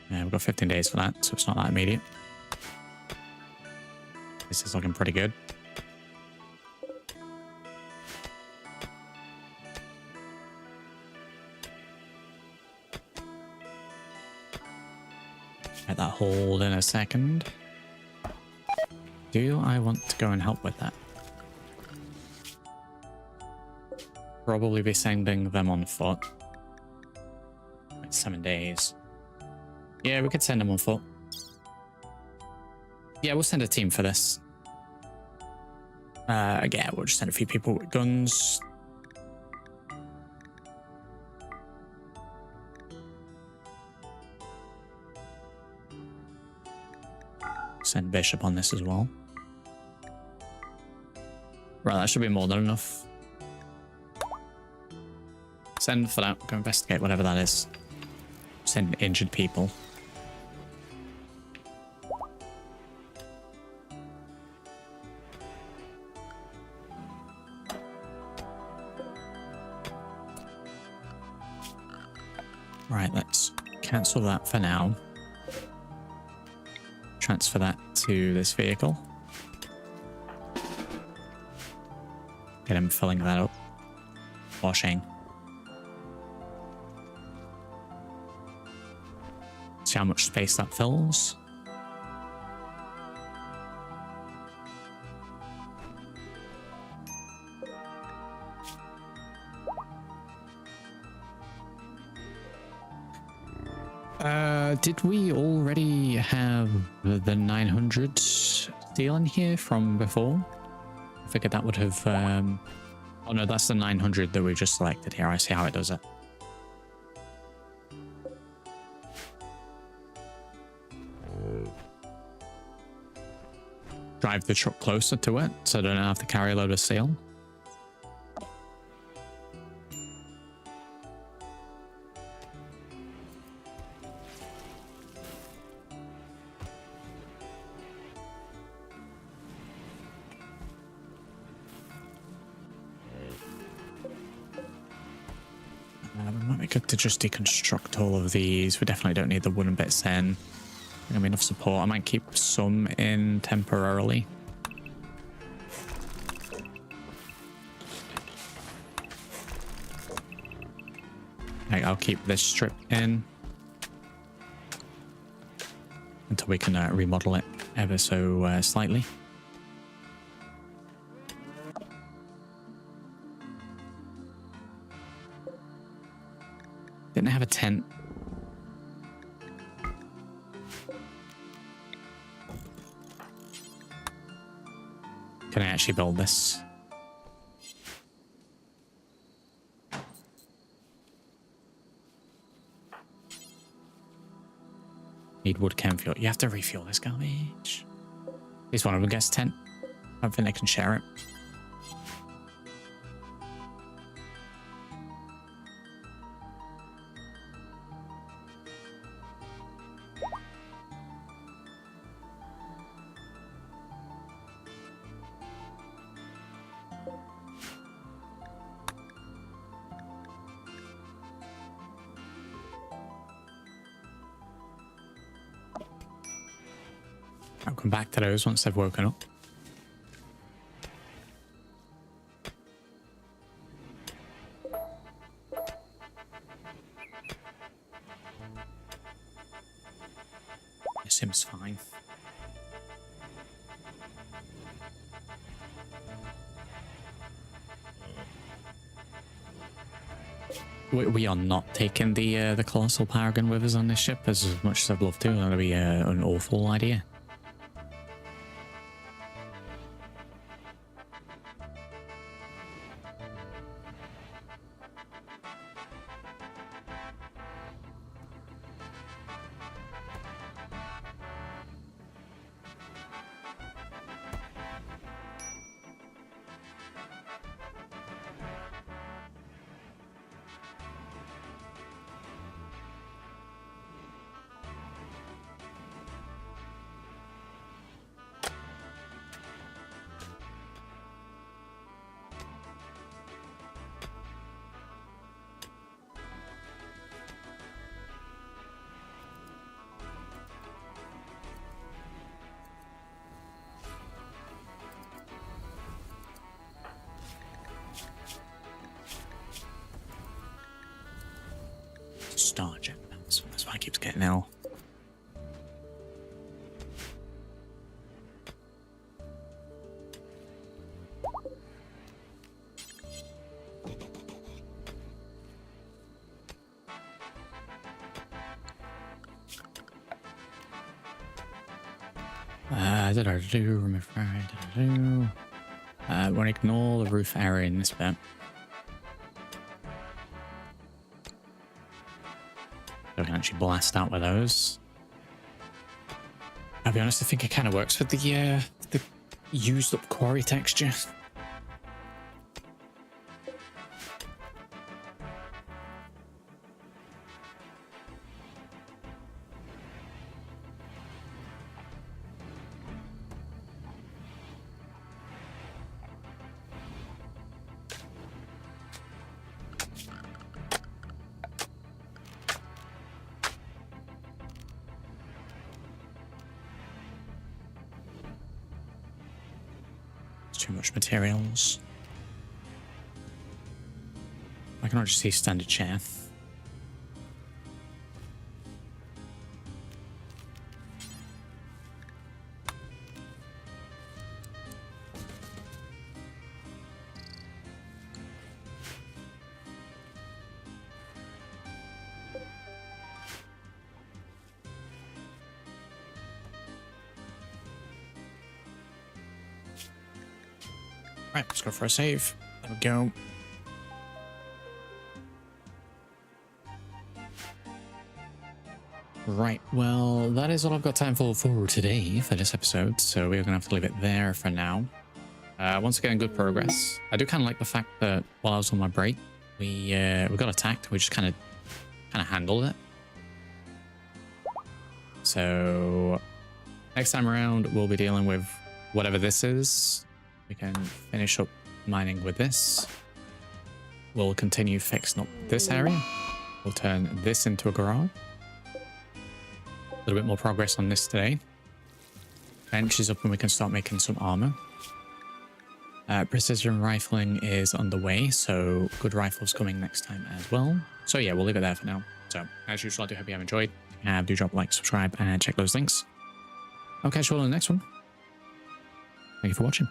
Yeah, we've got 15 days for that, so it's not that immediate. This is looking pretty good. Let that hold in a second. Do I want to go and help with that? Probably be sending them on foot. It's 7 days. Yeah, we could send them on foot. Yeah, we'll send a team for this. Yeah, we'll just send a few people with guns. Send Bishop on this as well. Right, that should be more than enough. Send for that. Go investigate whatever that is. Send injured people. Right, let's cancel that for now. Transfer that to this vehicle. Get him filling that up. Washing. See how much space that fills. Did we already have the 900 steel in here from before? I figured that would have... Oh no, that's the 900 that we just selected here. I see how it does it. Drive the truck closer to it so I don't have to carry a load of steel. It might be good to just deconstruct all of these. We definitely don't need the wooden bits in. I mean, enough support. I might keep some in temporarily. Right, I'll keep this strip in until we can remodel it ever so slightly. Didn't have a tent. Can I actually build this? Need wood, chem fuel. You have to refuel this garbage. At least one of them gets 10. I don't think they can share it. I'll come back to those once they've woken up. It seems fine. We are not taking the colossal paragon with us on this ship as much as I'd love to. That would be an awful idea. star gem. That's why I keeps getting ill. Want to ignore the roof area in this bit. So we can actually blast out with those. I'll be honest, I think it kind of works with the used up quarry texture. Too much materials. I cannot just see standard chair. Right, let's go for a save. There we go. Right, well, that is all I've got time for today, for this episode, so we're gonna have to leave it there for now. Once again, good progress. I do kind of like the fact that while I was on my break, we got attacked. We just kind of handled it. So next time around, we'll be dealing with whatever this is. We can finish up mining with this. We'll continue fixing up this area. We'll turn this into a garage. A little bit more progress on this today. Bench is up and we can start making some armor. Precision rifling is underway, so good rifles coming next time as well. So yeah, we'll leave it there for now. So as usual, I do hope you have enjoyed. Do drop a like, subscribe, and check those links. I'll catch you all in the next one. Thank you for watching.